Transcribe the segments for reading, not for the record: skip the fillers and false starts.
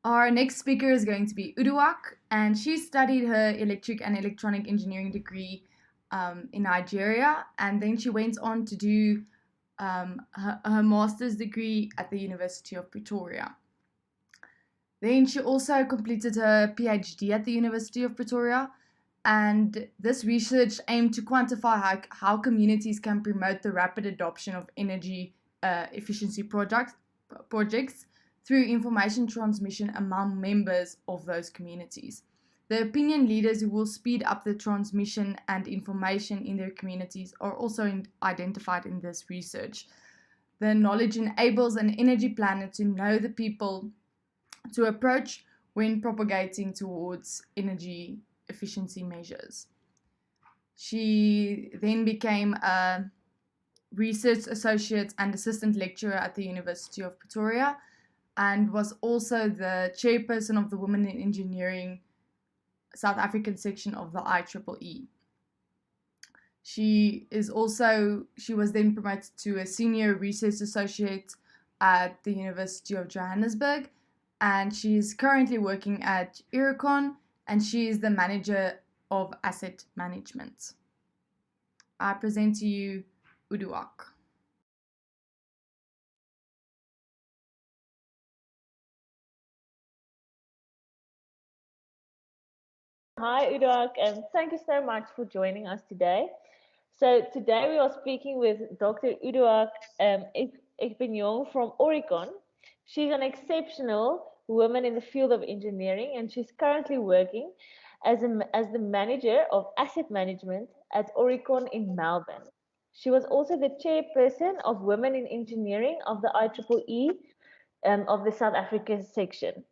Our next speaker is going to be Uduak, and she studied her electric and electronic engineering degree in Nigeria, and then she went on to do her master's degree at the University of Pretoria. Then she also completed her PhD at the University of Pretoria, and this research aimed to quantify how communities can promote the rapid adoption of energy efficiency projects through information transmission among members of those communities. The opinion leaders who will speed up the transmission and information in their communities are also identified in this research. The knowledge enables an energy planner to know the people to approach when propagating towards energy efficiency measures. She then became a research associate and assistant lecturer at the University of Pretoria, and was also the chairperson of the Women in Engineering South African section of the IEEE. She was then promoted to a senior research associate at the University of Johannesburg, and she is currently working at Oricon, and she is the manager of asset management. I present to you Uduak. Hi, Uduak, and thank you so much for joining us today. So today we are speaking with Dr. Uduak Ekpenyong from Oricon. She's an exceptional woman in the field of engineering, and she's currently working as the manager of asset management at Oricon in Melbourne. She was also the chairperson of Women in Engineering of the IEEE of the South African section.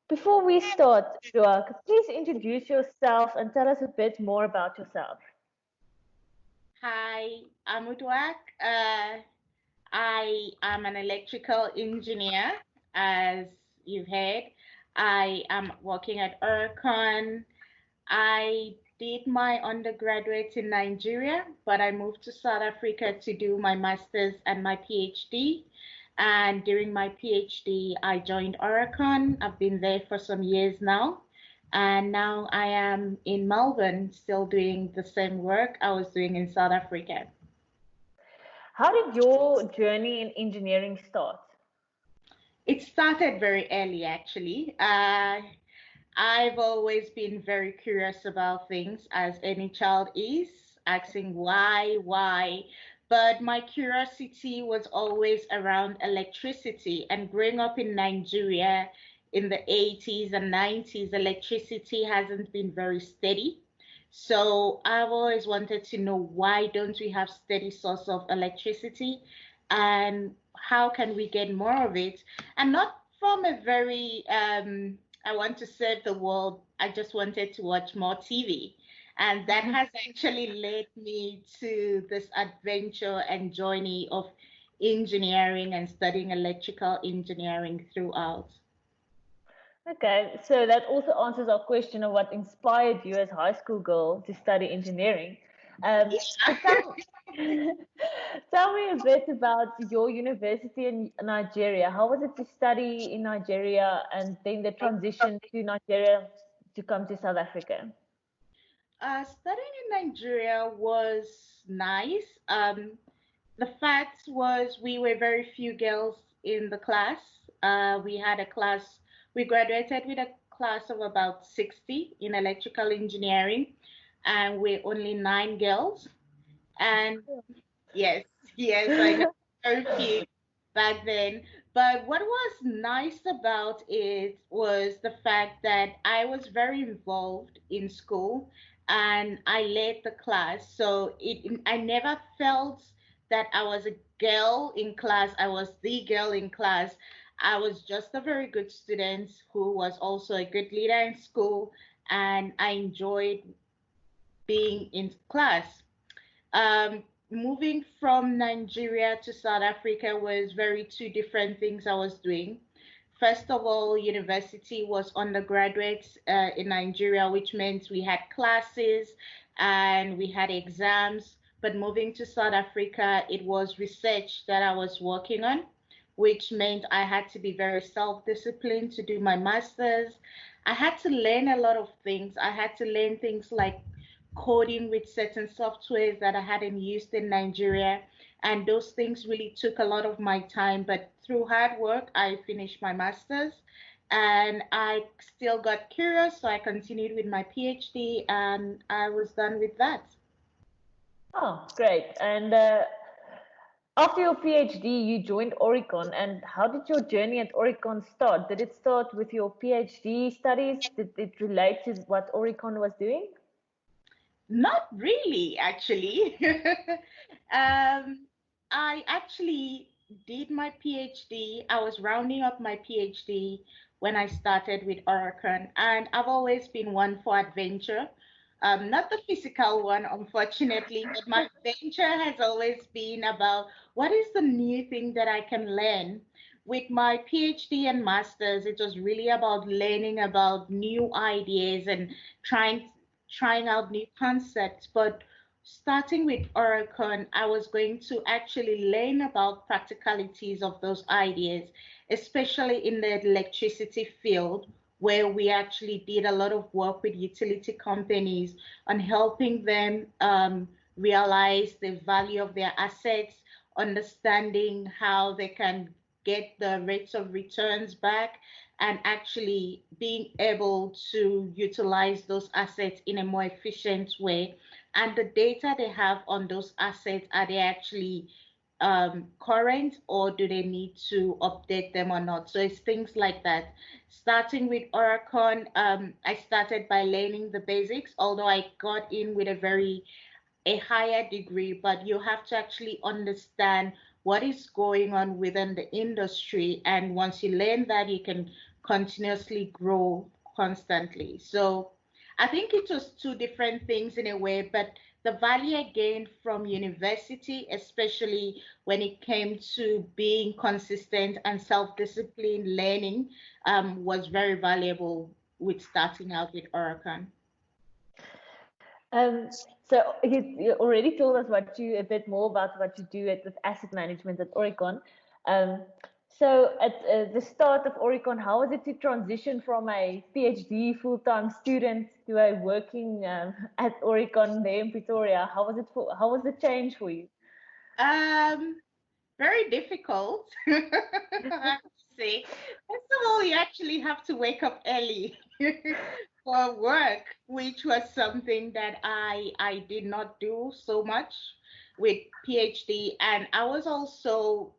Before we start, Uduak, please introduce yourself and tell us a bit more about yourself. Hi, I'm Uduak. I am an electrical engineer, as you've heard. I am working at Oricon. I did my undergraduate in Nigeria, but I moved to South Africa to do my master's and my PhD. And during my PhD, I joined Oricon. I've been there for some years now. And now I am in Melbourne, still doing the same work I was doing in South Africa. How did your journey in engineering start? It started very early, actually. I've always been very curious about things, as any child is, asking why. But my curiosity was always around electricity. And growing up in Nigeria in the 80s and 90s, electricity hasn't been very steady. So I've always wanted to know, why don't we have steady source of electricity, and how can we get more of it? And not from a very I want to serve the world. I just wanted to watch more TV. And that has actually led me to this adventure and journey of engineering and studying electrical engineering throughout. Okay, so that also answers our question of what inspired you as a high school girl to study engineering. So tell me a bit about your university in Nigeria. How was it to study in Nigeria and then the transition to Nigeria to come to South Africa? Studying in Nigeria was nice. The fact was, we were very few girls in the class. We graduated with a class of about 60 in electrical engineering, and we're only 9 girls. And yes, yes, I know, very few back then. But what was nice about it was the fact that I was very involved in school and I led the class. So I never felt that I was a girl in class. I was the girl in class. I was just a very good student who was also a good leader in school, and I enjoyed being in class. Moving from Nigeria to South Africa was very two different things I was doing. First of all, university was undergraduate in Nigeria, which meant we had classes and we had exams. But moving to South Africa, it was research that I was working on. which meant I had to be very self-disciplined to do my master's. I had to learn a lot of things. I had to learn things like coding with certain softwares that I hadn't used in Nigeria. And those things really took a lot of my time. But through hard work, I finished my master's and I still got curious. So I continued with my PhD and I was done with that. Oh, great. And after your PhD, you joined Oricon. And how did your journey at Oricon start? Did it start with your PhD studies? Did it relate to what Oricon was doing? Not really, actually. I actually did my PhD. I was rounding up my PhD when I started with Oricon, and I've always been one for adventure. Not the physical one, unfortunately, but my adventure has always been about what is the new thing that I can learn. With my PhD and master's, it was really about learning about new ideas and trying trying out new concepts. But starting with Oricon, I was going to actually learn about practicalities of those ideas, especially in the electricity field, where we actually did a lot of work with utility companies on helping them realize the value of their assets, understanding how they can get the rates of returns back, and actually being able to utilize those assets in a more efficient way. And the data they have on those assets, are they actually current, or do they need to update them or not? So it's things like that. Starting with Oricon, I started by learning the basics, although I got in with a higher degree, but you have to actually understand what is going on within the industry. And once you learn that, you can continuously grow constantly. So I think it was two different things in a way, but the value I gained from university, especially when it came to being consistent and self-disciplined learning, was very valuable with starting out with Oricon. Um, so you already told us a bit more about what you do with asset management at Oricon. Um, so at the start of Oricon, how was it to transition from a PhD full-time student to a working at Oricon there in Pretoria? How was the change for you? Um, Very difficult, I have to say. First of all, you actually have to wake up early for work, which was something that I did not do so much with PhD. And I was also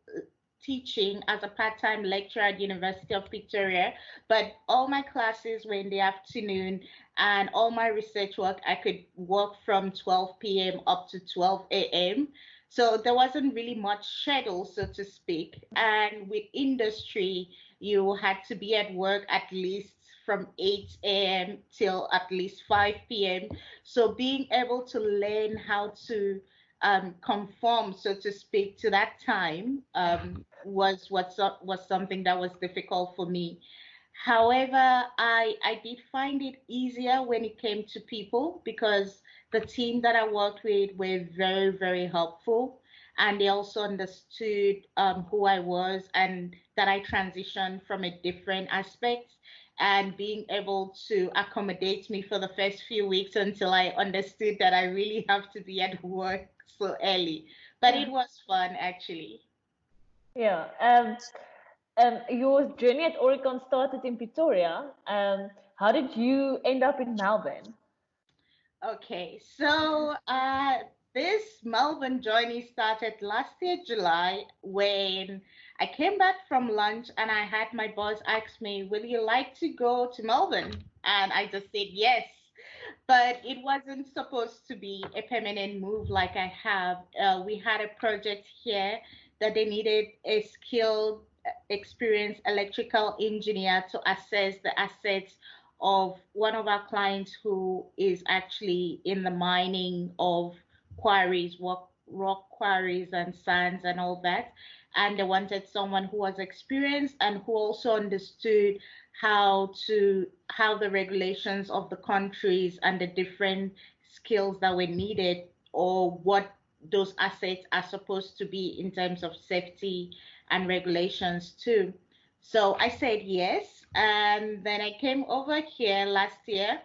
teaching as a part-time lecturer at University of Victoria, but all my classes were in the afternoon and all my research work I could work from 12 p.m. up to 12 a.m. So there wasn't really much schedule, so to speak. And with industry, you had to be at work at least from 8 a.m. till at least 5 p.m. So being able to learn how to conform, so to speak, to that time was something that was difficult for me. However, I did find it easier when it came to people because the team that I worked with were very, very helpful. And they also understood who I was and that I transitioned from a different aspect and being able to accommodate me for the first few weeks until I understood that I really have to be at work so early. But it was fun, actually. Yeah. Your journey at Oricon started in Pretoria. How did you end up in Melbourne? Okay, so this Melbourne journey started last year, July, when I came back from lunch and I had my boss ask me, "Will you like to go to Melbourne?" And I just said yes. But it wasn't supposed to be a permanent move like I have. We had a project here that they needed a skilled, experienced electrical engineer to assess the assets of one of our clients who is actually in the mining of quarries, rock quarries and sands and all that. And they wanted someone who was experienced and who also understood how the regulations of the countries and the different skills that were needed or what those assets are supposed to be in terms of safety and regulations too. So I said yes, and then I came over here last year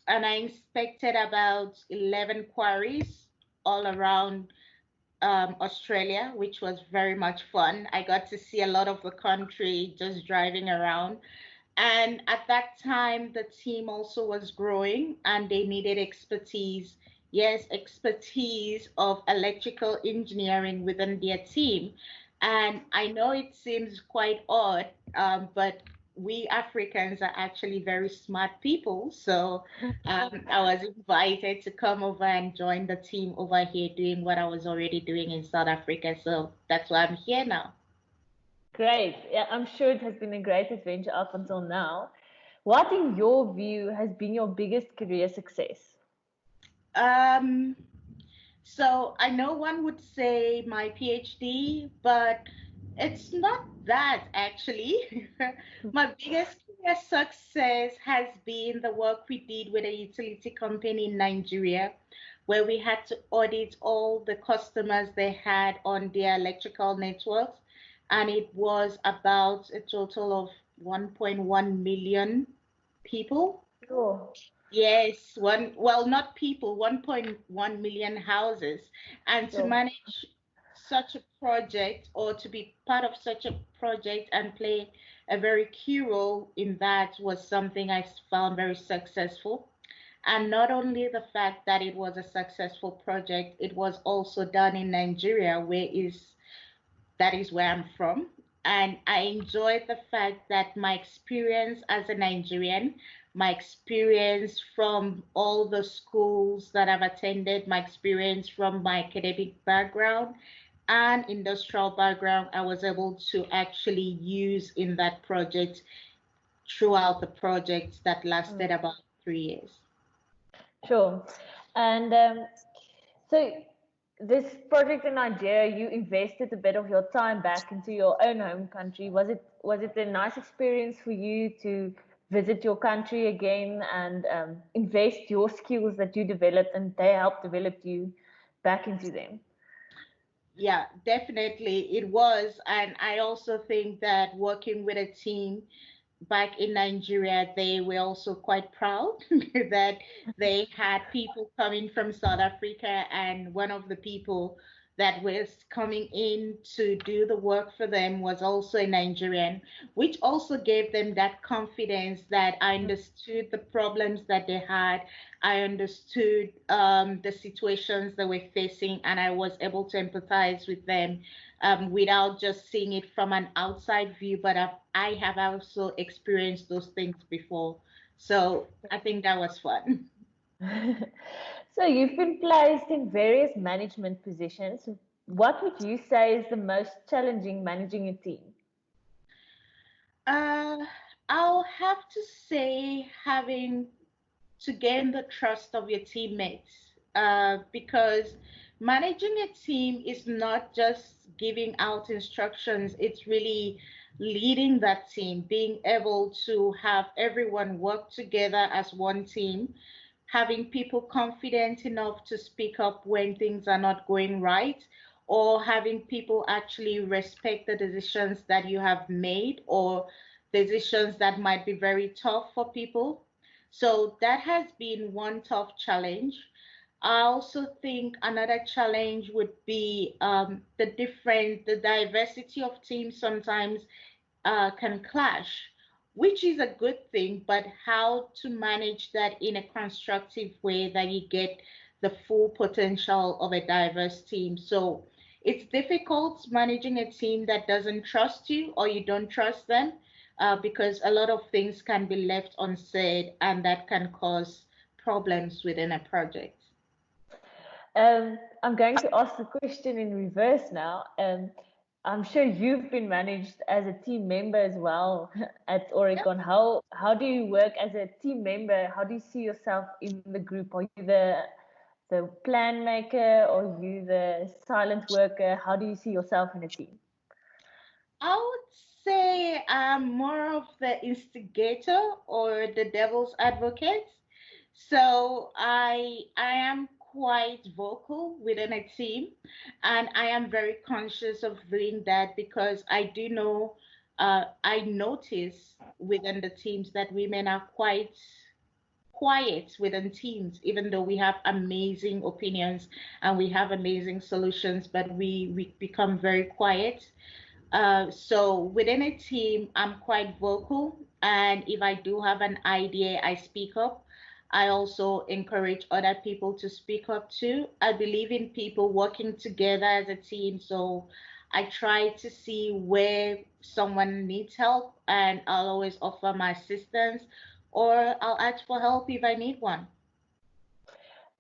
and I inspected about 11 quarries all around Australia, which was very much fun. I got to see a lot of the country just driving around. And at that time, the team also was growing and they needed expertise. Yes, expertise of electrical engineering within their team. And I know it seems quite odd, but we Africans are actually very smart people. So I was invited to come over and join the team over here doing what I was already doing in South Africa. So that's why I'm here now. Great. Yeah, I'm sure it has been a great adventure up until now. What, in your view, has been your biggest career success? Um, So I know one would say my PhD, but it's not that actually. My biggest career success has been the work we did with a utility company in Nigeria, where we had to audit all the customers they had on their electrical networks. And it was about a total of 1.1 million people. Sure. Yes, well, not people, 1.1 million houses. And to Sure. manage such a project or to be part of such a project and play a very key role in that was something I found very successful. And not only the fact that it was a successful project, it was also done in Nigeria, that is where I'm from. And I enjoyed the fact that my experience as a Nigerian, my experience from all the schools that I've attended, my experience from my academic background and industrial background, I was able to actually use in that project throughout the project that lasted about 3 years. Sure. And so, this project in Nigeria, you invested a bit of your time back into your own home country. Was it a nice experience for you to visit your country again and invest your skills that you developed and they helped develop you back into them? Yeah, definitely it was. And I also think that working with a team back in Nigeria, they were also quite proud that they had people coming from South Africa, and one of the people that was coming in to do the work for them was also a Nigerian, which also gave them that confidence that I understood the problems that they had. I understood the situations they were facing, and I was able to empathize with them without just seeing it from an outside view, but I have also experienced those things before. So I think that was fun. So you've been placed in various management positions. What would you say is the most challenging managing a team? Uh, I'll have to say having to gain the trust of your teammates because managing a team is not just giving out instructions, it's really leading that team, being able to have everyone work together as one team, having people confident enough to speak up when things are not going right, or having people actually respect the decisions that you have made or decisions that might be very tough for people. So that has been one tough challenge. I also think another challenge would be the diversity of teams sometimes can clash, which is a good thing, but how to manage that in a constructive way that you get the full potential of a diverse team. So it's difficult managing a team that doesn't trust you or you don't trust them because a lot of things can be left unsaid and that can cause problems within a project. I'm going to ask the question in reverse now. I'm sure you've been managed as a team member as well at Oricon. How do you work as a team member? How do you see yourself in the group? Are you the plan maker or you the silent worker? How do you see yourself in a team? I would say I'm more of the instigator or the devil's advocate. So I am quite vocal within a team, and I am very conscious of doing that because I do know, I notice within the teams that women are quite quiet within teams, even though we have amazing opinions and we have amazing solutions, but we become very quiet. So within a team, I'm quite vocal, and if I do have an idea, I speak up. I also encourage other people to speak up too. I believe in people working together as a team, so I try to see where someone needs help, and I'll always offer my assistance, or I'll ask for help if I need one.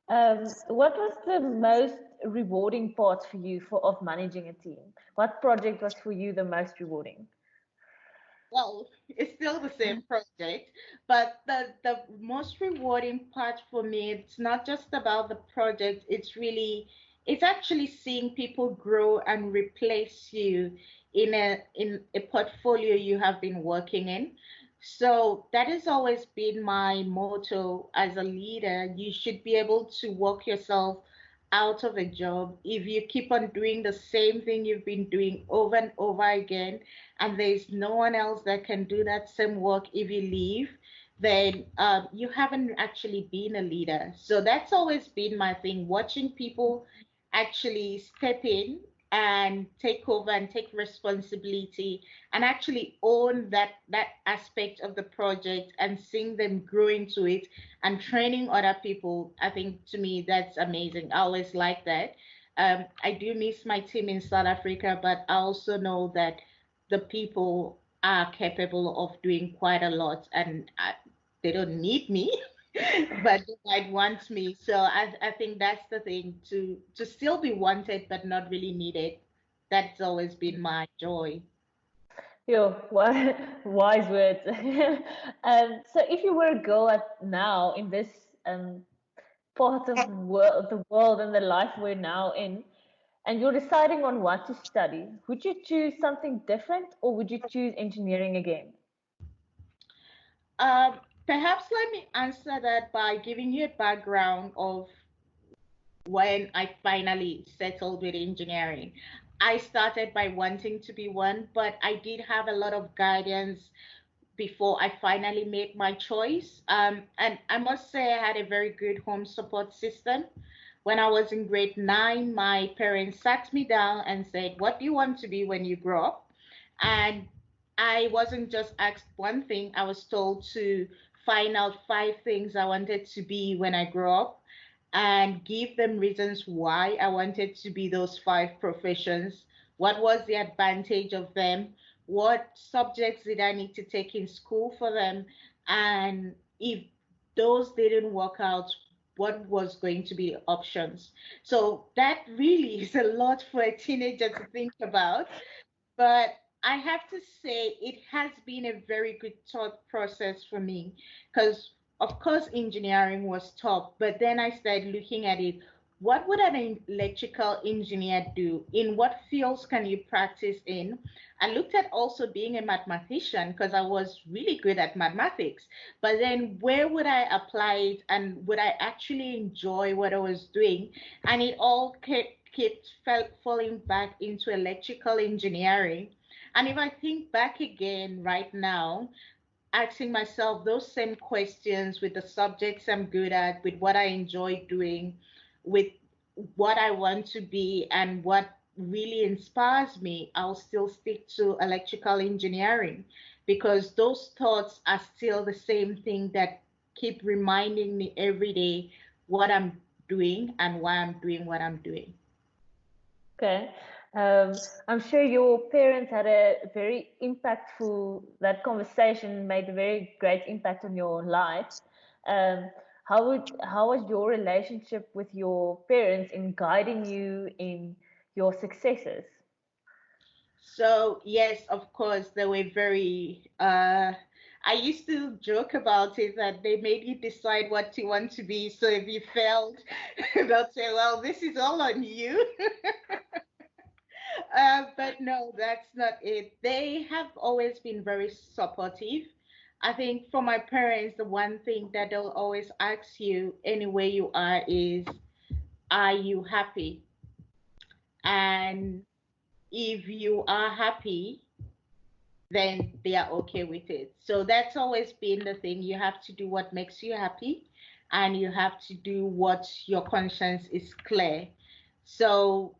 What was the most rewarding part for you of managing a team? What project was for you the most rewarding? Well, it's still the same project, but the most rewarding part for me, it's not just about the project, it's actually seeing people grow and replace you in a portfolio you have been working in. So that has always been my motto as a leader. You should be able to work yourself out of a job if you keep on doing the same thing you've been doing over and over again, and there's no one else that can do that same work if you leave, then you haven't actually been a leader. So that's always been my thing, watching people actually step in and take over and take responsibility and actually own that aspect of the project and seeing them grow into it and training other people. I think to me that's amazing. I always like that. I do miss my team in South Africa, but I also know that the people are capable of doing quite a lot, and they don't need me, but they might want me. So I think that's the thing, to still be wanted but not really needed. That's always been my joy. Yo, wise words. So if you were a girl now in this um, part of the world and the life we're now in, and you're deciding on what to study, would you choose something different or would you choose engineering again? Um, Perhaps let me answer that by giving you a background of when I finally settled with engineering. I started by wanting to be one, but I did have a lot of guidance before I finally made my choice. And I must say, I had a very good home support system. When I was in grade nine, my parents sat me down and said, "What do you want to be when you grow up?" And I wasn't just asked one thing, I was told to find out five things I wanted to be when I grow up and give them reasons why I wanted to be those five professions. What was the advantage of them? What subjects did I need to take in school for them? And if those didn't work out, what was going to be the options? So that really is a lot for a teenager to think about. But I have to say it has been a very good thought process for me because, of course, engineering was top, but then I started looking at it. What would an electrical engineer do? In what fields can you practice in? I looked at also being a mathematician because I was really good at mathematics. But then where would I apply it and would I actually enjoy what I was doing? And it all kept falling back into electrical engineering. And if I think back again right now, asking myself those same questions with the subjects I'm good at, with what I enjoy doing, with what I want to be, and what really inspires me, I'll still stick to electrical engineering because those thoughts are still the same thing that keep reminding me every day what I'm doing and why I'm doing what I'm doing. Okay. I'm sure your parents had a very impactful, that conversation made a very great impact on your life. Um, how was your relationship with your parents in guiding you in your successes? So yes, of course, they were very. I used to joke about it that they made you decide what you want to be. So if you failed, they'll say, "Well, this is all on you." But no, that's not it. They have always been very supportive. I think for my parents, the one thing that they'll always ask you anywhere you are is, are you happy? And if you are happy, then they are okay with it. So that's always been the thing. You have to do what makes you happy, and you have to do what your conscience is clear. So,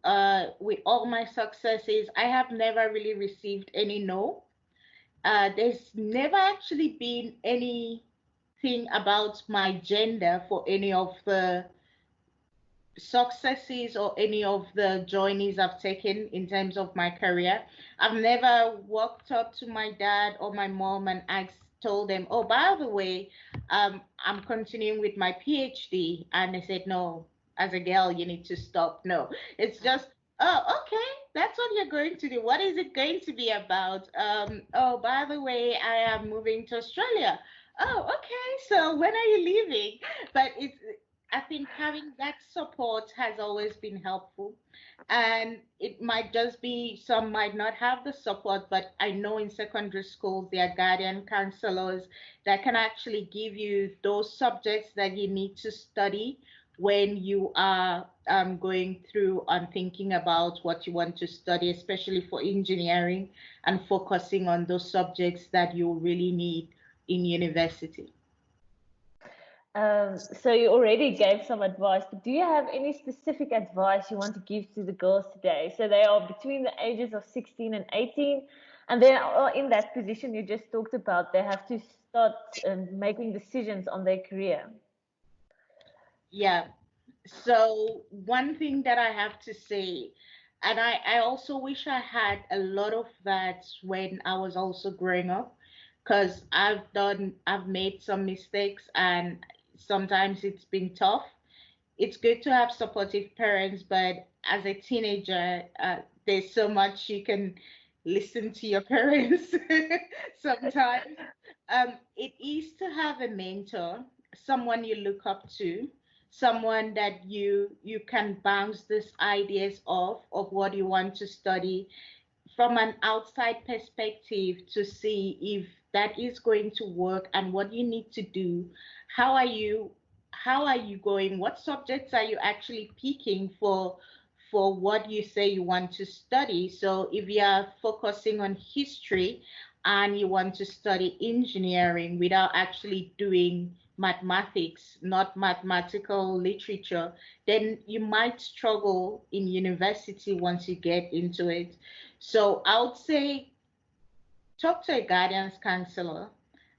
with all my successes, I have never really received any no. There's never actually been anything about my gender for any of the successes or any of the journeys I've taken in terms of my career. I've never walked up to my dad or my mom and told them, oh, by the way, I'm continuing with my PhD. And they said, no, as a girl, you need to stop. No, it's just, oh, okay, that's what you're going to do. What is it going to be about? Oh, by the way, I am moving to Australia. Oh, okay. So when are you leaving? But I think having that support has always been helpful. And it might just be some might not have the support, but I know in secondary schools there are guardian counselors that can actually give you those subjects that you need to study when you are going through and thinking about what you want to study, especially for engineering, and focusing on those subjects that you really need in university. So you already gave some advice, but do you have any specific advice you want to give to the girls today? So they are between the ages of 16 and 18, and they are in that position you just talked about. They have to start making decisions on their career. Yeah. So one thing that I have to say, and I also wish I had a lot of that when I was also growing up, because I've made some mistakes and sometimes it's been tough. It's good to have supportive parents, but as a teenager, there's so much you can listen to your parents sometimes. It is to have a mentor, someone you look up to, someone that you can bounce these ideas of what you want to study from an outside perspective to see if that is going to work and what you need to do. How are you how are you going? What subjects are you actually picking for what you say you want to study? So if you are focusing on history and you want to study engineering without actually doing mathematics, not mathematical literature, then you might struggle in university once you get into it. So I would say talk to a guidance counselor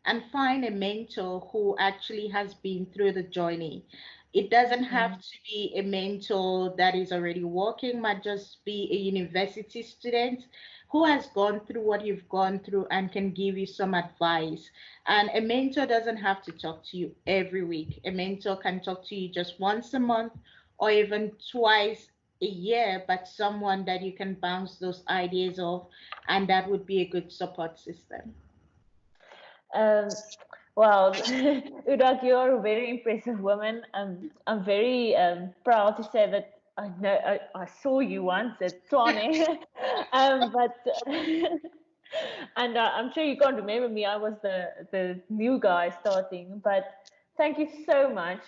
and find a mentor who actually has been through the journey. It doesn't have to be a mentor that is already working, might just be a university student who has gone through what you've gone through and can give you some advice. And a mentor doesn't have to talk to you every week. A mentor can talk to you just once a month or even twice a year, but someone that you can bounce those ideas off, and that would be a good support system. Um, well, Uduak, you're a very impressive woman. I'm very proud to say that I know I saw you once at Tshwane, but and I'm sure you can't remember me. I was the new guy starting, but thank you so much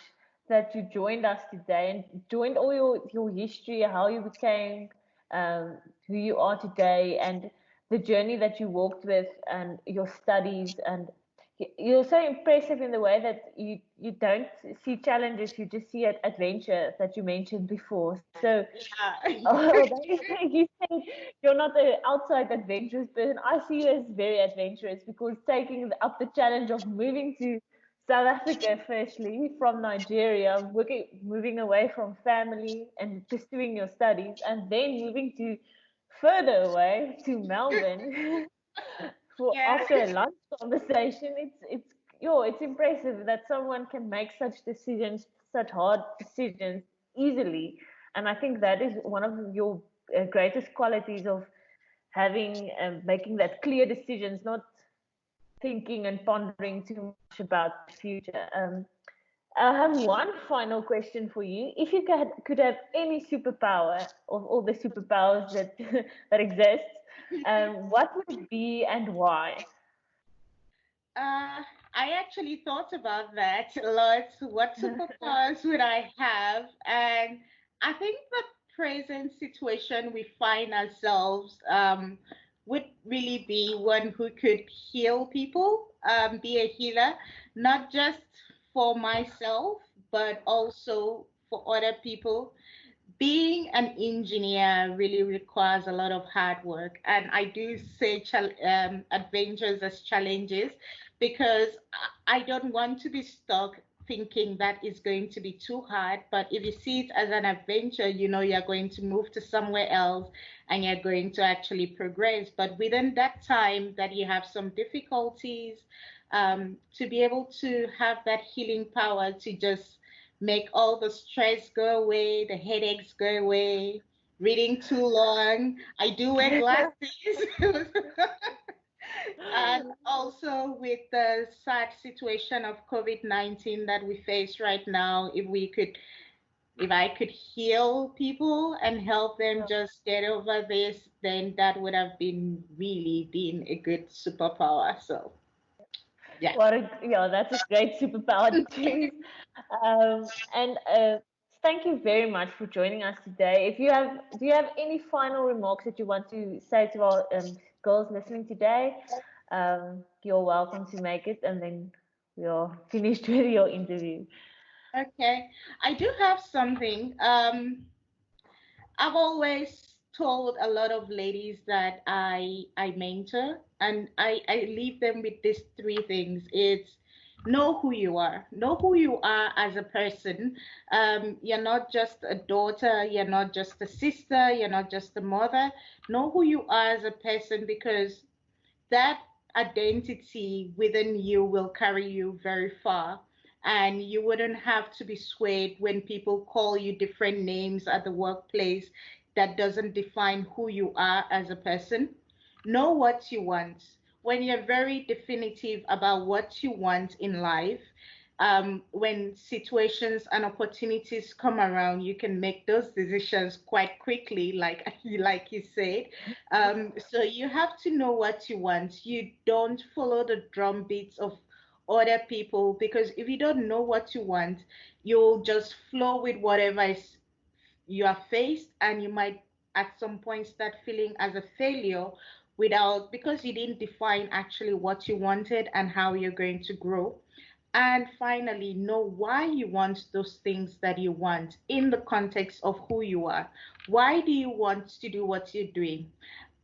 that you joined us today and joined all your history, how you became who you are today, and the journey that you walked with, and your studies. And you're so impressive in the way that you don't see challenges, you just see adventure that you mentioned before. So although you said you're not an outside adventurous person, I see you as very adventurous, because taking up the challenge of moving to South Africa, firstly from Nigeria, moving away from family and pursuing your studies, and then moving to further away to Melbourne for Yeah. after a lunch conversation. It's impressive that someone can make such decisions, such hard decisions easily. And I think that is one of your greatest qualities of having making that clear decisions, not thinking and pondering too much about the future. I have one final question for you. If you could have any superpower of all the superpowers that that exist, what would it be and why? I actually thought about that a lot. What superpowers would I have? And I think the present situation we find ourselves would really be one who could heal people, be a healer, not just for myself, but also for other people. Being an engineer really requires a lot of hard work, and I do say adventures as challenges because I don't want to be stuck thinking that it's going to be too hard. But if you see it as an adventure, you know you're going to move to somewhere else and you're going to actually progress. But within that time that you have some difficulties, to be able to have that healing power to just make all the stress go away, the headaches go away, reading too long. I do wear glasses. And also with the sad situation of COVID-19 that we face right now, if I could heal people and help them just get over this, then that would have been really been a good superpower. So yeah. Yeah, that's a great superpower to choose. And thank you very much for joining us today. Do you have any final remarks that you want to say to our girls listening today? You're welcome to make it, and then we're finished with your interview. Okay. I do have something. I've always told a lot of ladies that I mentor, and I leave them with these three things. It's know who you are. Know who you are as a person. You're not just a daughter, you're not just a sister, you're not just a mother. Know who you are as a person, because that identity within you will carry you very far. And you wouldn't have to be swayed when people call you different names at the workplace. That doesn't define who you are as a person. Know what you want. When you're very definitive about what you want in life, when situations and opportunities come around, you can make those decisions quite quickly, like you said. So you have to know what you want. You don't follow the drum beats of other people, because if you don't know what you want, you'll just flow with whatever is you are faced, and you might at some point start feeling as a failure without, because you didn't define actually what you wanted and how you're going to grow. And finally, know why you want those things that you want in the context of who you are. Why do you want to do what you're doing?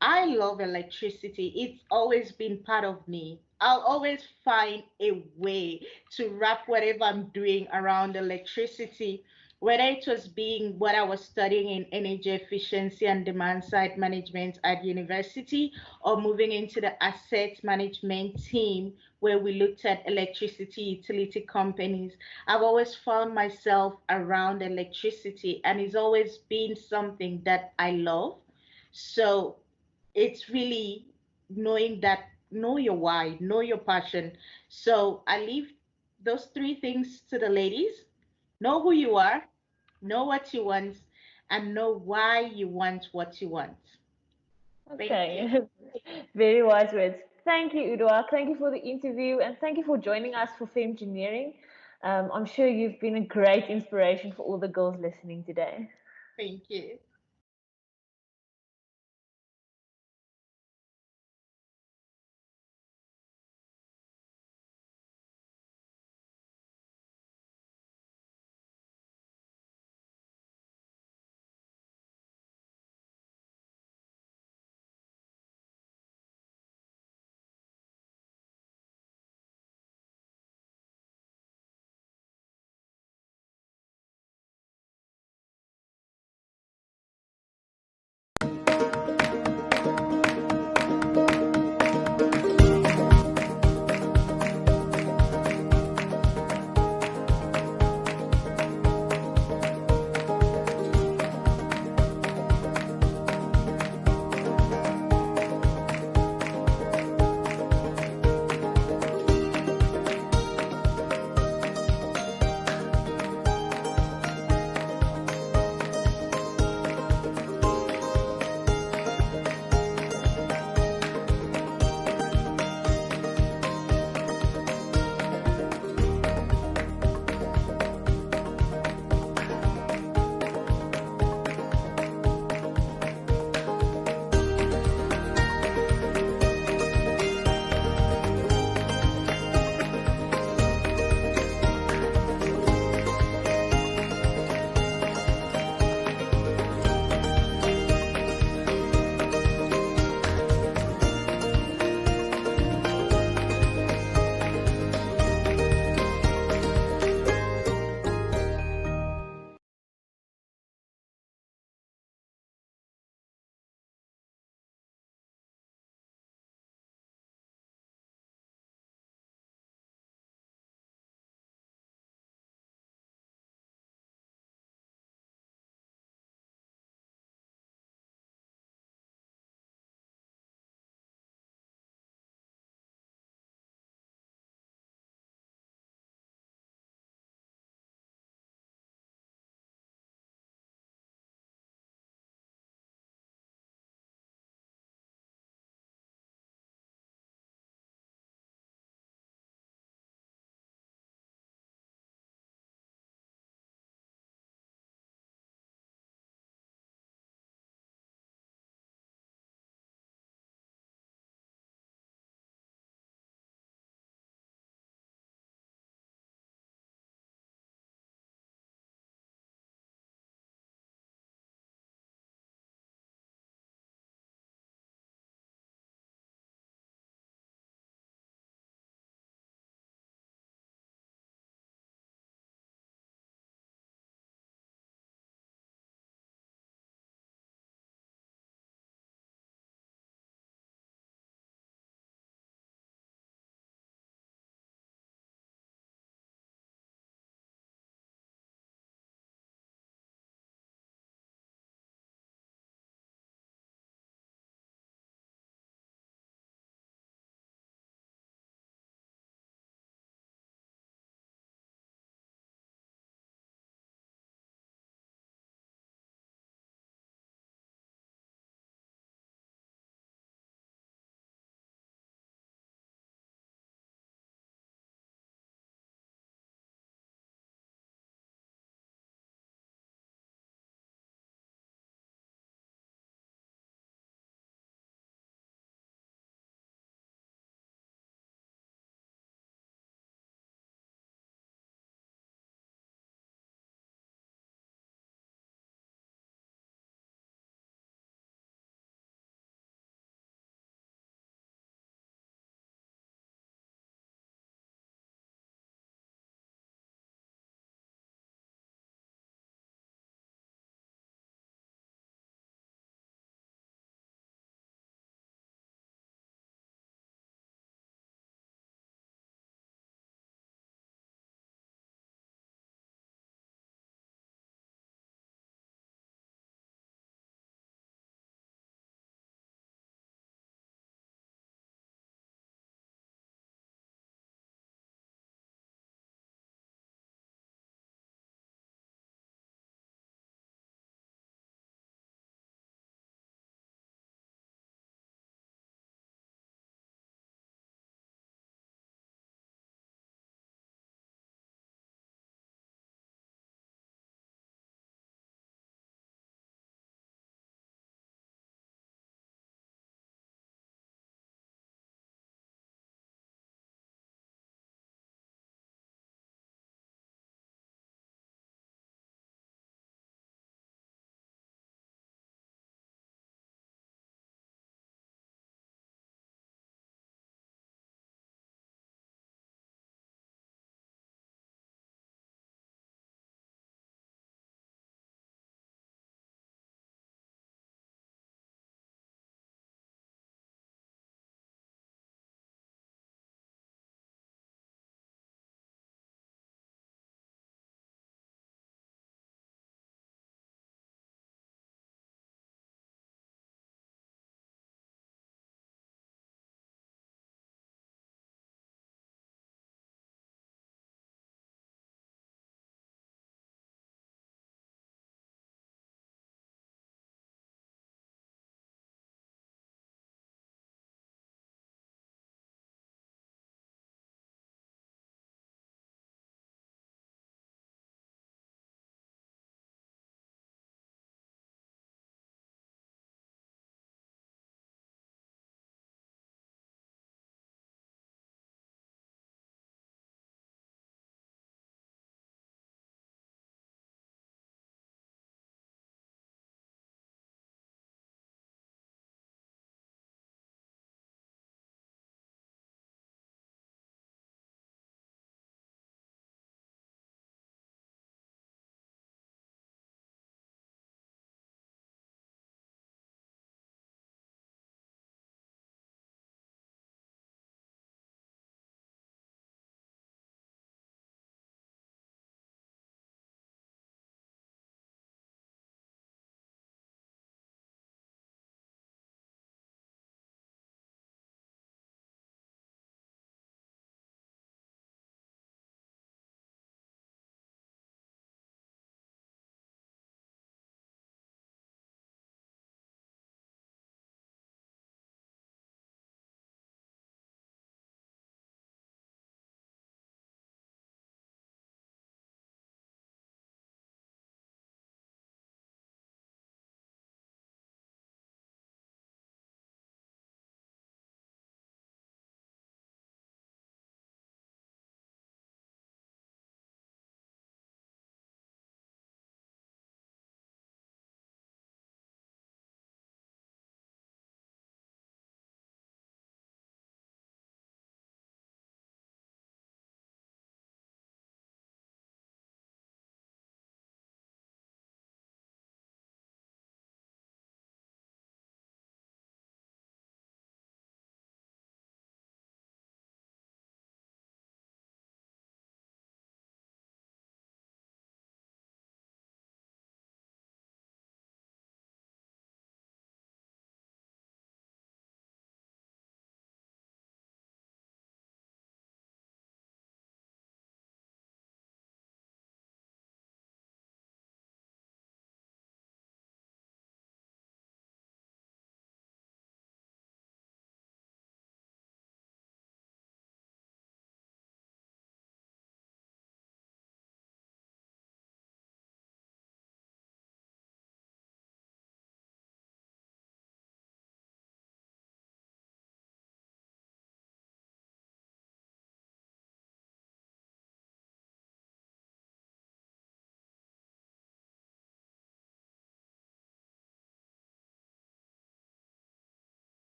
I love electricity. It's always been part of me. I'll always find a way to wrap whatever I'm doing around electricity, whether it was being what I was studying in energy efficiency and demand side management at university, or moving into the asset management team where we looked at electricity utility companies. I've always found myself around electricity, and it's always been something that I love. So it's really knowing that, know your why, know your passion. So I leave those three things to the ladies. Know who you are, know what you want, and know why you want what you want. Thank you. Okay, very wise words. Thank you, Uduak. Thank you for the interview, and thank you for joining us for Femmegineering. I'm sure you've been a great inspiration for all the girls listening today. Thank you.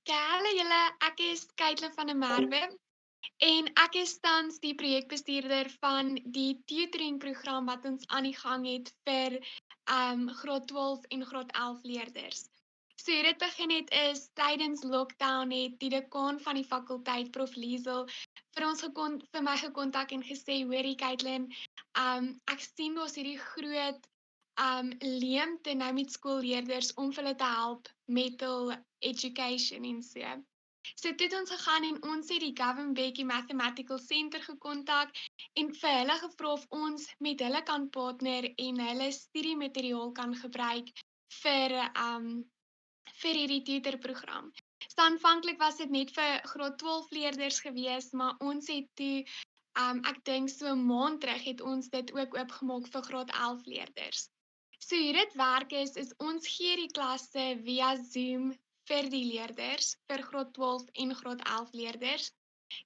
Hallo julle, ek is Caitlin van der Merwe en ek is tans die projekbestuurder van die tutoring program wat ons aan die gang het vir graad 12 en graad 11 leerders. So hoe dit begin het is tydens lockdown het die dekaan van die fakulteit Prof Liesel vir my gekontak en gesê, hoorie Caitlin, ek sien daar's hierdie groot leemte nou met skoolleerders om vir hulle te help met hul education en so. So toe het ons gegaan en ons het die Governbeckie Mathematical Center gekontak en vir hulle gevra of ons met hulle kan partner en hulle studiemateriaal kan gebruik vir hierdie tutorprogram. So aanvanklik was dit net vir graad 12 leerders gewees, maar ons het toe ek dink so 'n maand terug het ons dit ook oopgemaak vir graad 11 leerders. So hoe dit werk is ons gee die klasse via Zoom vir die leerders, vir graad 12 en graad 11 leerders.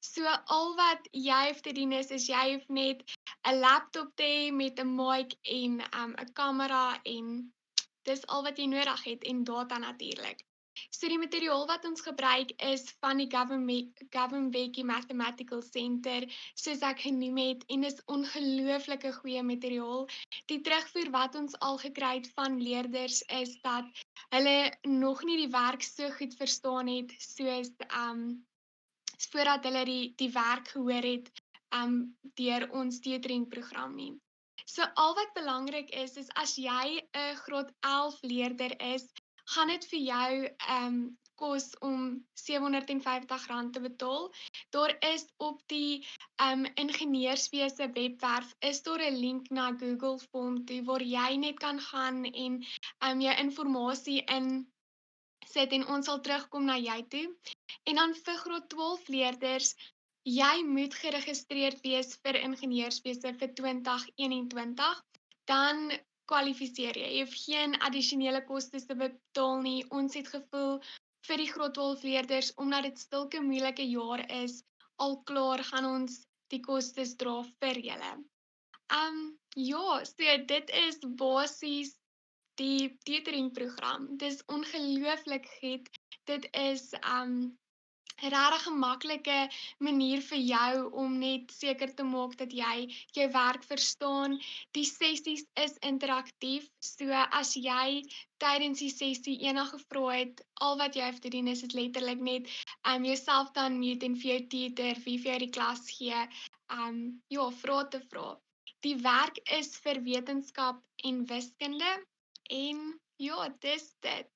So al wat jy hoef te doen is jy hoef net 'n laptop te hê met 'n mic en 'n kamera en dis al wat jy nodig het en data natuurlik. So die materiaal wat ons gebruik is van die Governbeckie Mathematical Center, soos ek genoem het, en is ongelooflike goeie materiaal. Die terugvoer wat ons al gekry het van leerders is dat hulle nog nie die werk so goed verstaan het, soos voordat hulle die werk gehoor het deur ons tutoringprogram nie. So al wat belangrik is as jy 'n graad 11 leerder is, gaan dit vir jou kos om R750 te betaal. Daar is op die ingenieurswese webwerf is daar 'n link na Google Form toe waar jy net kan gaan en jou inligting in sit en ons sal terugkom na jou toe. En dan vir graad 12 leerders, jy moet geregistreerd wees vir ingenieurswese vir 2021, dan kwalifiseer jy. Jy hoef geen addisionele kostes te betaal nie. Ons het gevoel vir die graad 12 leerders, omdat dit sulke moeilike jaar is, al klaar gaan ons die kostes dra vir julle. Ja, so dit is basies die tutoringprogram. Dis ongelooflik goed. Dit is regtig 'n maklike manier vir jou om net seker te maak dat jy jou werk verstaan. Die sessies is interaktief, so as jy tydens die sessie enige vrae het, al wat jy hoef te doen is letterlik net jouself dan mute en vir jou tutor wie vir jou die klas gee, vrae te vra. Die werk is vir wetenskap en wiskunde en ja, dis dit.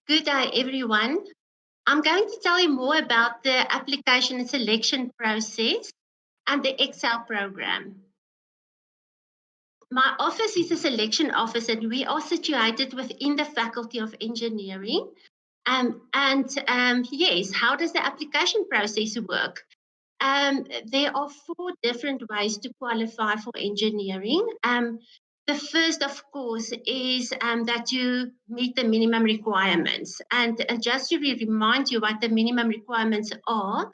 Good day, everyone. I'm going to tell you more about the application and selection process and the Excel program. My office is a selection office, and we are situated within the Faculty of Engineering. Yes, how does the application process work? There are 4 different ways to qualify for engineering. The first, of course, is that you meet the minimum requirements. And just to remind you what the minimum requirements are,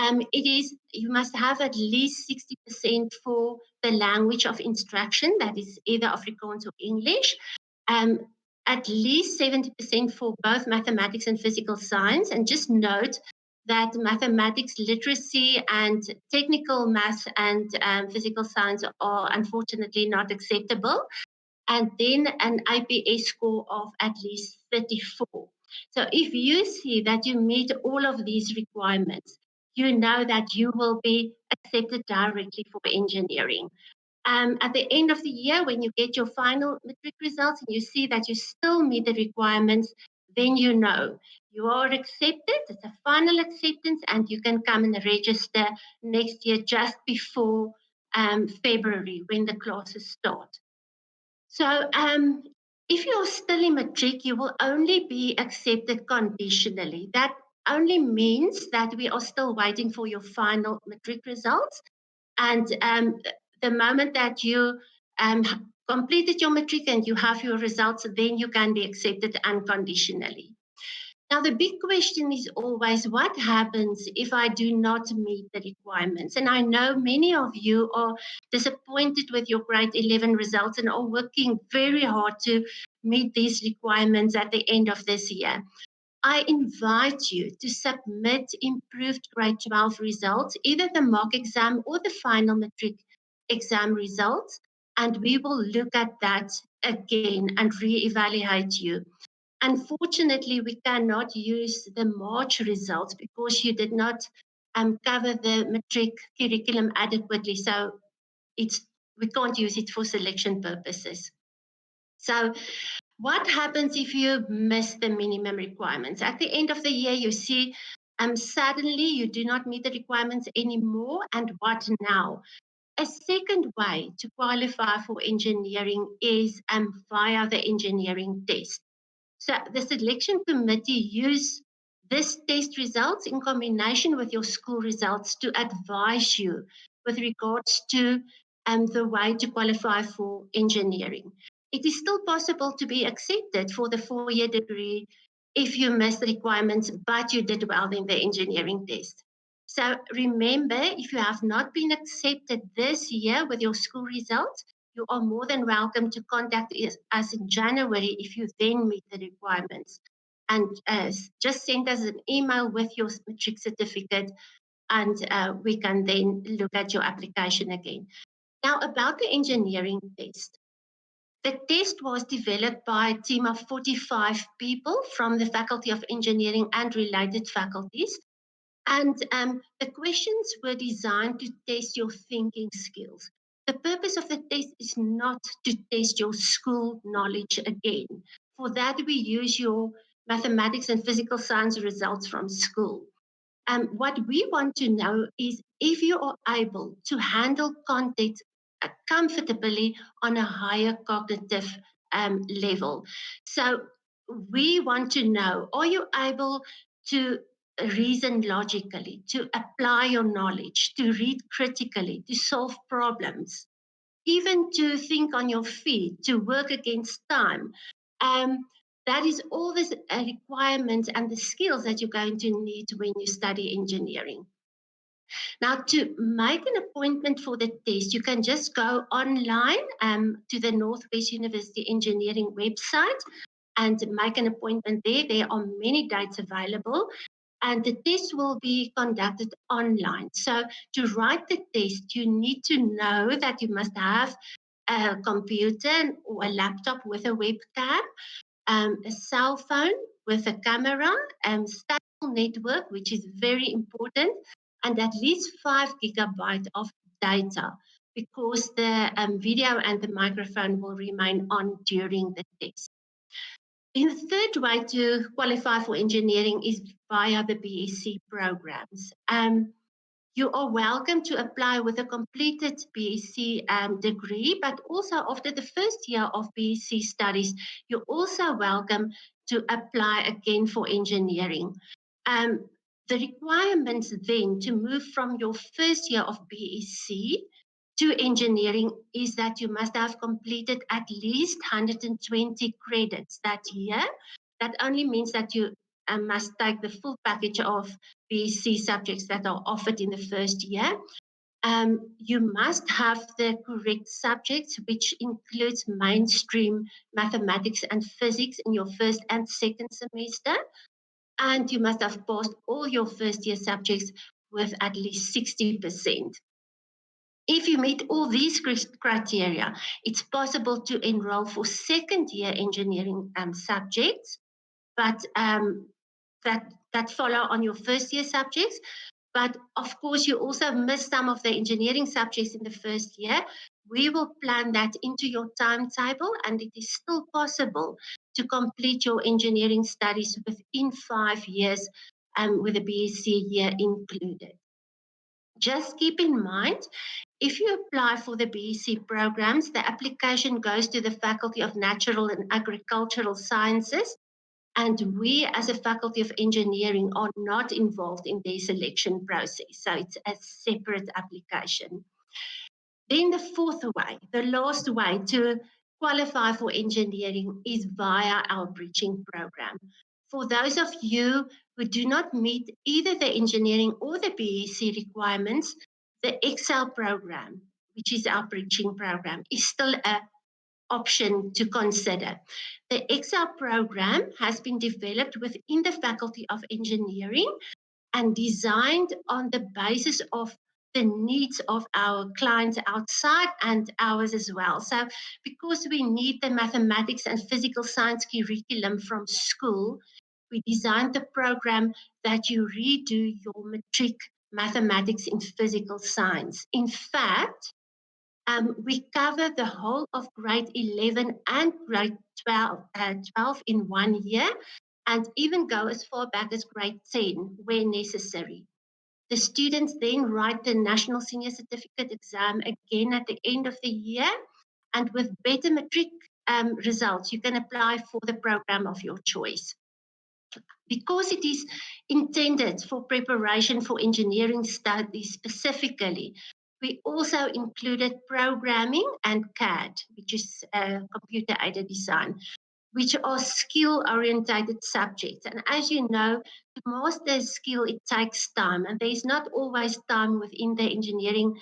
it is you must have at least 60% for the language of instruction, that is either Afrikaans or English. Um, at least 70% for both mathematics and physical science. And just note that mathematics literacy and technical math and physical science are unfortunately not acceptable. And then an IPS score of at least 34. So if you see that you meet all of these requirements, you know that you will be accepted directly for engineering. At the end of the year, when you get your final matric results and you see that you still meet the requirements, then you know you are accepted. It's a final acceptance, and you can come and register next year just before February when the classes start. So if you're still in matric, you will only be accepted conditionally. That only means that we are still waiting for your final matric results. And the moment that you um, completed your matric and you have your results, then you can be accepted unconditionally. Now, the big question is always what happens if I do not meet the requirements? And I know many of you are disappointed with your grade 11 results and are working very hard to meet these requirements at the end of this year. I invite you to submit improved grade 12 results, either the mock exam or the final matric exam results, and we will look at that again and re-evaluate you. Unfortunately, we cannot use the March results because you did not cover the matric curriculum adequately, so we can't use it for selection purposes. So what happens if you miss the minimum requirements? At the end of the year, you see suddenly you do not meet the requirements anymore, and what now? A second way to qualify for engineering is via the engineering test. So the selection committee use this test results in combination with your school results to advise you with regards to the way to qualify for engineering. It is still possible to be accepted for the 4-year degree if you miss the requirements, but you did well in the engineering test. So remember, if you have not been accepted this year with your school results, you are more than welcome to contact us in January if you then meet the requirements. And just send us an email with your matric certificate, and we can then look at your application again. Now, about the engineering test. The test was developed by a team of 45 people from the Faculty of Engineering and related faculties. And the questions were designed to test your thinking skills. The purpose of the test is not to test your school knowledge again. For that, we use your mathematics and physical science results from school. What we want to know is if you are able to handle content comfortably on a higher cognitive level. So we want to know, are you able to reason logically, to apply your knowledge, to read critically, to solve problems, even to think on your feet, to work against time? That is all the requirements and the skills that you're going to need when you study engineering. Now, to make an appointment for the test, you can just go online to the Northwest University Engineering website and make an appointment there. There are many dates available, and the test will be conducted online. So to write the test, you need to know that you must have a computer or a laptop with a webcam, a cell phone with a camera, stable network, which is very important, and at least 5 gigabytes of data because the video and the microphone will remain on during the test. The third way to qualify for engineering is via the BSc programs. You are welcome to apply with a completed BSc degree, but also after the first year of BSc studies, you're also welcome to apply again for engineering. The requirements then to move from your first year of BSc to engineering is that you must have completed at least 120 credits that year. That only means that you must take the full package of BSc subjects that are offered in the first year. You must have the correct subjects, which includes mainstream mathematics and physics in your first and second semester. And you must have passed all your first year subjects with at least 60%. If you meet all these criteria, it's possible to enroll for second year engineering subjects, but that follow on your first year subjects. But of course, you also miss some of the engineering subjects in the first year. We will plan that into your timetable, and it is still possible to complete your engineering studies within 5 years with a BSc year included. Just keep in mind, if you apply for the BSc programs, the application goes to the Faculty of Natural and Agricultural Sciences, and we as a Faculty of Engineering are not involved in their selection process. So it's a separate application. Then the fourth way, the last way to qualify for engineering is via our bridging program. For those of you who do not meet either the engineering or the BSc requirements, the Excel program, which is our bridging program, is still an option to consider. The Excel program has been developed within the Faculty of Engineering and designed on the basis of the needs of our clients outside and ours as well. So because we need the mathematics and physical science curriculum from school, we designed the program that you redo your matric mathematics in physical science. In fact, we cover the whole of grade 11 and grade 12 in 1 year, and even go as far back as grade 10 where necessary. The students then write the National Senior Certificate exam again at the end of the year, and with better matric results, you can apply for the program of your choice. Because it is intended for preparation for engineering studies specifically, we also included programming and CAD, which is computer-aided design, which are skill-orientated subjects. And as you know, to master a skill, it takes time, and there is not always time within the engineering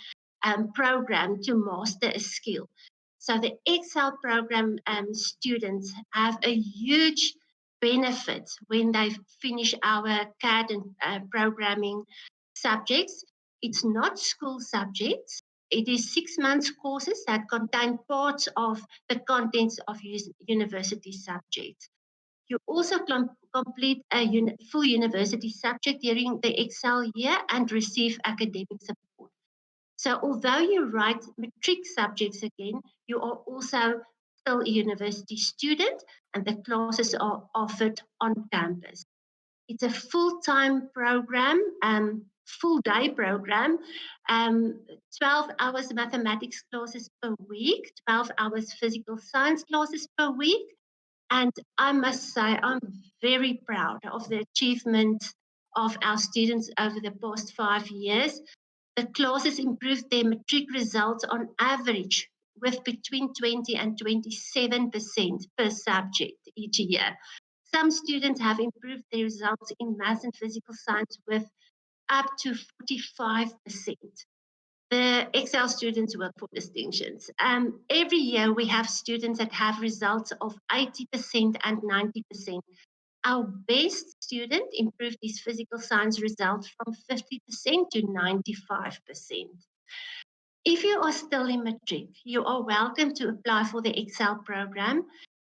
program to master a skill. So the Excel program students have a huge benefit when they finish our CAD and programming subjects. It's not school subjects. It is 6 months courses that contain parts of the contents of university subjects. You also complete a full university subject during the Excel year and receive academic support. So although you write matric subjects again, you are also still a university student, and the classes are offered on campus. It's a full-time program, full-day program, 12 hours mathematics classes per week, 12 hours physical science classes per week. And I must say, I'm very proud of the achievement of our students over the past 5 years. The classes improved their matric results on average with between 20 and 27% per subject each year. Some students have improved their results in math and physical science with up to 45%. The Excel students work for distinctions. Every year we have students that have results of 80% and 90%. Our best student improved his physical science results from 50% to 95%. If you are still in matric, you are welcome to apply for the Excel program.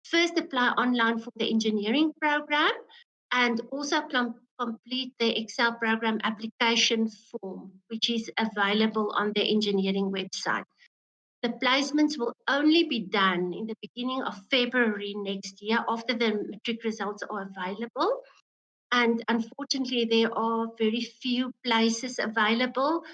First, apply online for the engineering program, and also complete the Excel program application form, which is available on the engineering website. The placements will only be done in the beginning of February next year after the matric results are available. And unfortunately, there are very few places available,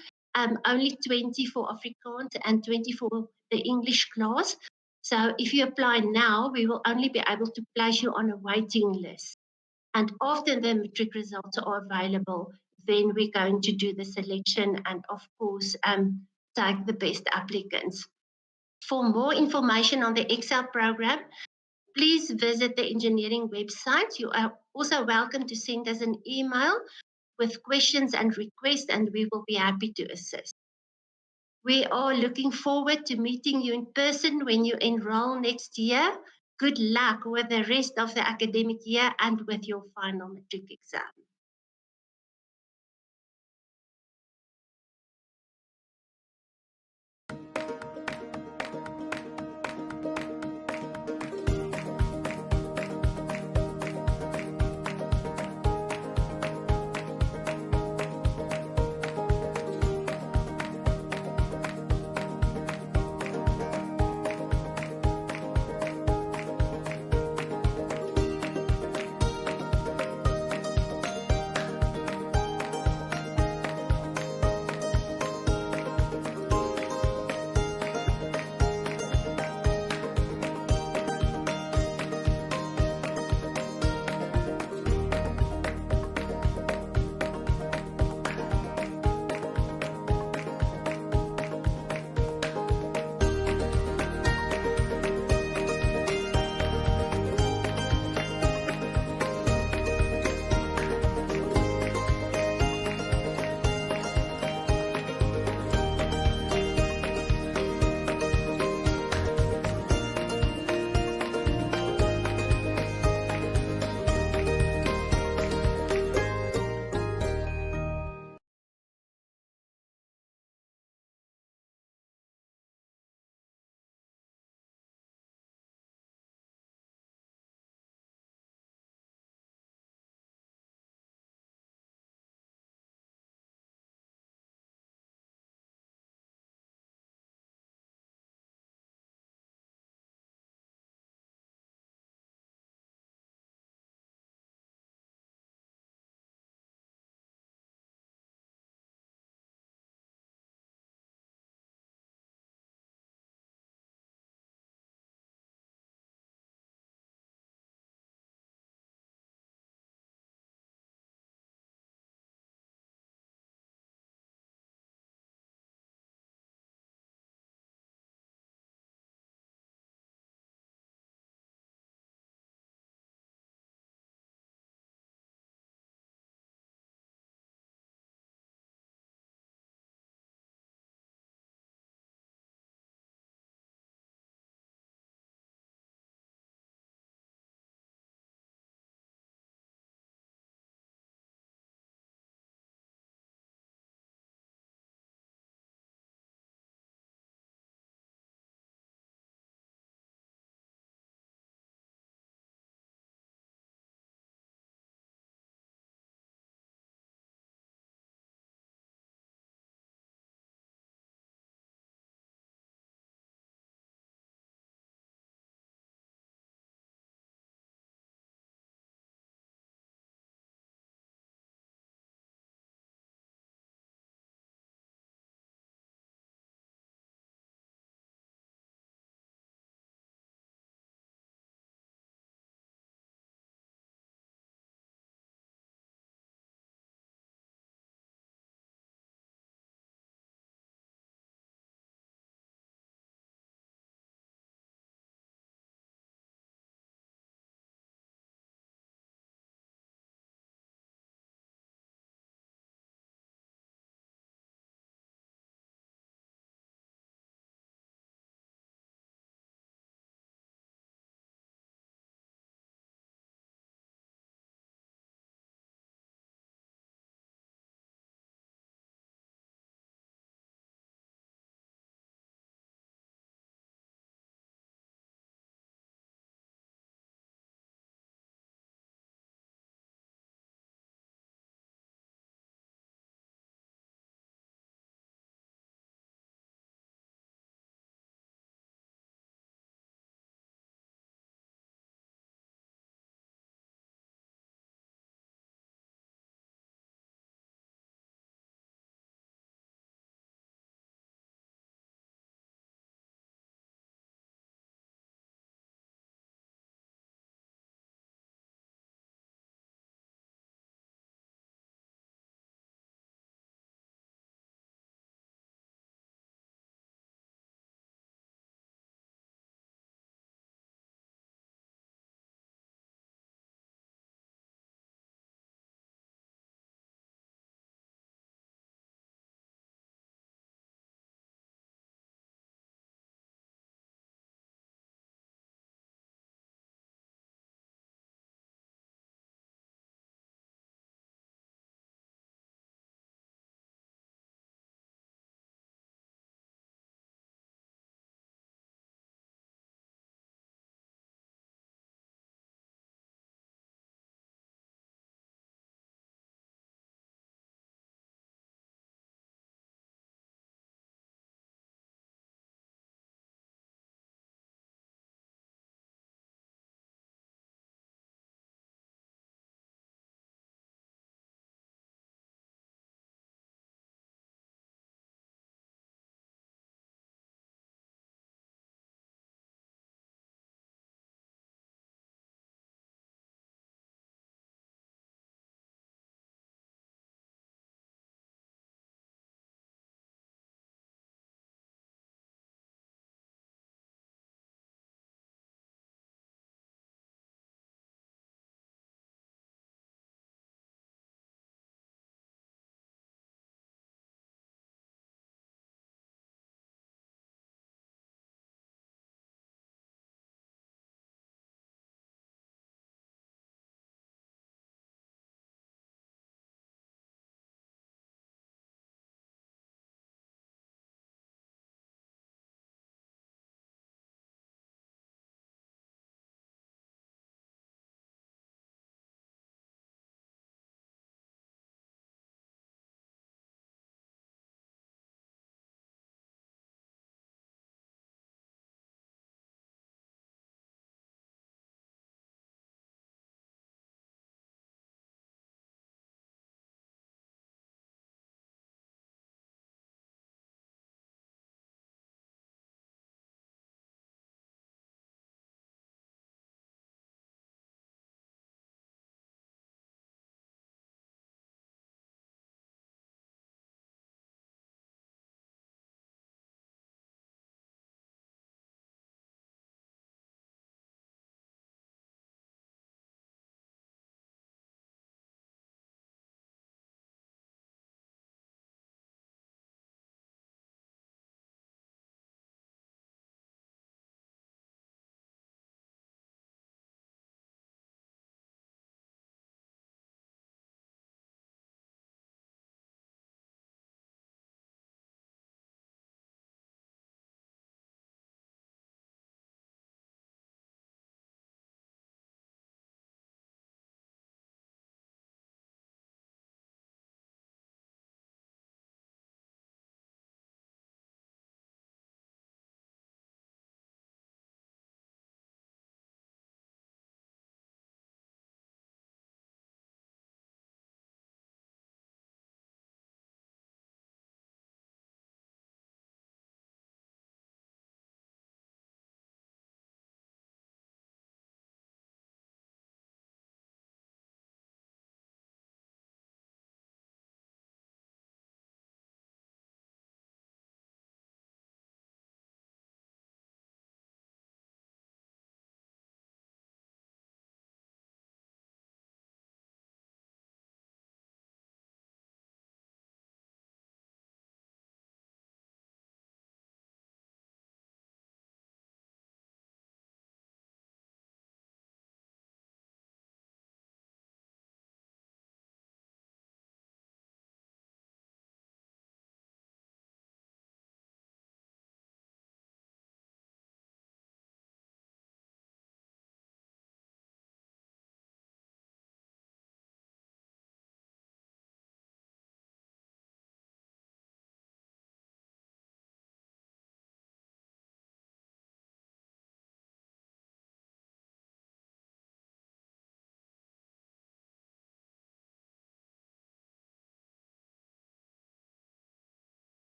only 20 for Afrikaans and 20 for the English class. So if you apply now, we will only be able to place you on a waiting list. And after the matric results are available, then we're going to do the selection and, of course, take the best applicants. For more information on the Excel program, please visit the engineering website. You are also welcome to send us an email with questions and requests, and we will be happy to assist. We are looking forward to meeting you in person when you enroll next year. Good luck with the rest of the academic year and with your final matric exam.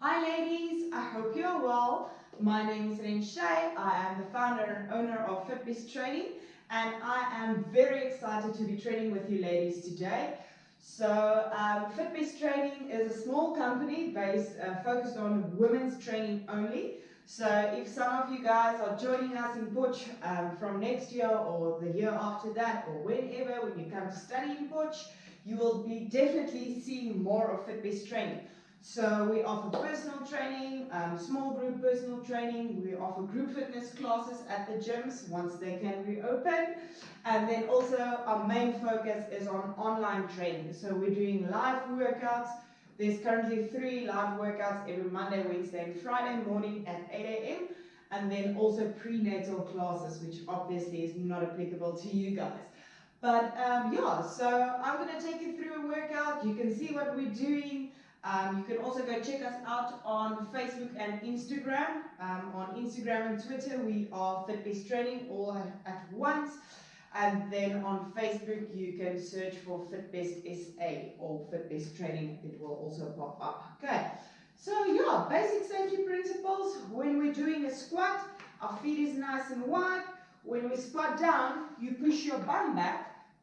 Hi ladies, I hope you are well. My name is Shay. I am the founder and owner of Fitbest Training, and I am very excited to be training with you ladies today. So Fitbest Training is a small company based focused on women's training only. So if some of you guys are joining us in Potch from next year or the year after that, or whenever when you come to study in Potch, you will be definitely seeing more of Fitbest Training. So we offer personal training, small group personal training. We offer group fitness classes at the gyms once they can reopen. And then also our main focus is on online training. So we're doing live workouts. There's currently 3 live workouts every Monday, Wednesday and Friday morning at 8 a.m. And then also prenatal classes, which obviously is not applicable to you guys. But yeah, so I'm going to take you through a workout. You can see what we're doing. You can also go check us out on Facebook and Instagram. On Instagram and Twitter, we are Fitbest Training all at once. And then on Facebook, you can search for Fitbest SA or Fitbest Training. It will also pop up. Okay. So yeah, basic safety principles. When we're doing a squat, our feet is nice and wide. When we squat down, you push your bum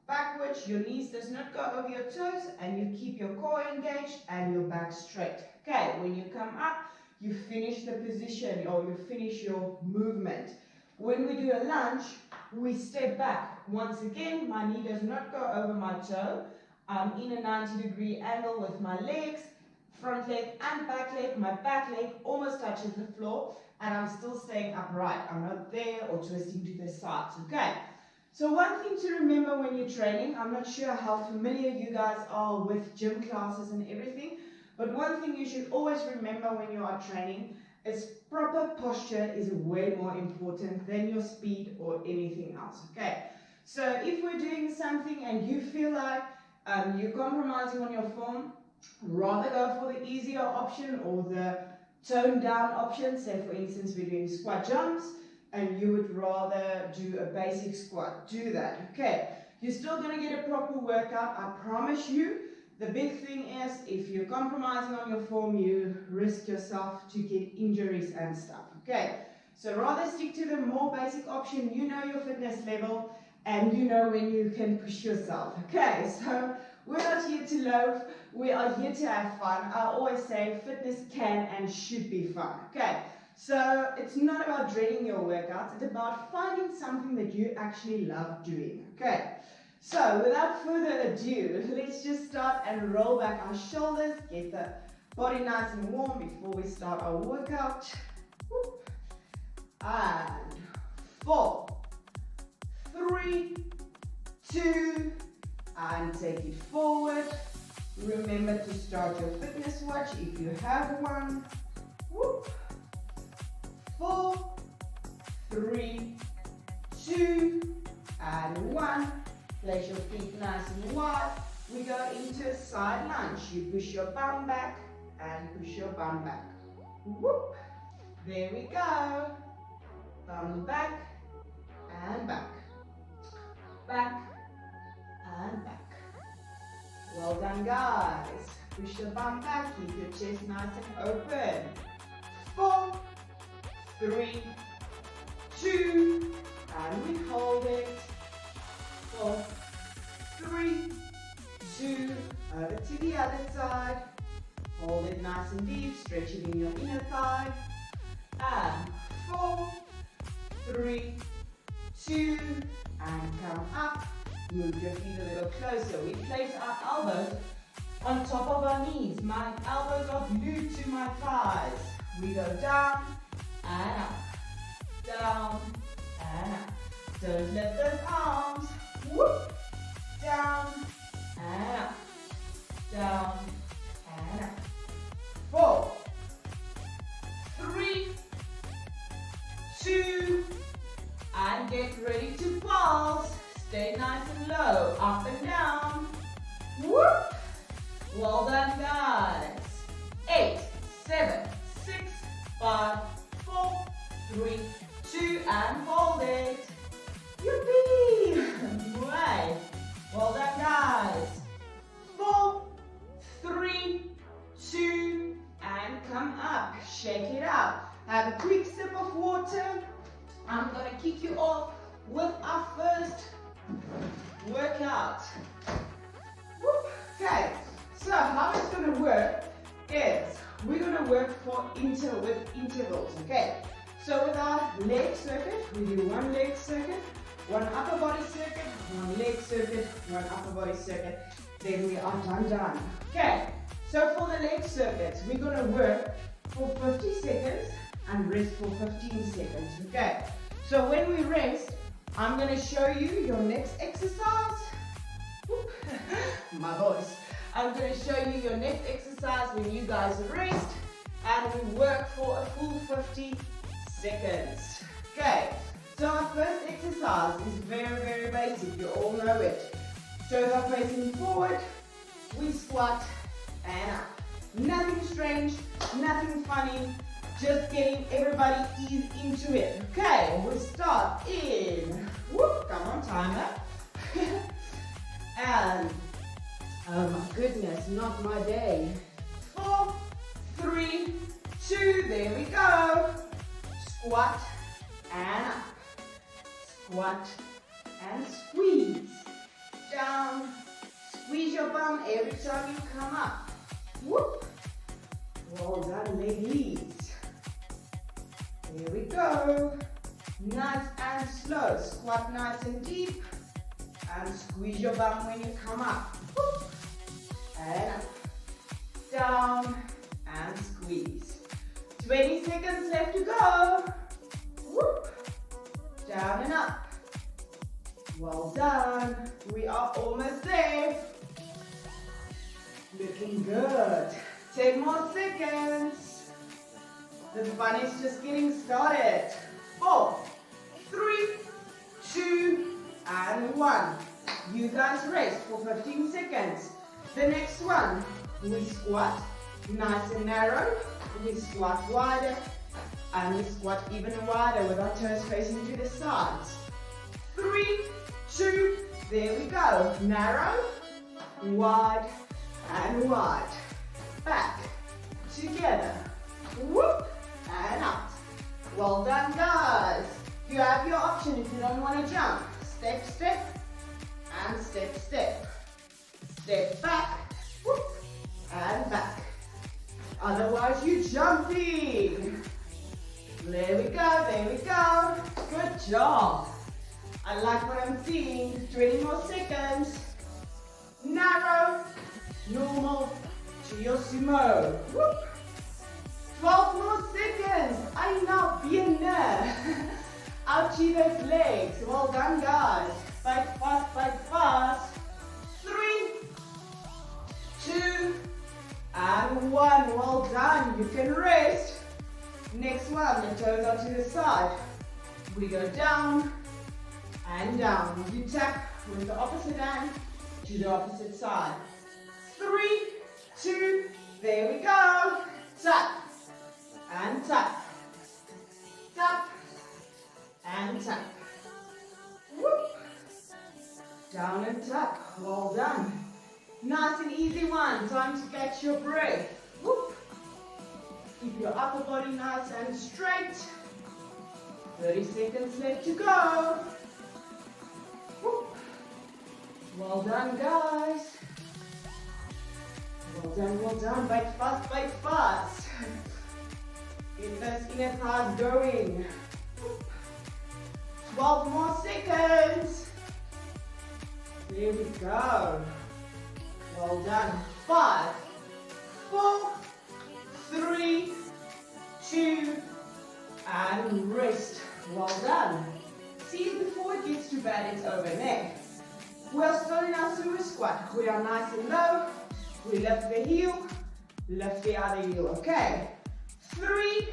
backwards, your knees does not go over your toes, and you keep your core engaged and your back straight. Okay, when you come up, you finish the position or you finish your movement. When we do a lunge, we step back. Once again, my knee does not go over my toe. I'm in a 90-degree angle with my legs, front leg and back leg. My back leg almost touches the floor, and I'm still staying upright. I'm not there or twisting to the sides. Okay. So one thing to remember when you're training, I'm not sure how familiar you guys are with gym classes and everything, but one thing you should always remember when you are training is proper posture is way more important than your speed or anything else, okay? So if we're doing something and you feel like you're compromising on your form, rather go for the easier option or the toned down option. Say for instance we're doing squat jumps, and you would rather do a basic squat, do that, okay? You're still going to get a proper workout, I promise you. The big thing is, if you're compromising on your form, you risk yourself to get injuries and stuff, okay? So rather stick to the more basic option. You know your fitness level, and you know when you can push yourself, okay? So we're not here to loaf, we are here to have fun. I always say fitness can and should be fun, okay? So it's not about dreading your workouts, it's about finding something that you actually love doing, okay? So without further ado, let's just start and roll back our shoulders, get the body nice and warm before we start our workout. Whoop. And 4, 3, 2, and take it forward. Remember to start your fitness watch if you have one. Whoop. 4, 3, 2, and 1. Place your feet nice and wide. We go into a side lunge. You push your bum back and push your bum back. Whoop. There we go. Bum back and back. Back and back. Well done, guys. Push your bum back. Keep your chest nice and open. 4, 3, 2, and we hold it. 4, 3, 2, over to the other side. Hold it nice and deep, stretch it in your inner thigh. And 4, 3, 2, and come up. Move your feet a little closer. We place our elbows on top of our knees. My elbows are glued to my thighs. We go down and up, down and up. Don't lift those arms. Whoop. Down and up, down and up. 4, 3, 2, and get ready to pulse. Stay nice and low, up and down. Whoop. Well done, guys. 8, 7, 6, 5, 4, 3, 2, and hold it. Yippee! Right. Well done, guys. 4, 3, 2, and come up. Have a quick sip of water. I'm going to kick you off with our first workout. Whoop. Okay, so how it's going to work is we're going to work with intervals, okay? So with our leg circuit, we do one leg circuit, one upper body circuit, one leg circuit, one upper body circuit, then we are done. Okay, so for the leg circuits, we're going to work for 50 seconds and rest for 15 seconds, okay? So when we rest, I'm going to show you your next exercise. My voice. I'm going to show you your next exercise when you guys rest, and we work for a full 50 seconds. Okay, so our first exercise is very basic. You all know it. Toes are facing forward, we squat and up. Nothing strange, nothing funny, just getting everybody eased into it. Okay, we'll start in, whoop, come on timer. And, oh my goodness, not my day. 4, 3, 2, there we go. Squat and up. Squat and squeeze. Down. Squeeze your bum every time you come up. Whoop. Well done, ladies. Here we go. Nice and slow. Squat nice and deep. And squeeze your bum when you come up. Whoop. And up. Down and squeeze. 20 seconds left to go. Whoop. Down and up. Well done. We are almost there. Looking good. 10 more seconds. The fun is just getting started. 4, 3, 2, and 1. You guys rest for 15 seconds. The next one, we squat nice and narrow. We squat wider. And we squat even wider with our toes facing to the sides. 3, 2, there we go. Narrow, wide, and wide. Back, together, whoop, and out. Well done, guys. You have your option if you don't want to jump. Step, step, and step, step. Step back, whoop, and back. Otherwise, you're jumping. There we go. Good job. I like what I'm seeing. 20 more seconds. Narrow, normal, to your sumo. Whoop. 12 more seconds. I now bien. Ouchie those legs. Well done, guys. Fight fast. 3, 2, and 1. Well done. You can rest. Next one, the toes are to the side. We go down and down. You tap with the opposite hand to the opposite side. 3, 2, there we go. Tap and tap. Tap and tap. Whoop. Down and tap. Well done. Nice and easy one. Time to catch your breath. Whoop. Keep your upper body nice and straight. 30 seconds left to go. Whoop. Well done, guys. Well done. Bite fast. Get those inner thighs going. 12 more seconds. There we go. Well done. 5, 4, 3, 2, and rest. Well done. See, before it gets too bad, it's over there. We are still in our sumo squat. We are nice and low. We lift the heel, lift the other heel. Okay. 3,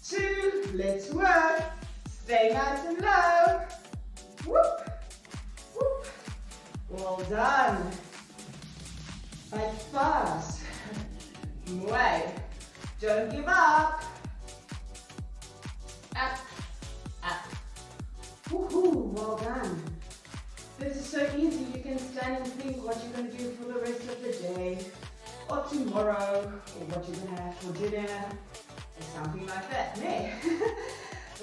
2, let's work. Stay nice and low. Whoop, whoop. Well done. Fight fast. Way. Don't give up. Up, up. Woohoo, well done. This is so easy. You can stand and think what you're going to do for the rest of the day, or tomorrow, or what you're going to have for dinner, Something like that, ne?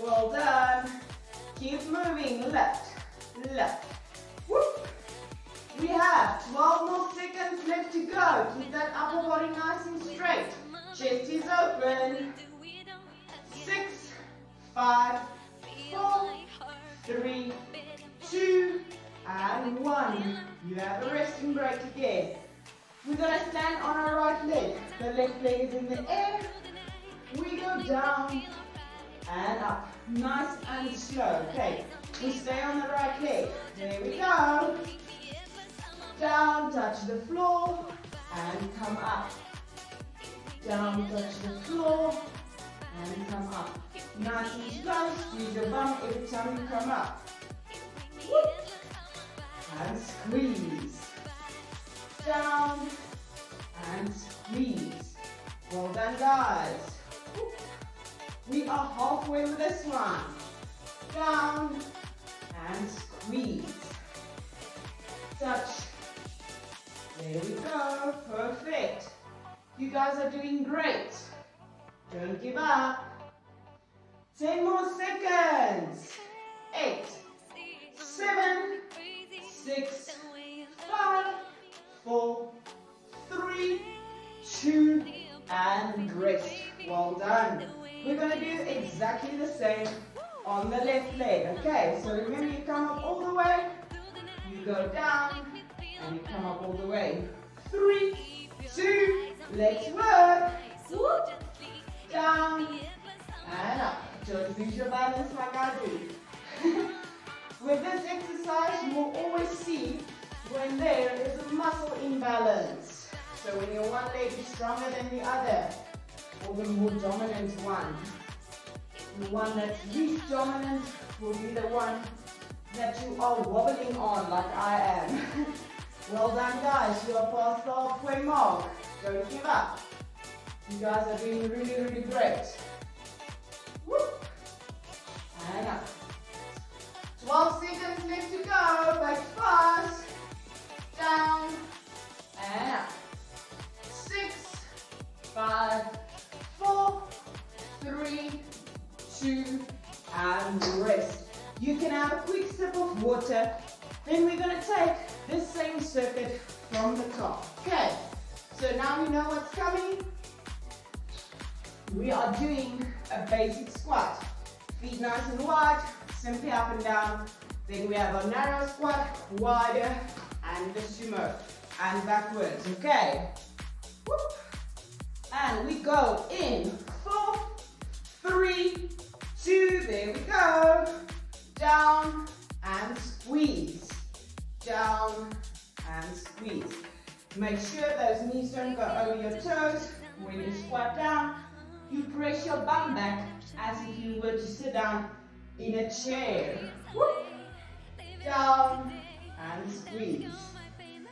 Well done. Keep moving, left, left. Whoop. We have 12 more seconds left to go. Keep that upper body nice and straight. Chest is open. 6, 5, 4, 3, 2, and 1. You have a resting break again. We're going to stand on our right leg. The left leg is in the air. We go down and up. Nice and slow. Okay, we stay on the right leg. There we go. Down, touch the floor, and come up. Down, touch the floor, and come up. Nice and slow. Squeeze your bum every time you come up. Whoop. And squeeze. Down, and squeeze. Well done, guys. Whoop. We are halfway with this one. Down, and squeeze. Touch. There we go. Perfect. You guys are doing great. Don't give up. 10 more seconds. 8, 7, 6, 5, 4, 3, 2, and rest. Well done. We're going to do exactly the same on the left leg. Okay, so remember you come up all the way, you go down, and you come up all the way. 3, 2, let's work. Whoop. Down and up. Don't lose your balance like I do. With this exercise, you will always see when there is a muscle imbalance. So when your one leg is stronger than the other, or the more dominant one. The one that's least dominant will be the one that you are wobbling on like I am. Well done, guys. You are past the halfway mark. Don't give up. You guys are doing really, really great. Whoop. And up. 12 seconds left to go. Back fast. Down. And up. 6, 5, 4, 3, 2, and rest. You can have a quick sip of water. Then we're going to take this same circuit from the top. Okay, so now we know what's coming. We are doing a basic squat. Feet nice and wide, simply up and down. Then we have a narrow squat, wider, and the sumo. And backwards, okay? Whoop. And we go in 4, 3, 2, there we go. Down and squeeze. Down and squeeze. Make sure those knees don't go over your toes. When you squat down, you press your bum back as if you were to sit down in a chair. Whoop. Down and squeeze.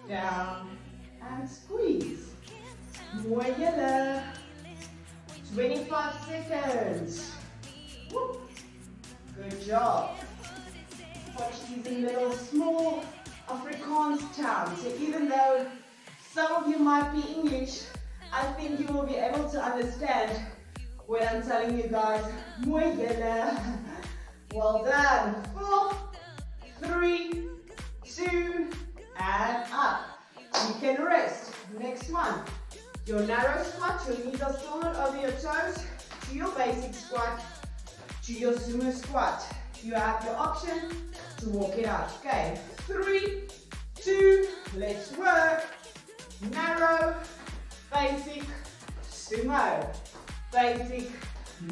Down and squeeze. More yellow. 25 seconds. Whoop. Good job. Watch these little small Afrikaans towns. So even though some of you might be English, I think you will be able to understand when I'm telling you guys, mooi julle. Well done. 4, 3, 2, and up. You can rest. Next one. Your narrow squat, your knees are still not over your toes. To your basic squat, to your sumo squat. You have your option to walk it out. Okay, 3, 2, let's work. Narrow, basic, sumo. Basic,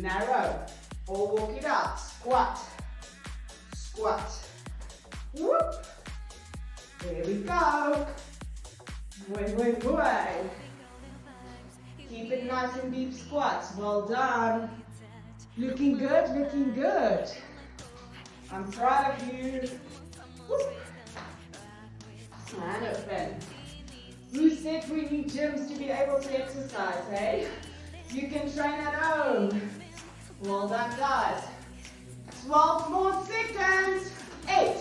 narrow. Or walk it out. Squat, squat. Whoop. There we go. Way. Keep it nice and deep squats. Well done. Looking good, looking good. I'm proud of you. Whoop. And open. Who said we need gyms to be able to exercise, hey? You can train at home. Well done, guys. 12 more seconds. 8,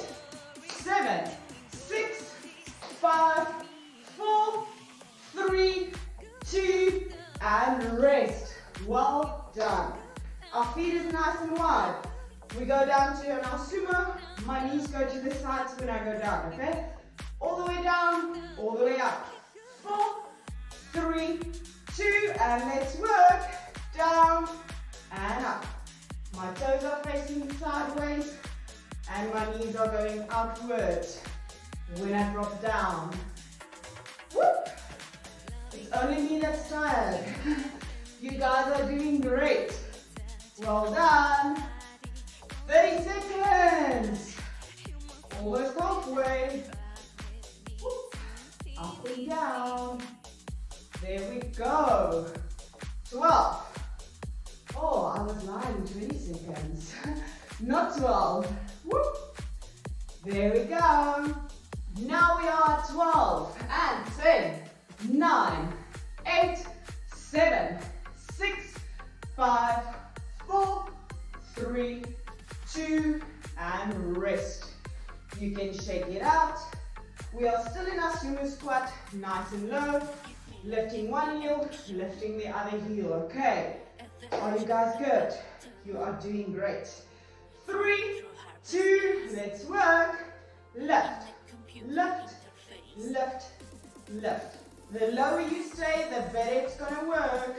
7, 6, 5, 4, 3, 2, and rest. Well done. Our feet is nice and wide. We go down to our sumo. My knees go to the sides when I go down, okay? All the way down, all the way up. 4, 3, 2, and let's work. Down and up. My toes are facing sideways and my knees are going outwards when I drop down. Whoop. It's only me that's tired. You guys are doing great. Well done. 30 seconds. Almost halfway. Whoop. Up and down. There we go. 12. Oh, I was lying, 20 seconds. Not 12. Whoop. There we go. Now we are at 12. And 10, 9, 8, 7, 6, 5, 4, 3, 2, and rest. You can shake it out. We are still in our sumo squat, nice and low. Lifting one heel, lifting the other heel, okay? Are you guys good? You are doing great. 3, 2, let's work. Lift, lift, lift, lift. The lower you stay, the better it's gonna work.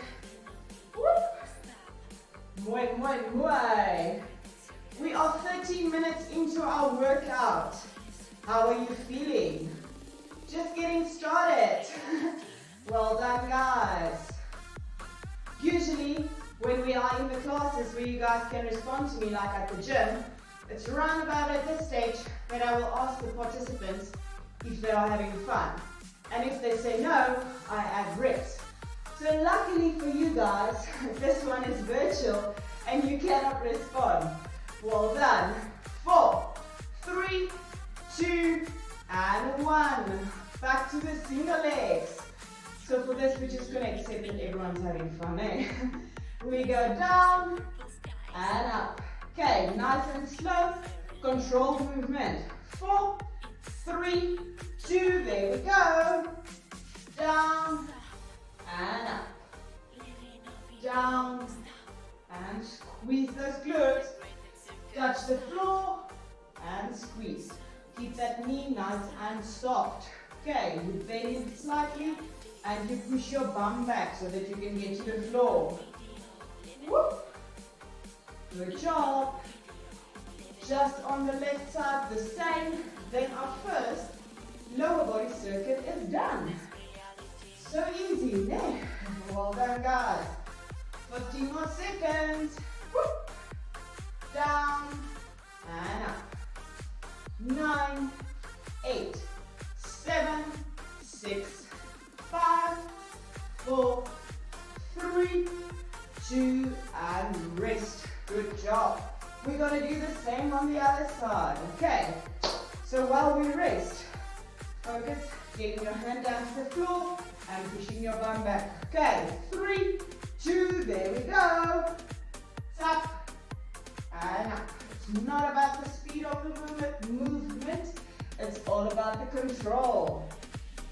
Whoop. Moi, moi, moi. We are 13 minutes into our workout. How are you feeling? Just getting started. Well done, guys. Usually, when we are in the classes where you guys can respond to me like at the gym, it's around about at this stage that I will ask the participants if they are having fun. And if they say no, I add reps. So luckily for you guys, this one is virtual and you cannot respond. Well done. 4, 3, 2, and 1. Back to the single legs. So for this, we're just going to accept that everyone's having fun, eh? We go down and up. Okay, nice and slow, controlled movement. 4, 3, 2, there we go. Down and up. Down and squeeze those glutes. Touch the floor and squeeze. Keep that knee nice and soft. Okay, you bend it slightly and you push your bum back so that you can get to the floor. Whoop. Good job. Just on the left side, the same. Then our first lower body circuit is done. So easy, ne? Well done, guys. 15 more seconds. Whoop. Down and up. 9, 8, 7, 6, 5, 4, 3, 2, and rest. Good job. We're going to do the same on the other side. Okay. So while we rest, focus getting your hand down to the floor and pushing your bum back. Okay. 3, 2, there we go. Tap and up. It's not about the speed of the movement. It's all about the control.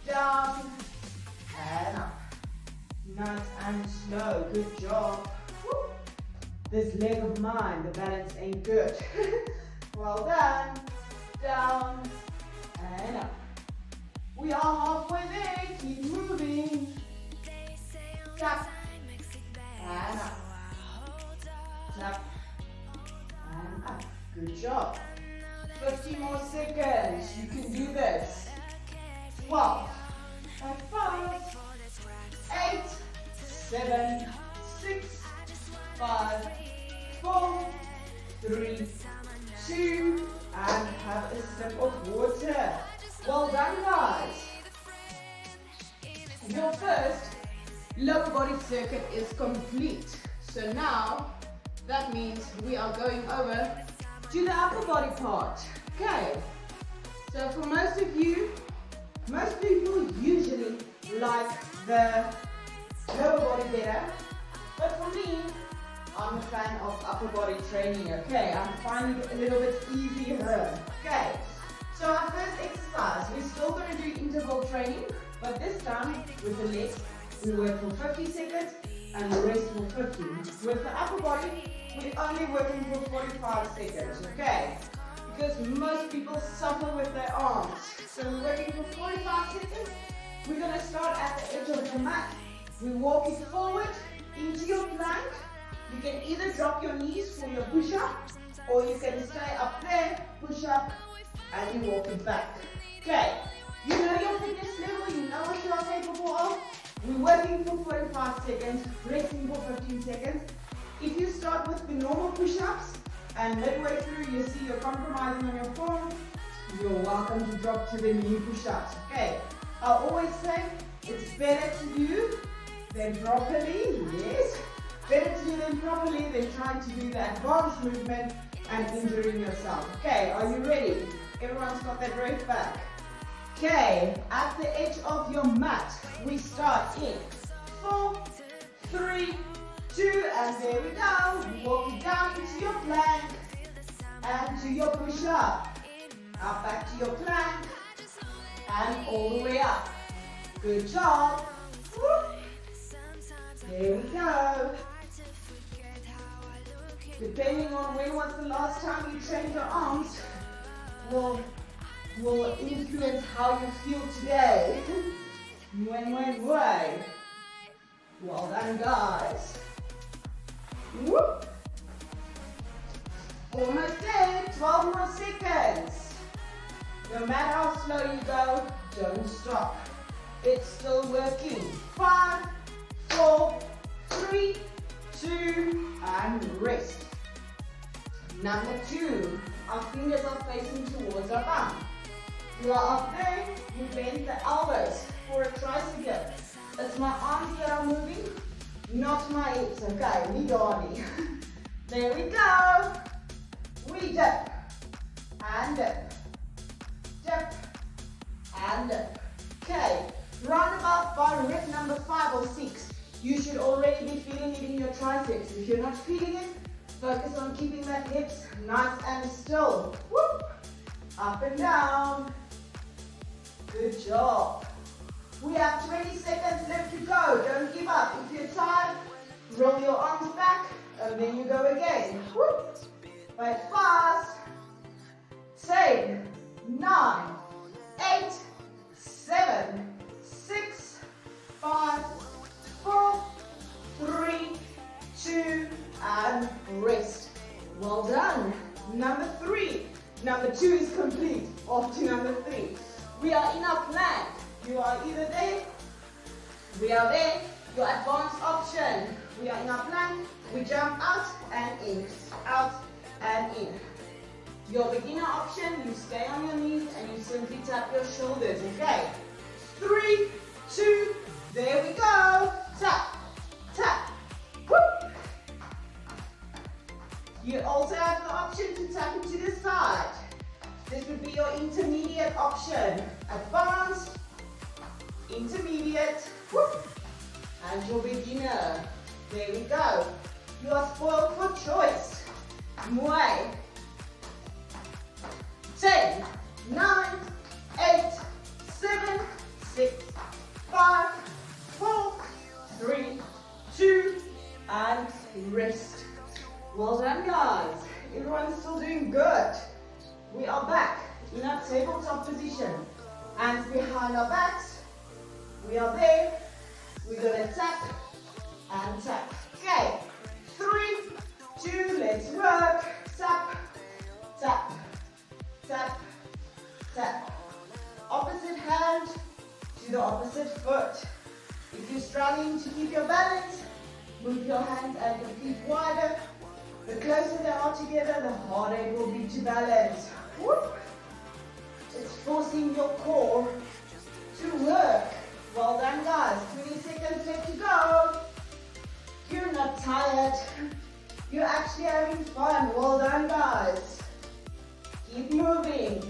Down and up. Nice and slow. Good job. Woo. This leg of mine, the balance ain't good. Well done. Down and up. We are halfway there. Keep moving. Tap and up. Tap and up. Good job. 50 more seconds. You can do this. 12. 5, 8, 7, 6, 5, 4, 3, 2, and have a sip of water. Well done, guys. Your first lower body circuit is complete. So now, that means we are going over to the upper body part. Okay. So for most of you, most people usually like the lower body better. But for me, I'm a fan of upper body training, okay? I'm finding it a little bit easier. Okay, so our first exercise, we're still going to do interval training, but this time with the legs, we work for 50 seconds and rest for 15. With the upper body, we're only working for 45 seconds, okay? Because most people suffer with their arms. So we're working for 45 seconds. We're going to start at the edge of the mat. We walk it forward into your plank. You can either drop your knees for your push-up, or you can stay up there, push up, and you walk it back. Okay, you know your fitness level, you know what you are capable of. We're working for 45 seconds, resting for 15 seconds. If you start with the normal push-ups, and midway through you see you're compromising on your form, you're welcome to drop to the knee push-ups. Okay, I always say it's better to do than properly, yes. Better to do them properly than trying to do the advanced movement and injuring yourself. Okay, are you ready? Everyone's got their breath back. Okay, at the edge of your mat, we start in 4, 3, 2, and there we go. Walk it down into your plank and to your push-up. Up back to your plank and all the way up. Good job. Woo. There we go. Depending on when was the last time you trained your arms will influence how you feel today. When. Well done, guys. Whoop. Almost there. 12 more seconds. No matter how slow you go, don't stop. It's still working. 5, 4, 3, 2, and rest. Number 2, our fingers are facing towards our bum. You are up there, you bend the elbows for a tricep. It's my arms that are moving, not my hips. Okay, we got it. There we go. We dip and dip, dip and dip. Okay, round about by rep number 5 or 6, you should already be feeling it in your triceps. If you're not feeling it, focus on keeping that hips nice and still. Whoop. Up and down. Good job. We have 20 seconds left to go. Don't give up. If you're tired, roll your arms back and then you go again. Whoop. But fast. 10, 9, 8, 7, 6, 5, 4, 3, 2, and rest. Well done. Number 3. Number 2 is complete. Off to number 3. We are in our plank. You are either there, we are there. Your advanced option. We are in our plank. We jump out and in, out and in. Your beginner option, you stay on your knees and you simply tap your shoulders. Okay. 3, 2, there we go. Tap, tap. Whoop. You also have the option to tap it to the side. This would be your intermediate option. Advanced, intermediate, whoop, and your beginner. There we go. You are spoiled for choice. Muay. 10, 9, 8, 7, 6, 5, 4, 3, 2, and rest. Well done, guys. Everyone's still doing good. We are back in our tabletop position. Hands behind our backs. We are there. We're going to tap and tap. Okay. 3, 2, let's work. Tap, tap, tap, tap. Opposite hand to the opposite foot. If you're struggling to keep your balance, move your hands and your feet wider. The closer they are together, the harder it will be to balance. Whoop. It's forcing your core to work. Well done, guys. 20 seconds left to go. You're not tired. You're actually having fun. Well done, guys. Keep moving.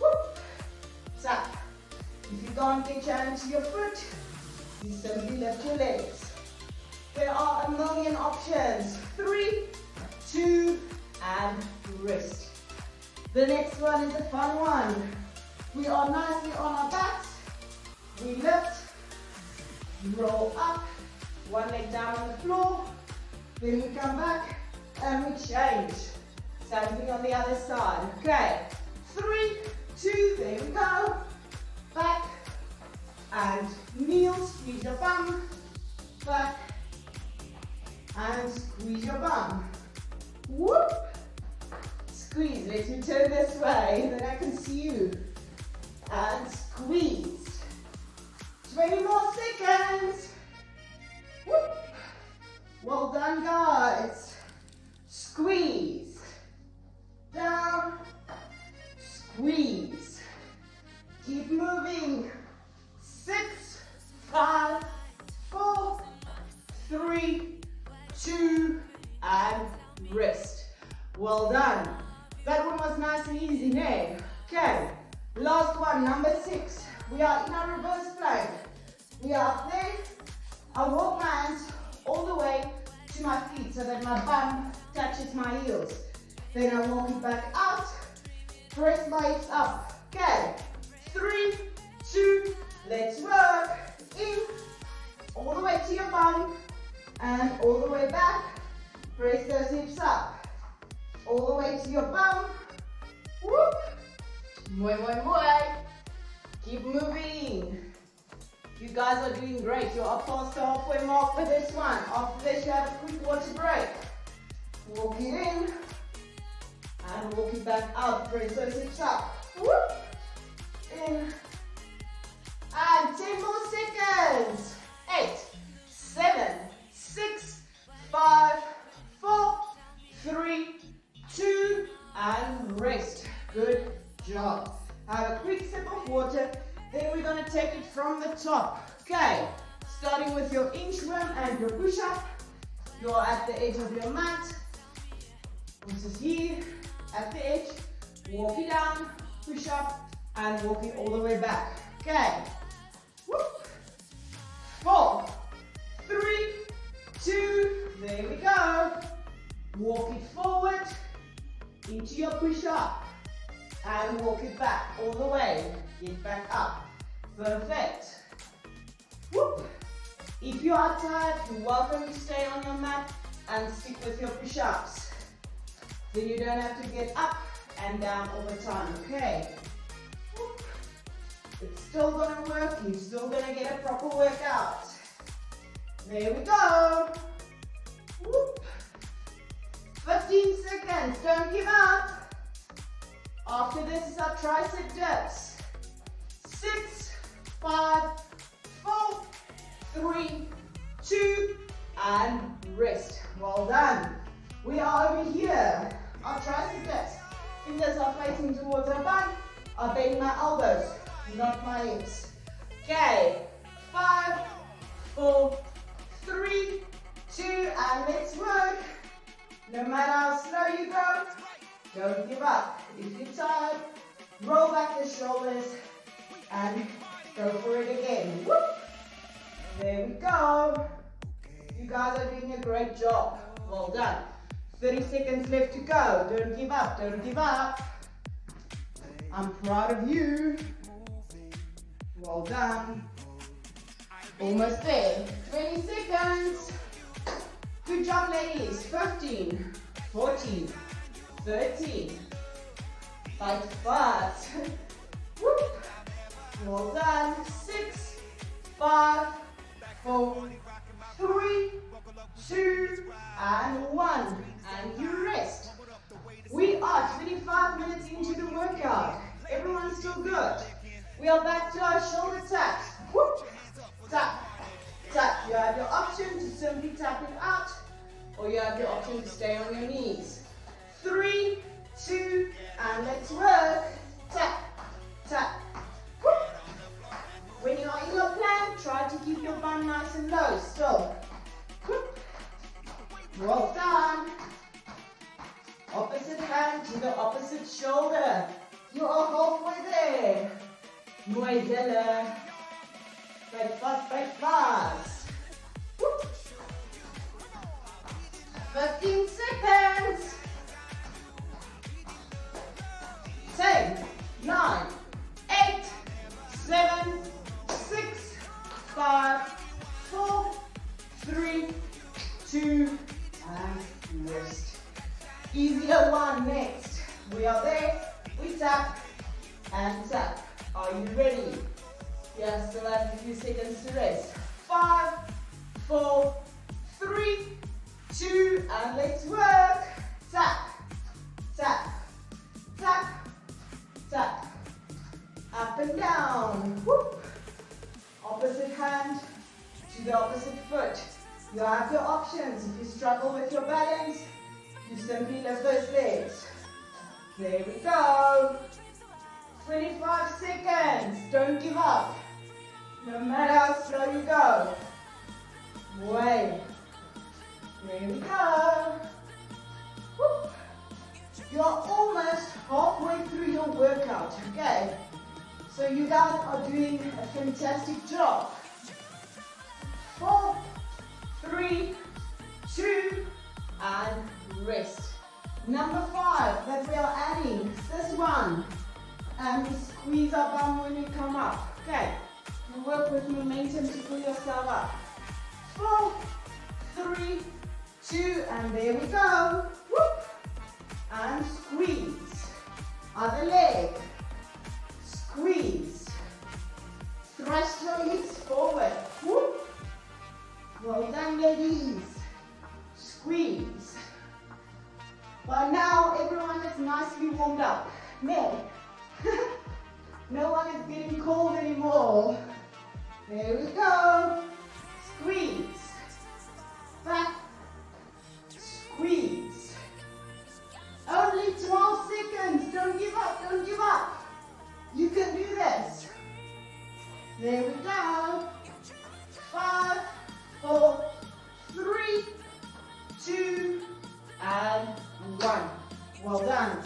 Whoop. Tap. If you can't get your hand to your foot, you simply lift your legs. There are a million options. 3, 2, and rest. The next one is a fun one. We are nicely on our backs. We lift, roll up, One leg down on the floor. Then we come back and we change. Same thing on the other side. Okay. 3, 2, there we go. Back and kneel, squeeze your bum. Back and squeeze your bum. Whoop. Squeeze. Let me turn this way, then I can see you. And squeeze. 20 more seconds. Whoop. Well done, guys. Squeeze. Down. Squeeze. Keep moving. 6, 5, 4, 3, 2, and rest. Well done. That one was nice and easy, eh? Okay. Last one, number 6. We are in our reverse plank. We are up there. I walk my hands all the way to my feet so that my bum touches my heels. Then I walk it back out. Press my hips up. Okay. 3, 2, let's work. In. All the way to your bum. And all the way back. Press those hips up. All the way to your bum. Whoop. Moi, moi, moi. Keep moving. You guys are doing great. You're up past the halfway mark for this one. After this, you have a quick water break. Walk it in. And walk it back out. Press those hips up. Whoop. In. And 10 more seconds. 8, 7, 6, 5, 4, 3, 2, and rest. Good job. Have a quick sip of water. Then we're going to take it from the top. Okay. Starting with your inchworm and your push-up. You're at the edge of your mat. This is here. At the edge. Walk it down. Push up. And walk it all the way back. Okay. Whoop. 4, 3, 2, there we go. Walk it forward into your push-up and walk it back all the way. Get back up. Perfect. Whoop. If you are tired, you're welcome to stay on your mat and stick with your push-ups. Then you don't have to get up and down all the time, okay? Whoop. It's still gonna work, you're still gonna get a proper workout. There we go. Whoop. 15 seconds, don't give up. After this is our tricep dips. 6, 5, 4, 3, 2, and rest. Well done. We are over here. Our tricep dips. Fingers are facing towards our butt. I bend my elbows, not my hips. Okay. 5, 4, 3, 2, and let's work. No matter how slow you go, don't give up. If you're tired, roll back the shoulders and go for it again. Whoop. There we go. You guys are doing a great job. Well done. 30 seconds left to go. Don't give up. Don't give up. I'm proud of you. Well done. Almost there. 20 seconds. Good job, ladies. 15, 14, 13. Fight fast. Whoop. Well done. 6, 5, 4, 3, 2, and 1. And you rest. We are 25 minutes into the workout. Everyone's still good. We are back to our shoulder taps. Whoop. Tap. Tap. You have your option to simply tap it out, or you have the option to stay on your knees. 3, 2, and let's work. Tap. Tap. Whoop. When you are in your plank, try to keep your bum nice and low still. Whoop. Well done. Opposite hand to the opposite shoulder. You are halfway there. Mooi julle. Fight fast, fight fast. Whoop. 15 seconds. 10, 9, 8, 7, 6, 5, 4, 3, 5, 4, 3, 2, and let's work. Tap, tap, tap, tap. Up and down. Whoop. Opposite hand to the opposite foot. You have your options. If you struggle with your balance, you simply lift those legs. There we go. 25 seconds. Don't give up. No matter how slow you go. Way. There we go. Whoop. You're almost halfway through your workout, okay? So you guys are doing a fantastic job. 4, 3, 2, and rest. Number 5 that we are adding is this one. And we squeeze our bum when we come up. Okay, you work with momentum to pull yourself up. 4, 3, 2, and there we go. Whoop. And squeeze. Other leg. Squeeze. Thrust your hips forward. Whoop. Well done, ladies. Squeeze. By now, everyone is nicely warmed up. Men. No one is getting cold anymore. There we go. Squeeze. Back. Squeeze. Only 12 seconds. Don't give up. Don't give up. You can do this. There we go. 5, 4, 3, 2, and 1. Well done.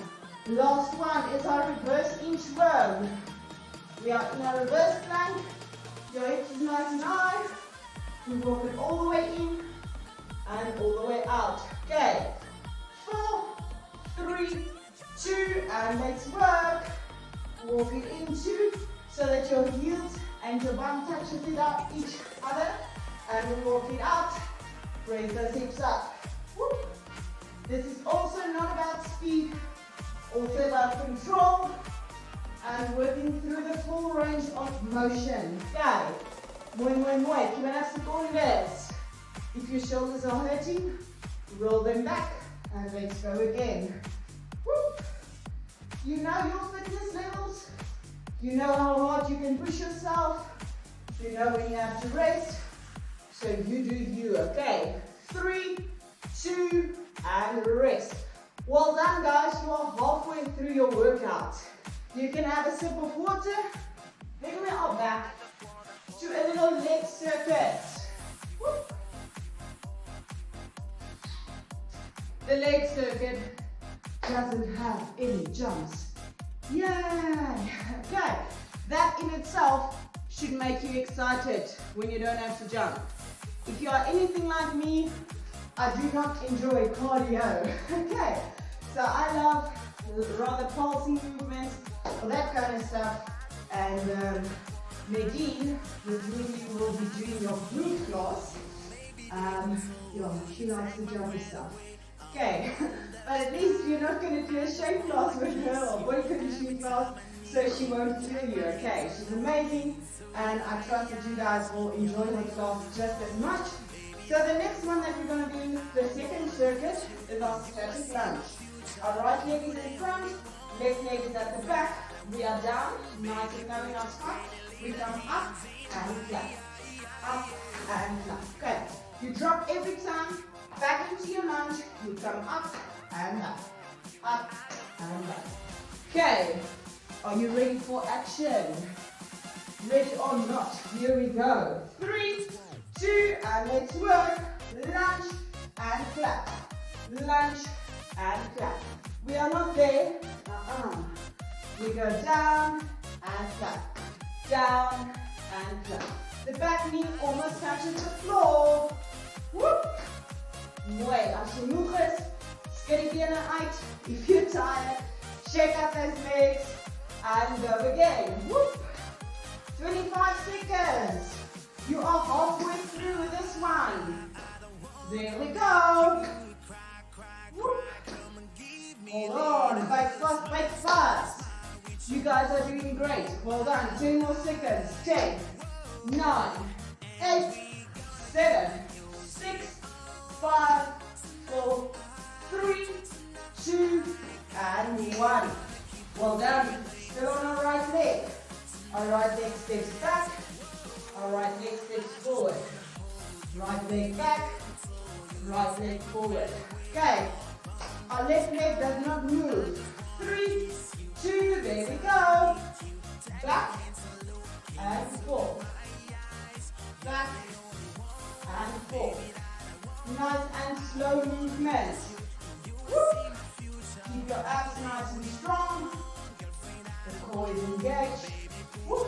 Last one is our reverse inch row. We are in a reverse plank. Your hips is nice and high. We walk it all the way in and all the way out. Okay. 4, 3, 2, and let's work. Walk it into so that your heels and your bum touch each other. And we walk it out. Raise those hips up. Whoop. This is also not about speed. Also about control and working through the full range of motion. Okay. Muy buenas segundos. If your shoulders are hurting, roll them back and let's go again. Woo. You know your fitness levels. You know how hard you can push yourself. You know when you have to rest. So you do you, okay? 3, 2, and rest. Well done, guys. You are halfway through your workout. You can have a sip of water. Then we are back to a little leg circuit. Whoop. The leg circuit doesn't have any jumps. Yay! Okay, that in itself should make you excited when you don't have to jump. If you are anything like me, I do not enjoy cardio. Okay, so I love rather pulsing movements, or that kind of stuff. And Nadine, with whom you will be doing your glute class, she likes the jumpy stuff. Okay, but at least you're not going to do a shape class with her or body conditioning class, so she won't kill you. Okay, she's amazing, and I trust that you guys will enjoy her class just as much. So the next one that we're going to do, the second circuit, is our static lunge. Our right leg is in front, left leg is at the back. We are down, nice and low in our spine. We come up and clap. Up and clap. Okay, you drop every time, back into your lunge. You come up and up. Up and up. Okay, are you ready for action? Ready or not? Here we go. 3, 2, and let's work. Lunge and clap. Lunge and clap. We are not there. We go down and clap. Down and clap. The back knee almost touches the floor. Whoop. Mooi. As je moe is, skud die bene uit. If you're tired, shake out those legs and go again. Whoop. 25 seconds. You are halfway through this one. There we go. Whoop. Hold on. Bike fast, bike fast. You guys are doing great. Well done. 10 more seconds. 10, 9, 8, leg back, right leg forward. Okay, our left leg does not move. 3, 2, there we go. Back and forth. Back and forth. Nice and slow movement. Woo. Keep your abs nice and strong. The core is engaged. Woo.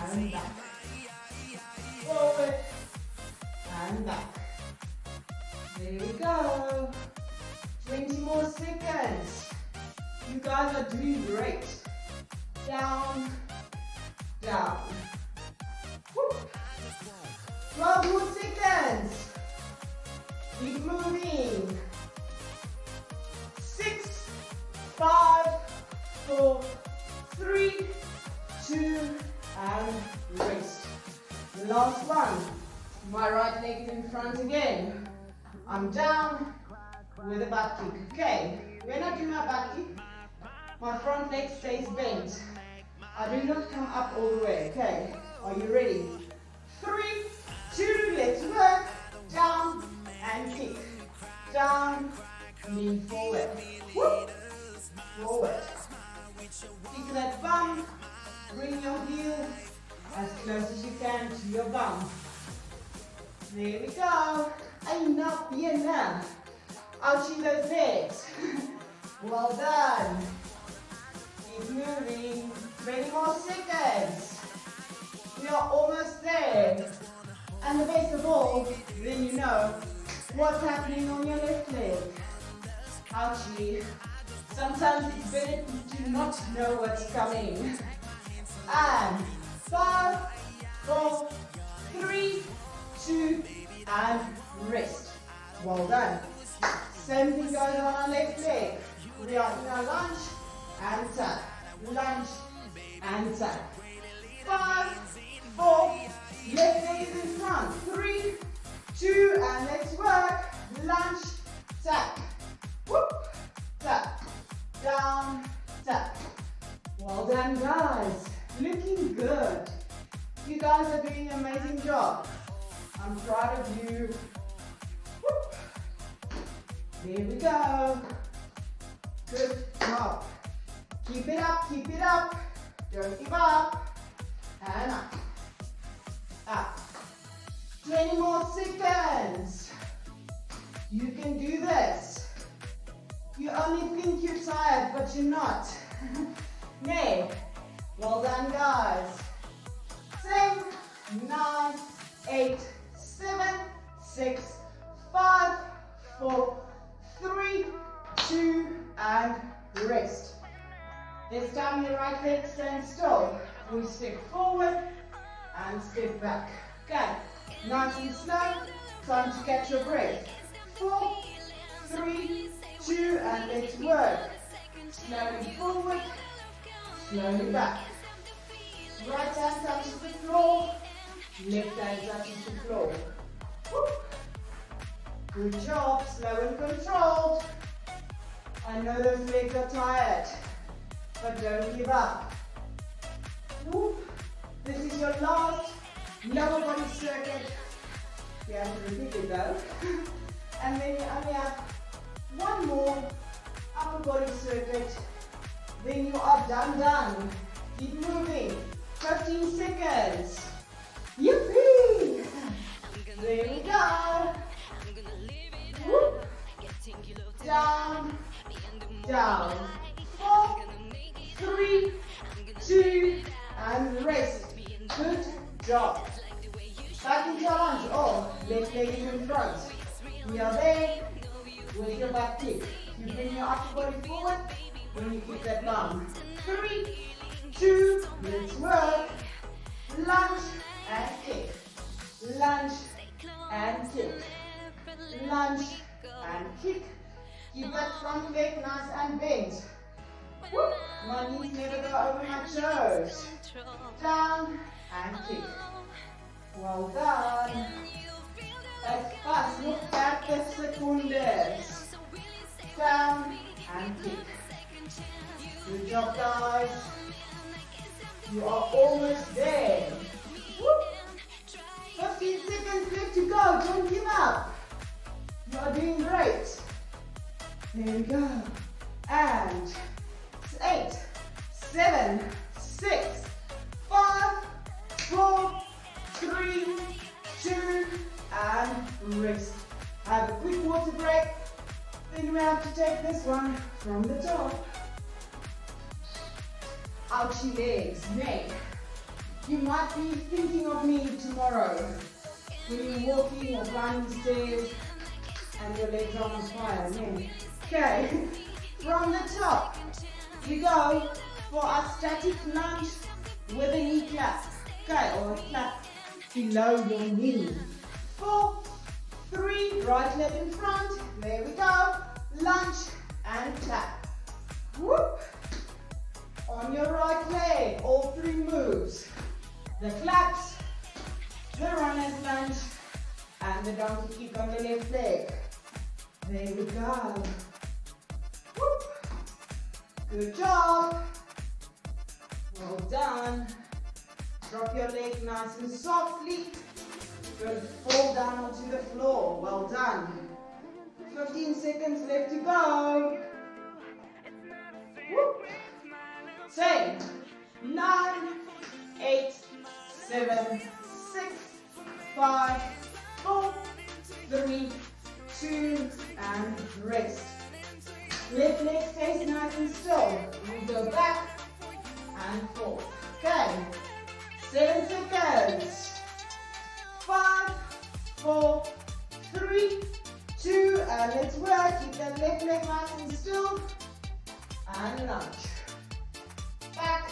And back. Forward and back. There we go. 20 more seconds. You guys are doing great. Down, down. Woo. 12 more seconds. Keep moving. 6, 5, 4, 3, 2, and rest. Last one. My right leg is in front again. I'm down with a back kick. Okay, when I do my back kick, my front leg stays bent. I do not come up all the way. Okay, are you ready? 3, 2, let's work. Down and kick. Down, lean forward. Whoop. Forward. Kick that bum. Bring your heel as close as you can to your bum. There we go. Enough, enough. Ouchie those legs. Well done. Keep moving. 20 more seconds. We are almost there. And the best of all, then you know what's happening on your left leg. Ouchie. Sometimes it's better to not know what's coming. And 5, 4, 3, 2, and rest. Well done. Same thing goes on our left leg. We are in our lunge and tap. Lunge and tap. 5, 4, left leg is in front. 3, 2, and let's work. Lunge, tap. Whoop, tap. Down, tap. Well done, guys. Looking good. You guys are doing an amazing job. I'm proud of you. Whoop. There we go. Good job. Keep it up, keep it up. Don't give up. And up. Up. 20 more seconds. You can do this. You only think you're tired, but you're not. Nay. Well done, guys. 10, 9, 8, 7, 6, 5, 4, 3, 2, and rest. This time your right leg stands still. We step forward and step back. Okay, nice and slow. Time to catch your breath. 4, 3, 2, and let's work. Slowly forward, slowly back. Right hand touches the floor, left hand touches the floor. Whoop. Good job, slow and controlled. I know those legs are tired, but don't give up. Whoop. This is your last lower body circuit. You have to repeat it though. And then you only have one more upper body circuit. Then you are done. Keep moving. 15 seconds. Yippee! There we go. Whoop. Down, down. 4, 3, 2, and rest. Good job. Back into our lunge. Oh, left leg is in front. We are there with your back kick. You bring your upper body forward when you kick that bum. 3, 2, let's work. Lunge and kick. Lunge and kick. Lunge and kick. Keep that front leg nice and bent. Whoop. My knees never go over my toes. Down and kick. Well done. That's fast. Look at the secondes. Down and kick. Good job, guys. You are almost there. Woo. 15 seconds left to go. are doing great. There we go. And 8, 7, 6, 5, 4, 3, 2, and rest. Have a quick water break. Then we have to take this one from the top. Ouchie legs, neck. You might be thinking of me tomorrow when you're walking or climbing stairs and your legs are on fire. Okay, from the top, we go for a static lunge with a knee clap. Okay, or a clap below your knee. 4, 3, right leg in front. There we go. Lunge and clap. Whoop. On your right leg, all 3 moves. The claps, the runner's lunge, and the donkey kick on the left leg. There we go. Whoop. Good job. Well done. Drop your leg nice and softly. Good. Fall down onto the floor. Well done. 15 seconds left to go. Whoop. 10, 9, 8, 7, 6, 5, 4, 3, 2, and rest. Left leg stays nice and still. We go back and forth. Okay. 7 seconds. 5, 4, 3, 2, and let's work. Keep that left leg nice and still. And lunge. Back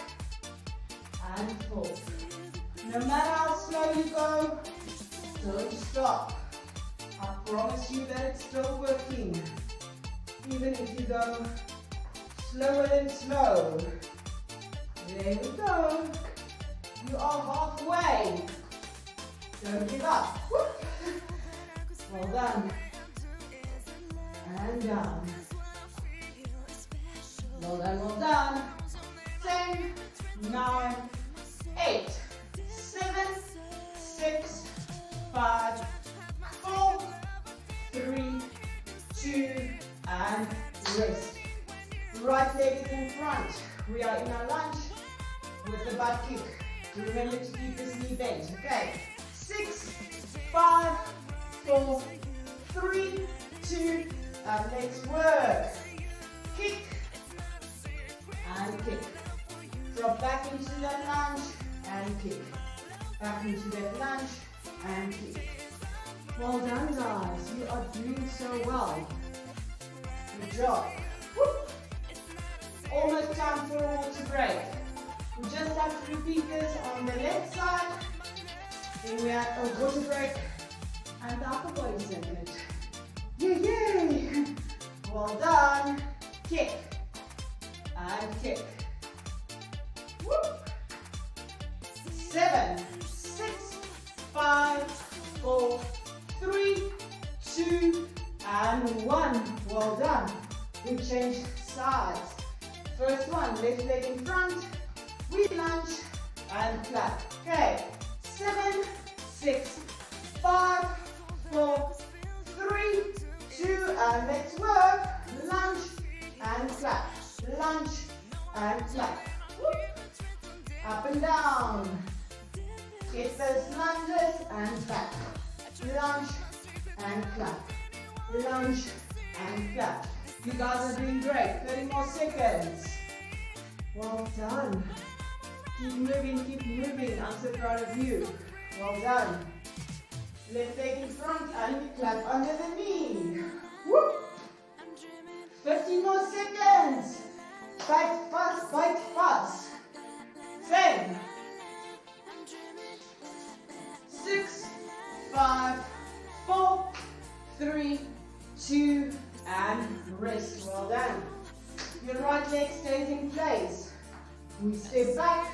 and forth. No matter how slow you go, don't stop. I promise you that it's still working. Even if you go slower than slow. There we go. You are halfway. Don't give up. Whoop. Well done. And down. Well done, well done. 10, 9, 8, 7, 6, 5, 4, 3, 2, and rest. Right leg is in front. We are in our lunge with the butt kick. Remember to keep this knee bent. Okay. 6, 5, 4, 3, 2, and let's work. Kick and kick. Drop back into that lunge and kick. Back into that lunge and kick. Well done, guys. You are doing so well. Good job. Woo. Almost time for a water break. We just have to repeat this on the left side. Then we have a water break and the upper body segment. Yay! Well done. Kick and kick. Whoop. 7, 6, 5, 4, 3, 2, and 1. Well done. We change sides. First one, left leg in front. We lunge and clap. Okay. 7, 6, 5, 4, 3, 2, and let's work. Lunge and clap. Lunge and clap. Whoop. Up and down. Get those lunges and back. Lunge and clap. Lunge and clap. You guys are doing great. 30 more seconds. Well done. Keep moving. I'm so proud of you. Well done. Left leg in front and we clap under the knee. Whoop. 15 more seconds. Fight fast, fight fast. 10, 6, 5, 4, 3, 2, and rest. Well done. Your right leg stays in place. We step back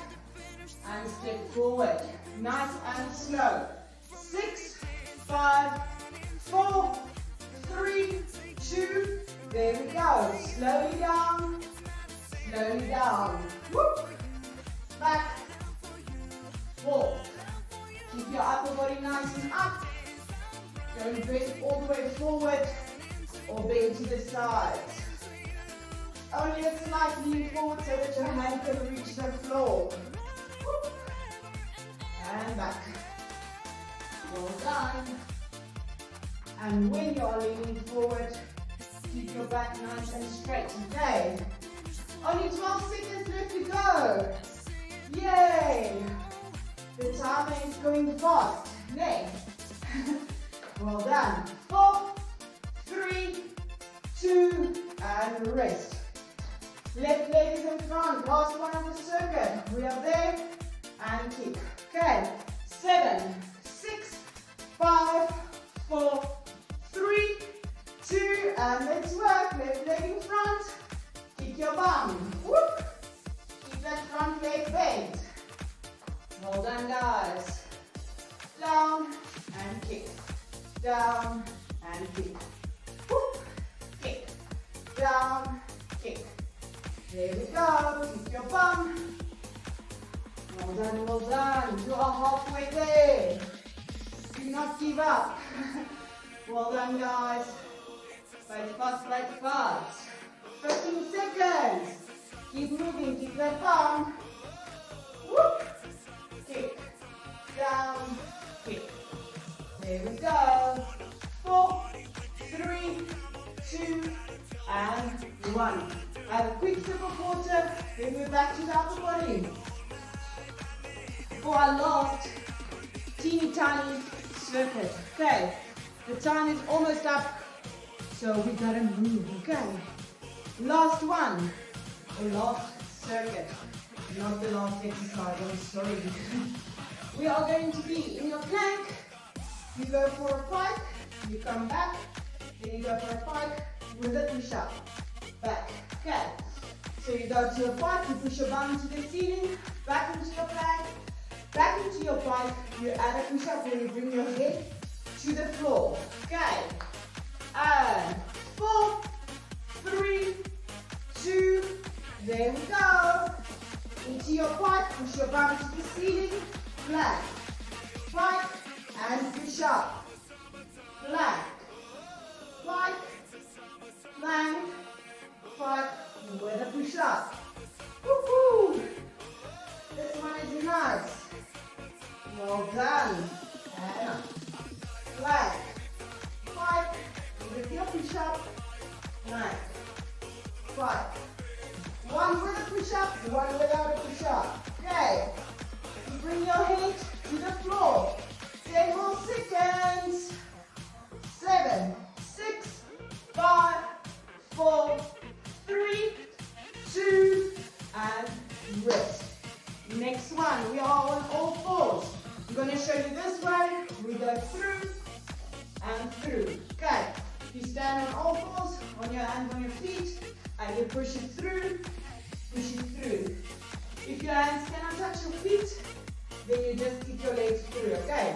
and step forward. Nice and slow. 6, 5, 4, 3, 2. There we go. Slowly down. Slowly down. Whoop. Back. Forth. Keep your upper body nice and up. Don't bend all the way forward. or bend to the sides. Only a slight lean forward so that your hand can reach the floor. Whoop. And back. Well done. And when you are leaning forward, keep your back nice and straight. Okay. Only 12 seconds left to go. Yay. The timer is going fast. Next. Well done. 4, 3, 2, and rest. Left leg is in front. Last one of the circuit. We are there. And kick. Okay. 7, 6, 5, 4, 3, 2, and let's work. Left leg in front. Kick your bum. Whoop. Keep that front leg bent. Well done, guys. Down and kick. Down and kick. Whoop. Kick. Down, kick. There we go. Keep your bum. Well done, well done. You are halfway there. Do not give up. Well done, guys. Fight fast, fight fast. 15 seconds. Keep moving, keep that bum. Whoop. Kick. Down, kick. There we go. 4, 3, 2, and 1. Have a quick sip of water, then we're back to the upper body. For our last teeny tiny circuit. Okay, the time is almost up, so we gotta move, okay? Last one, or last circuit, not the last exercise, I'm sorry. We are going to be in your plank. You go for a pike, you come back, then you go for a pike with a push-up. Back, okay. So you go to a pike, you push your bum to the ceiling, back into your plank, back into your pike, you add a push-up when you bring your head to the floor. Okay. And 4, 3, 2, there we go. Into your pike, push your bum to the ceiling, plank, pike, and push up. Plank, pike, plank, pike, with a push up. Woohoo! This one is nice. Well done. And up. Plank, pike, with your push up, plank, pike. One with a push up, one without a push up. Okay. You bring your head to the floor. 10 more seconds. 7, 6, 5, 4, 3, 2, and rest. Next one, we are on all fours. I'm going to show you this one. We go through and through. Okay. You stand on all fours, on your hands on your feet, and you push it through, push it through. If your hands cannot touch your feet, then you just kick your legs through, okay?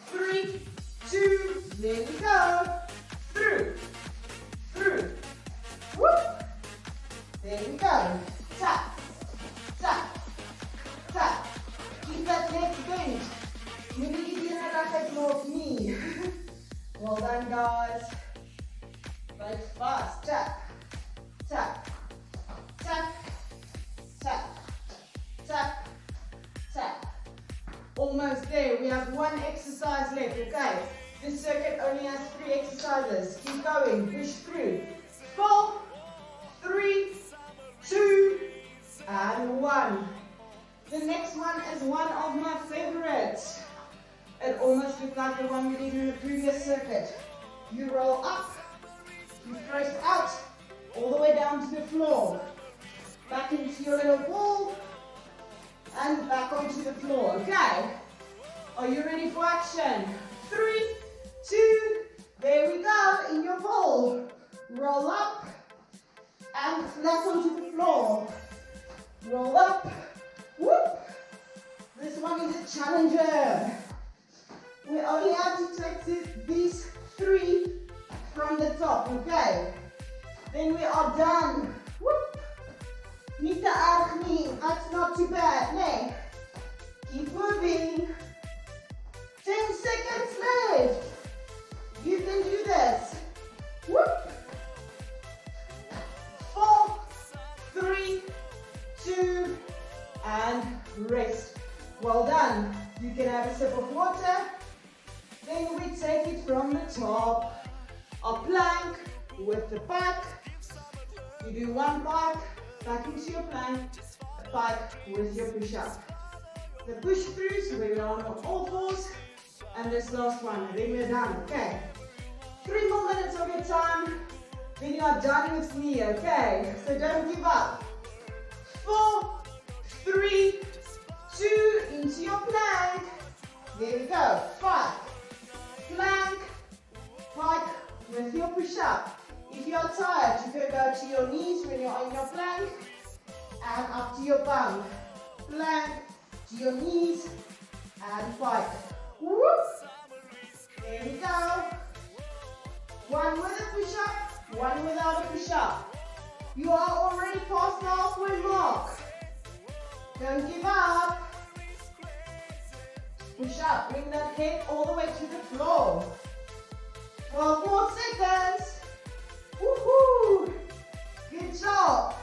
3, 2, there we go. Through, through, whoop. There we go. Tap, tap, tap. Keep that leg bent. Maybe you didn't have that more of me. Well done, guys. Right, fast. Tap, tap, tap, tap, tap, tap. Almost there. We have one exercise left, okay? This circuit only has 3 exercises. Keep going. Push through. 4, 3, 2, and 1. The next one is one of my favorites. It almost looks like the one we did in the previous circuit. You roll up, you press out, all the way down to the floor. Back into your little ball, and back onto the floor, okay? Are you ready for action? 3, 2, there we go, in your ball. Roll up, and flat onto the floor. Roll up, whoop. This one is a challenger. We only have to take these 3 from the top, okay? Then we are done. Whoop. Niet te erg nie, that's not too bad, nee. Keep moving. 10 seconds left. You can do this. Whoop. take it from the top. A plank with the pike. You do one pike, back into your plank, a pike with your push-up. The push-throughs, where we're on all fours, and this last one, then we're done, okay? 3 more minutes of your time, then you are done with me, okay? So don't give up. 4, 3, 2, into your plank. There we go. 5, plank, pike with your push-up. If you're tired, you can go to your knees when you're on your plank and up to your bum. Plank to your knees and pike. Whoop. There we go. One with a push-up, one without a push-up. You are already past the halfway mark. Don't give up. Push up, bring that head all the way to the floor. 12 more seconds. Woohoo! Good job.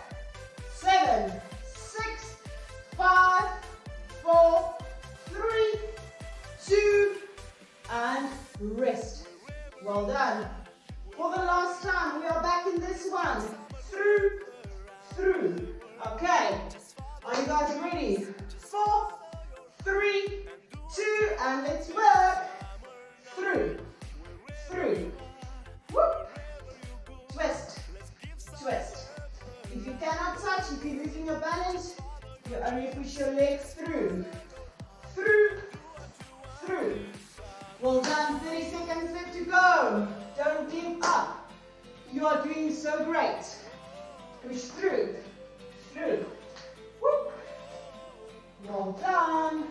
7, 6, 5, 4, 3, 2, and rest. Well done. For the last time, we are back in this one. Through. Okay. Are you guys ready? 4, 3, 2, and let's work. Through. Whoop. Twist. If you cannot touch, if you're losing your balance, you only push your legs through. Well done, 30 seconds left to go. Don't give up. You are doing so great. Push through. Whoop. Well done.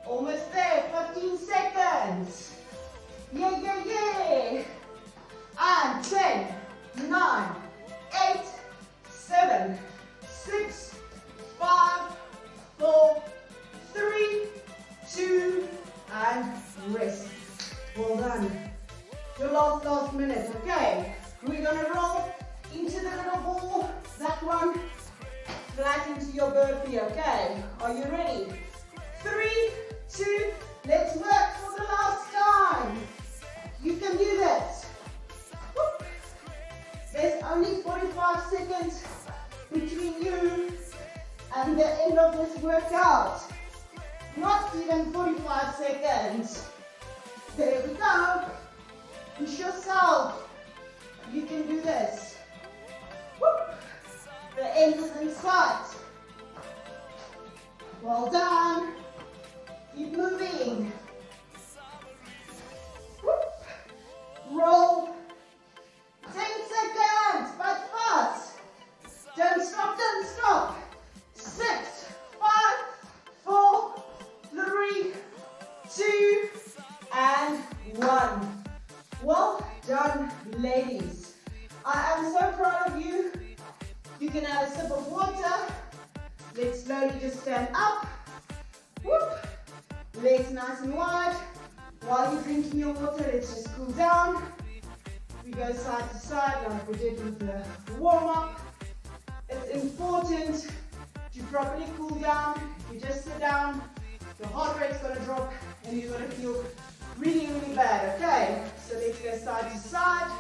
Almost there, 15 seconds. Yeah. And 10, 9, 8, 7, 6, 5, 4, 3, 2, and rest. Well done. Your last minute, okay? We're gonna roll into the little ball, that one, flat into your burpee, okay? Are you ready? 3, 2, let's work for the last time. You can do this. Whoop. There's only 45 seconds between you and the end of this workout. Not even 45 seconds. There we go. Push yourself. You can do this. Whoop. The end is in sight. Well done. Keep moving. Whoop. Roll. 10 seconds, but fast. Don't stop. 6, 5, 4, 3, 2, and 1. Well done, ladies. I am so proud of you. You can have a sip of water. Let's slowly just stand up. Whoop. Legs nice and wide. While you're drinking your water, let's just cool down. We go side to side like we did with the warm-up. It's important to properly cool down. If you just sit down, your heart rate's going to drop and you're going to feel really, really bad. Okay, so let's go side to side.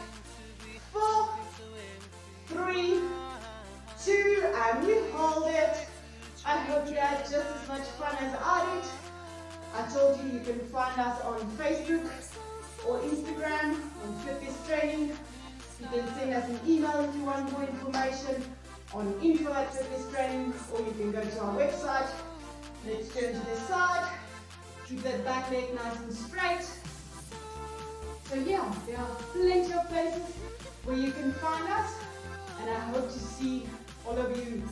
4, 3, 2, and we hold it. I hope you had just as much fun as I did. I told you can find us on Facebook or Instagram on Fitness Training. You can send us an email if you want more information on info@fitnesstraining, or you can go to our website. Let's turn to this side. Keep that back leg nice and straight. So yeah, there are plenty of places where you can find us, and I hope to see all of you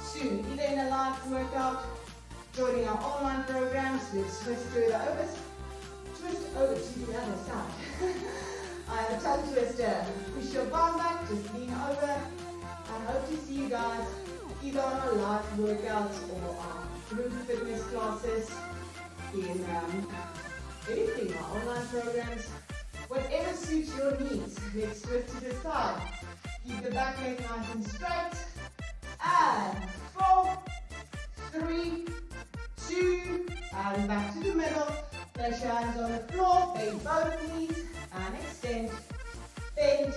soon, either in a live workout, joining our online programs. Let's twist through the overs. Twist over to the other side. I have a tongue twister. Push your bum back, just lean over. I hope to see you guys either on our live workouts or our group fitness classes, in anything, our online programs, whatever suits your needs. Let's twist to the side. Keep the back leg nice and straight. And 4, 3, 2, and back to the middle. Place your hands on the floor, bend both knees and extend. Bend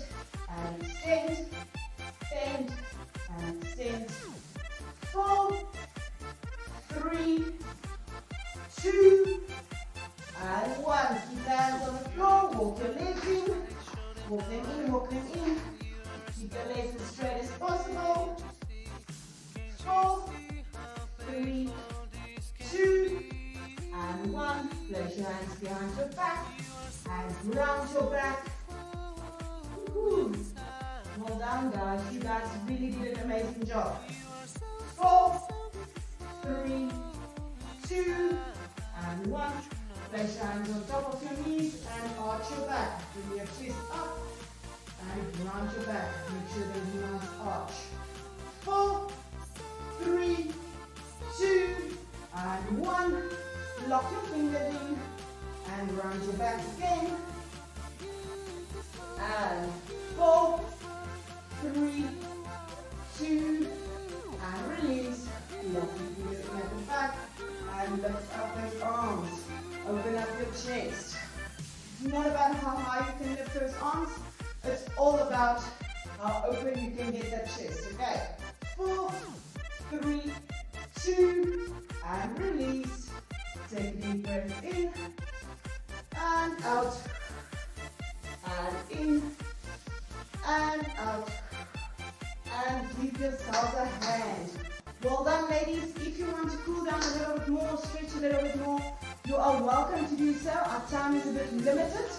and extend. Bend and extend. 4, 3, 2, and 1. Keep the hands on the floor, walk your legs in. Walk them in, walk them in. Keep your legs as straight as possible. 4, 3, 2, and 1. Place your hands behind your back and round your back. Woo-hoo. Well done, guys. You guys really did an amazing job. 4, 3, 2, and 1. Place your hands on top of your knees and arch your back. Bring your chest up and round your back. Make sure there's a nice arch. 4, 3, 2, and 1. Lock your fingers in and round your back again. And 4, 3, 2, and release. Lock your fingers in at the back and lift up those arms. Open up your chest. It's not about how high you can lift those arms. It's all about how open you can get that chest. Okay. 4, 3, 2, and release. Take a deep breath in and out. And in and out. And give yourselves a hand. Well done, ladies. If you want to cool down a little bit more, stretch a little bit more, you are welcome to do so. Our time is a bit limited.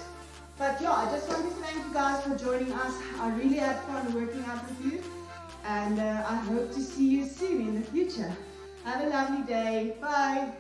But yeah, I just want to thank you guys for joining us. I really had fun working out with you. And I hope to see you soon in the future. Have a lovely day. Bye.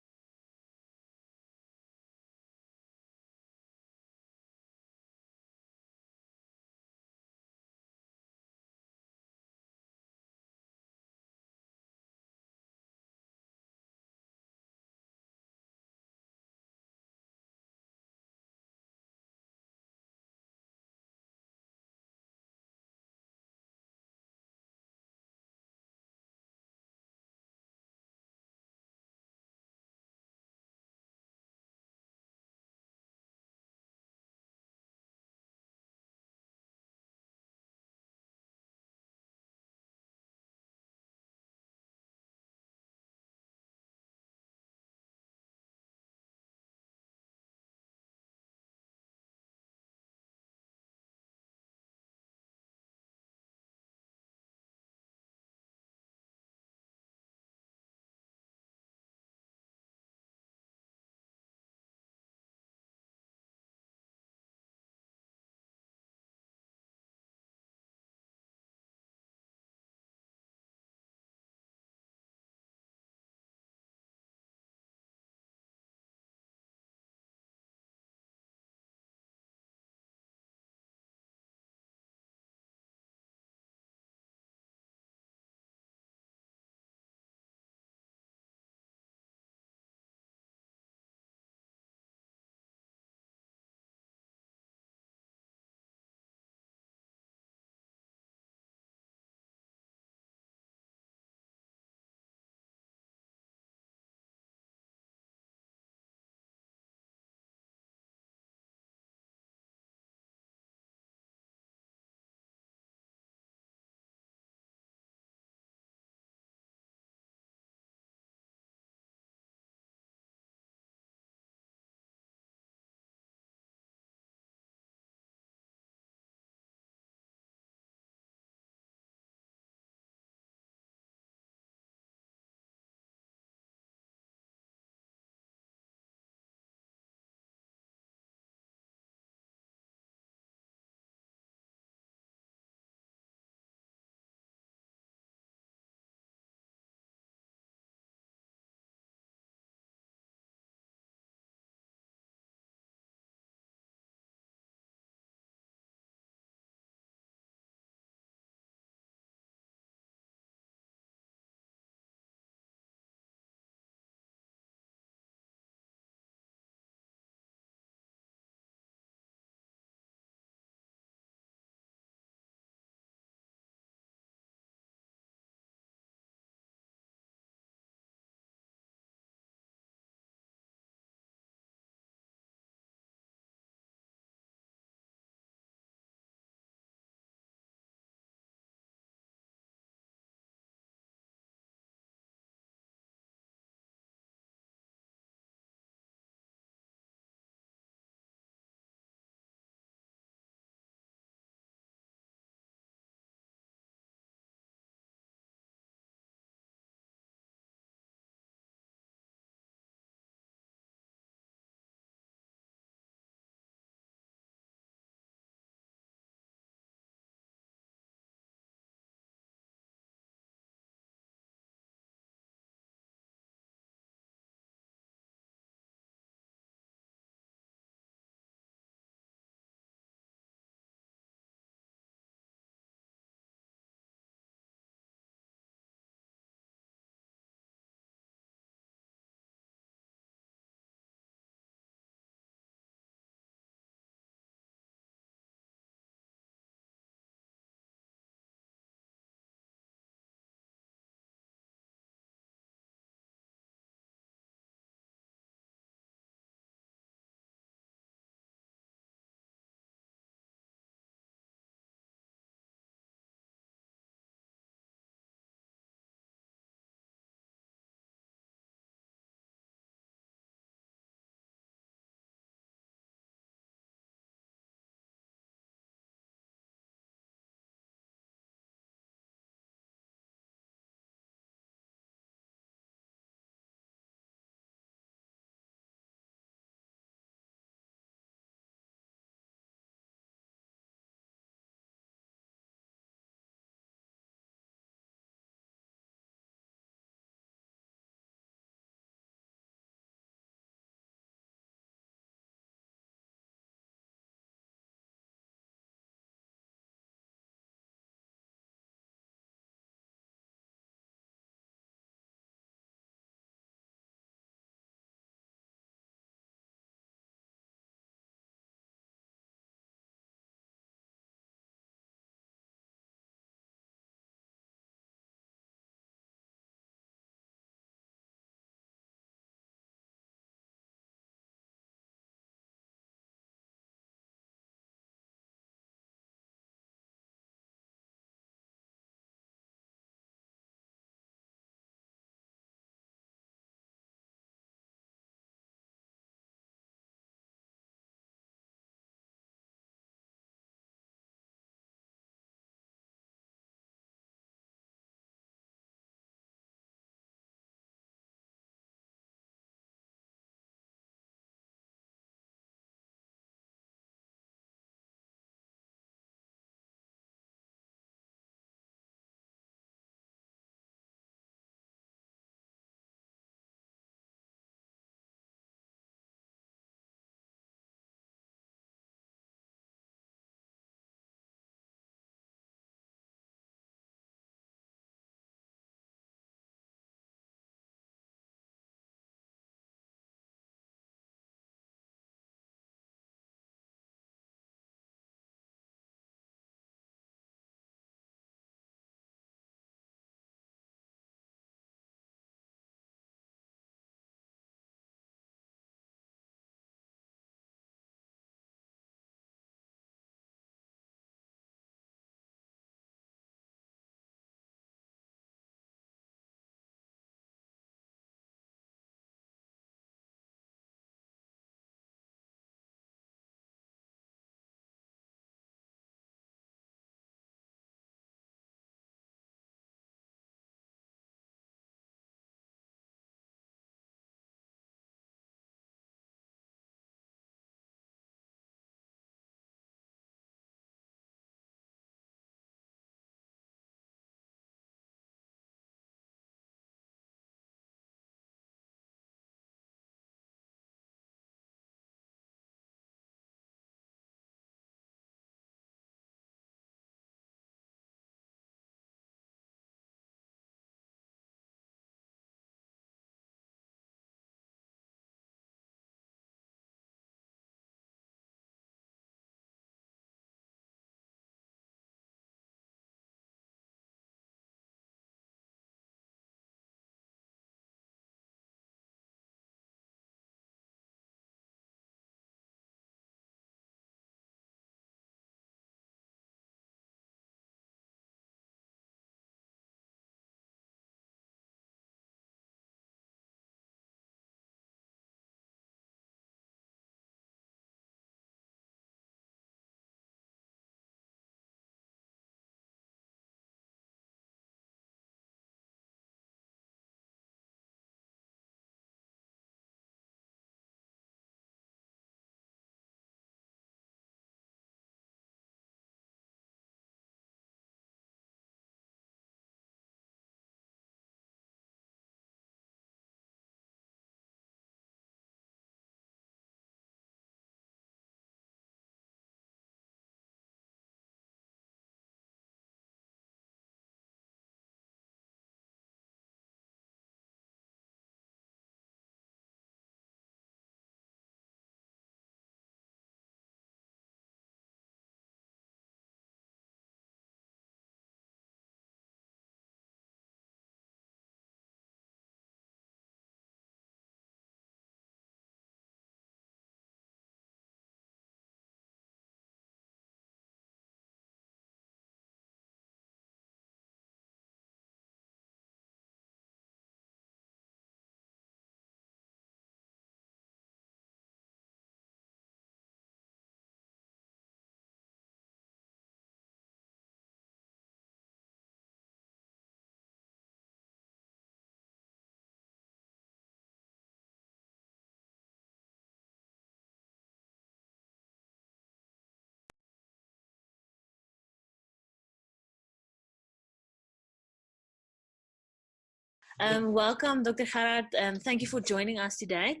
Welcome, Dr. Gerard. Thank you for joining us today.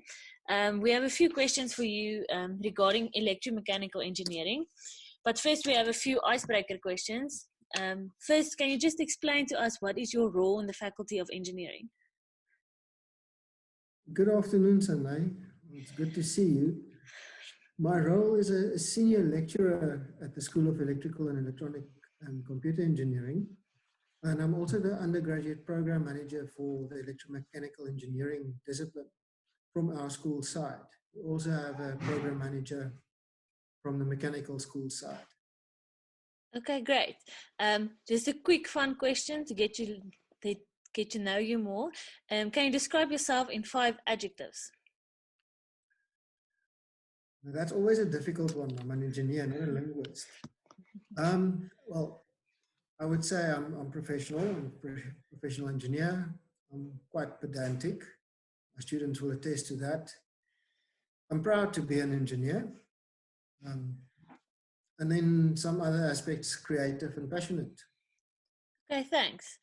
We have a few questions for you regarding electromechanical engineering. But first, we have a few icebreaker questions. First, can you just explain to us what is your role in the Faculty of Engineering? Good afternoon, Sanai. It's good to see you. My role is a senior lecturer at the School of Electrical and Electronic and Computer Engineering. And I'm also the undergraduate program manager for the electromechanical engineering discipline from our school side. We also have a program manager from the mechanical school side. Okay, great. Just a quick fun question to get to know you more. Can you describe yourself in 5 adjectives? That's always a difficult one. I'm an engineer, not a linguist. Well, I would say I'm professional. I'm a professional engineer. I'm quite pedantic. My students will attest to that. I'm proud to be an engineer. And then some other aspects, creative and passionate. Okay, thanks.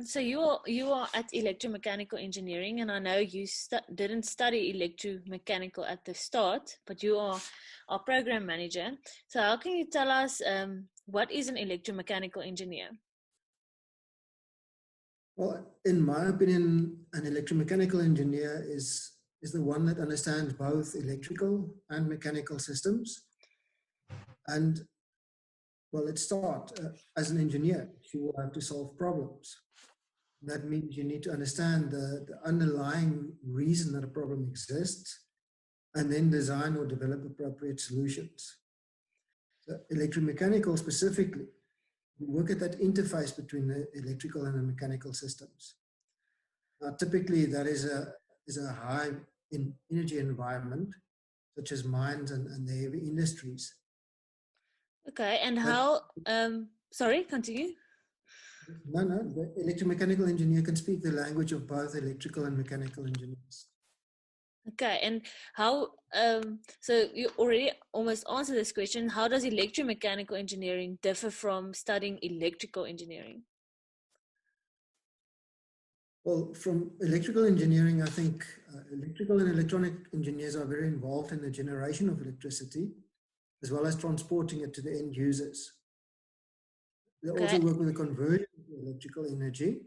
So you are at electromechanical engineering, and I know you didn't study electromechanical at the start, but you are our program manager. So how can you tell us what is an electromechanical engineer? Well, in my opinion, an electromechanical engineer is the one that understands both electrical and mechanical systems. And well, let's start. As an engineer, you will have to solve problems. That means you need to understand the underlying reason that a problem exists and then design or develop appropriate solutions. So electromechanical specifically, we work at that interface between the electrical and the mechanical systems. Now, typically that is a high in energy environment, such as mines and the heavy industries. Okay, and how, sorry, continue. No, the electromechanical engineer can speak the language of both electrical and mechanical engineers. Okay, and how, so you already almost answered this question, how does electromechanical engineering differ from studying electrical engineering? Well, from electrical engineering, I think electrical and electronic engineers are very involved in the generation of electricity, as well as transporting it to the end users. They also work with the conversion of electrical energy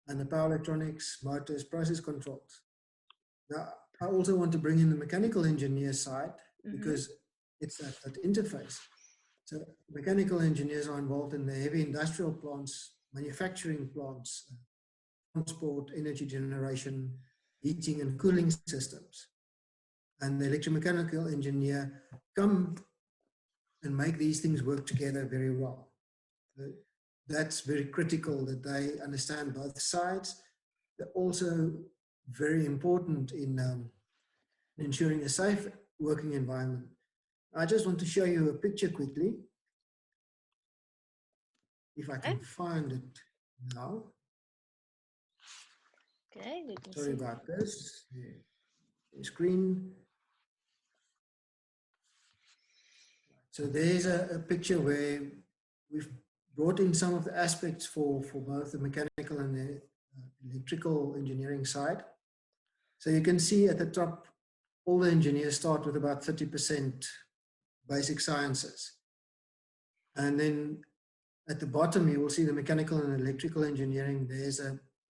and the power electronics, motors, process controls. Now, I also want to bring in the mechanical engineer side because it's that interface. So mechanical engineers are involved in the heavy industrial plants, manufacturing plants, transport, energy generation, heating and cooling systems. And the electromechanical engineer come and make these things work together very well. That's very critical that they understand both sides. They're also very important in ensuring a safe working environment. I just want to show you a picture quickly, if I can find it now. Okay, sorry about this. The screen. So there's a picture where we've brought in some of the aspects for both the mechanical and the electrical engineering side. So you can see at the top, all the engineers start with about 30% basic sciences. And then at the bottom, you will see the mechanical and electrical engineering. There's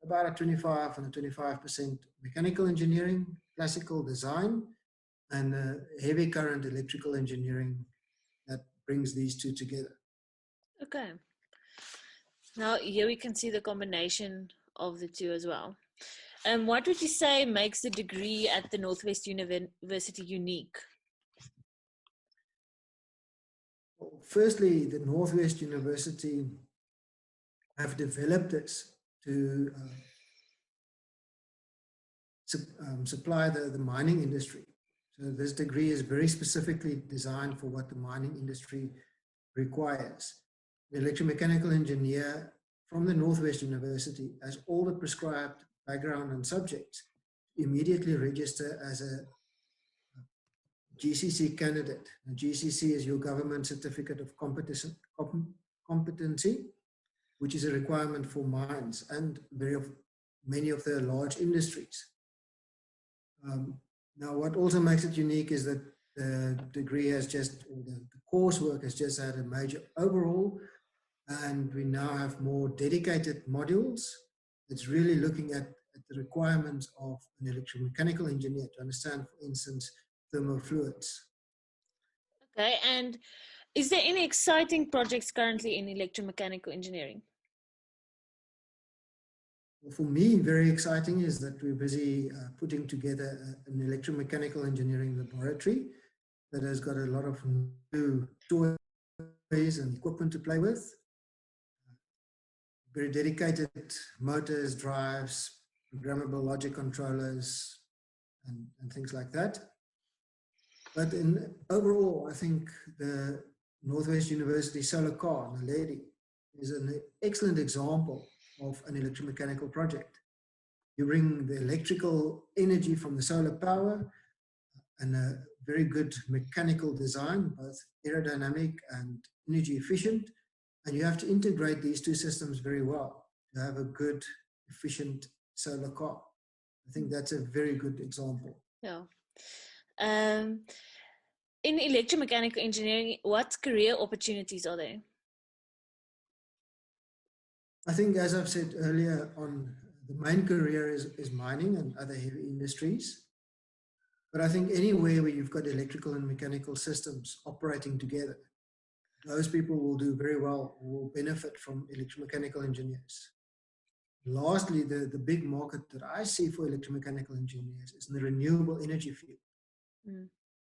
about a 25 and a 25% mechanical engineering, classical design, and heavy current electrical engineering that brings these two together. Okay. Now here we can see the combination of the two as well. And what would you say makes the degree at the Northwest University unique? Well, firstly, the Northwest University have developed this to supply the mining industry. So this degree is very specifically designed for what the mining industry requires. The electromechanical engineer from the Northwest University has all the prescribed background and subjects, immediately register as a GCC candidate. Now, GCC is your government certificate of competency, which is a requirement for mines and many of the large industries. Now, what also makes it unique is that the degree has just, or the coursework has just had a major overhaul, and we now have more dedicated modules. It's really looking at the requirements of an electromechanical engineer to understand, for instance, thermofluids. Okay, and is there any exciting projects currently in electromechanical engineering? Well, for me, very exciting is that we're busy putting together an electromechanical engineering laboratory that has got a lot of new toys and equipment to play with. Very dedicated motors, drives, programmable logic controllers, and things like that. But overall, I think the Northwest University solar car, Naledi, is an excellent example of an electromechanical project. You bring the electrical energy from the solar power and a very good mechanical design, both aerodynamic and energy efficient, and you have to integrate these two systems very well to have a good, efficient solar car. I think that's a very good example. Yeah. In electromechanical engineering, what career opportunities are there? I think, as I've said earlier on, the main career is mining and other heavy industries. But I think anywhere where you've got electrical and mechanical systems operating together, those people will do very well, will benefit from electromechanical engineers. Lastly, the big market that I see for electromechanical engineers is in the renewable energy field.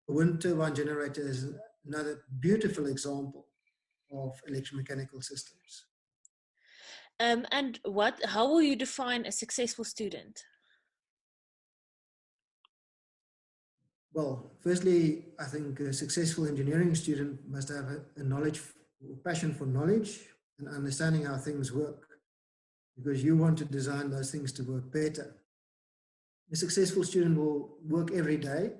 A wind turbine generator is another beautiful example of electromechanical systems. And how will you define a successful student? Well, firstly, I think a successful engineering student must have a knowledge, or passion for knowledge and understanding how things work, because you want to design those things to work better. A successful student will work every day,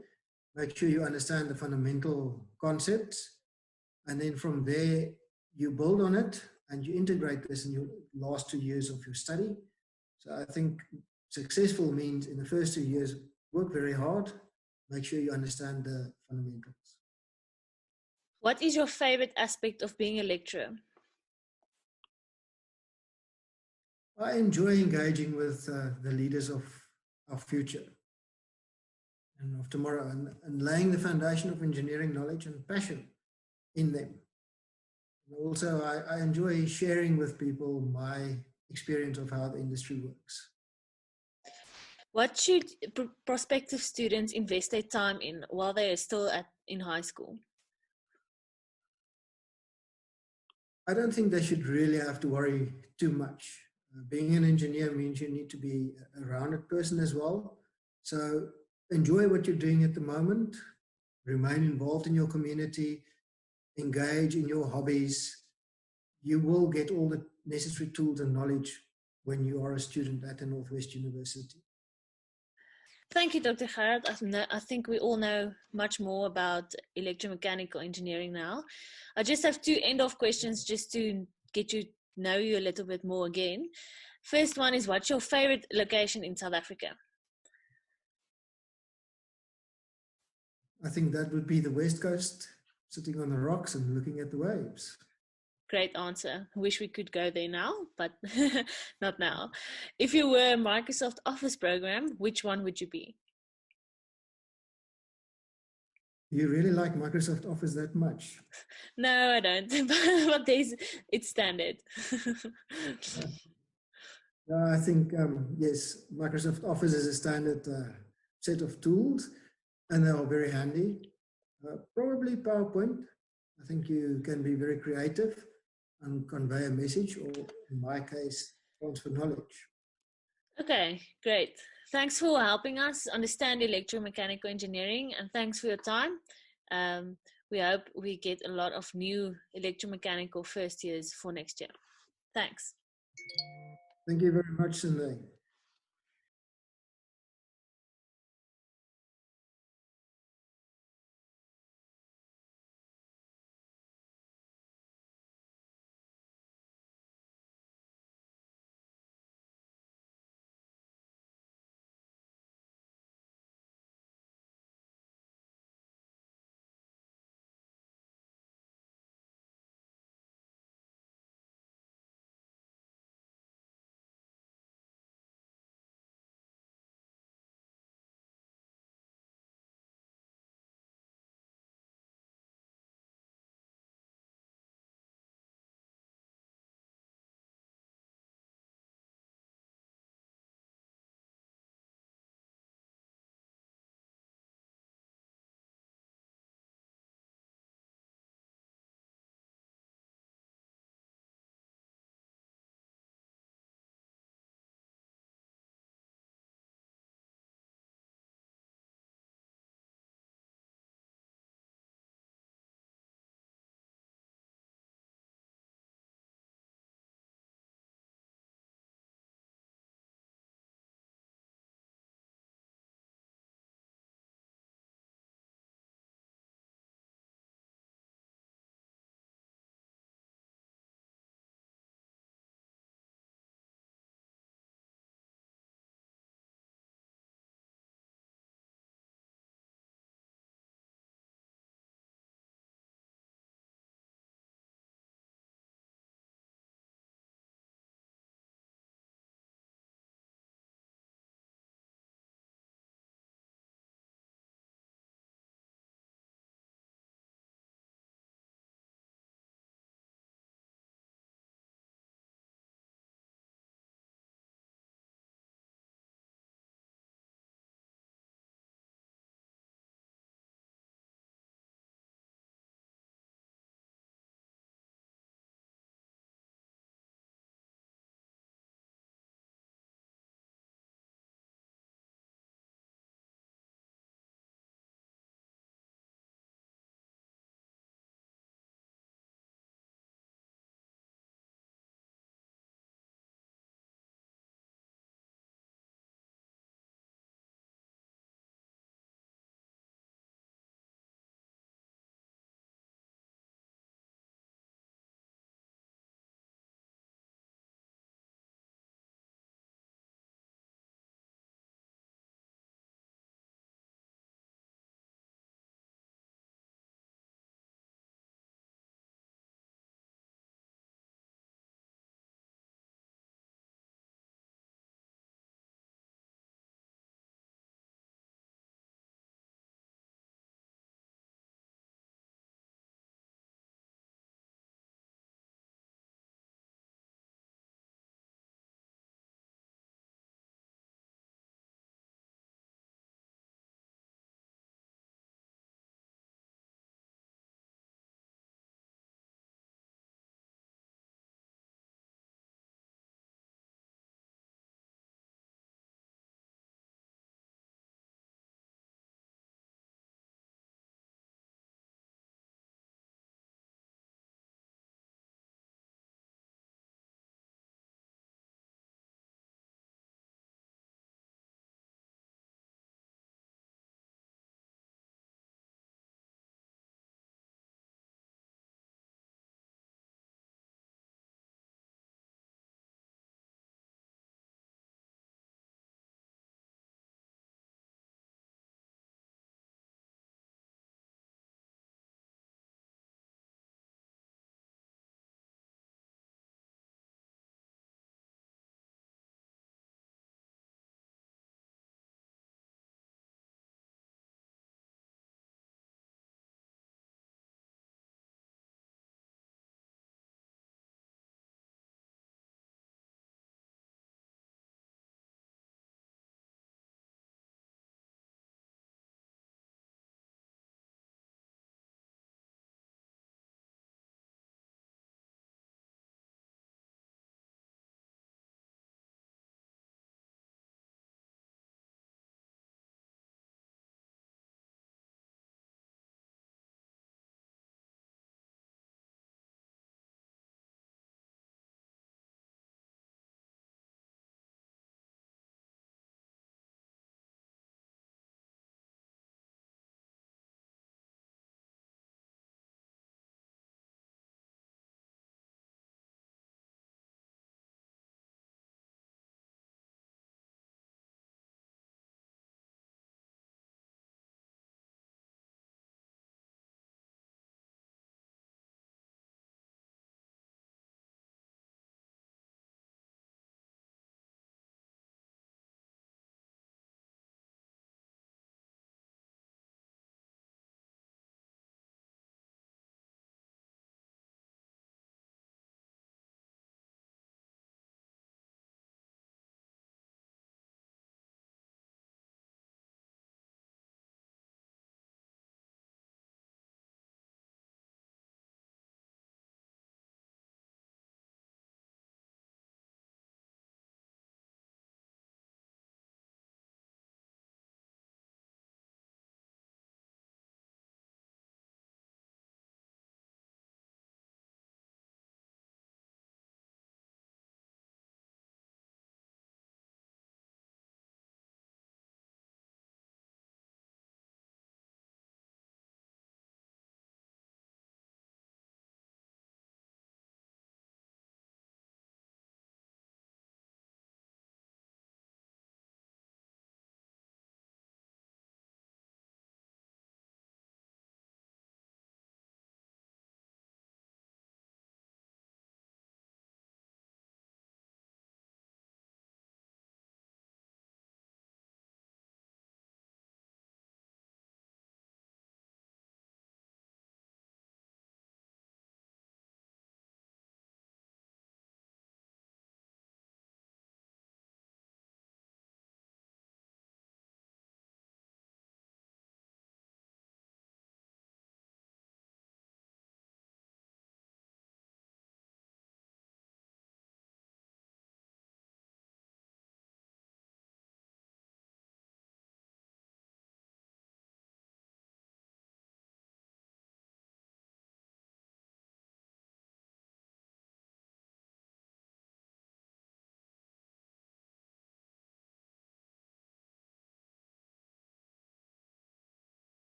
make sure you understand the fundamental concepts, and then from there, you build on it and you integrate this in your last 2 years of your study. So I think successful means in the first 2 years, work very hard, make sure you understand the fundamentals. What is your favorite aspect of being a lecturer? I enjoy engaging with the leaders of our future and of tomorrow, and laying the foundation of engineering knowledge and passion in them. And also, I enjoy sharing with people my experience of how the industry works. What should prospective students invest their time in while they are still in high school? I don't think they should really have to worry too much. Being an engineer means you need to be a rounded person as well. So enjoy what you're doing at the moment, remain involved in your community, engage in your hobbies. You will get all the necessary tools and knowledge when you are a student at the Northwest University. Thank you, Dr. Gerard. I think we all know much more about electromechanical engineering now. I just have 2 end-of questions just to get to know you a little bit more again. First one is, what's your favorite location in South Africa? I think that would be the West Coast, sitting on the rocks and looking at the waves. Great answer. Wish we could go there now, but not now. If you were a Microsoft Office program, which one would you be? Do you really like Microsoft Office that much? No, I don't, but it's standard. I think, yes, Microsoft Office is a standard set of tools, and they are very handy. Probably PowerPoint. I think you can be very creative and convey a message, or in my case, transfer knowledge. Okay, great. Thanks for helping us understand electromechanical engineering, and thanks for your time. We hope we get a lot of new electromechanical first years for next year. Thanks. Thank you very much, Cindy.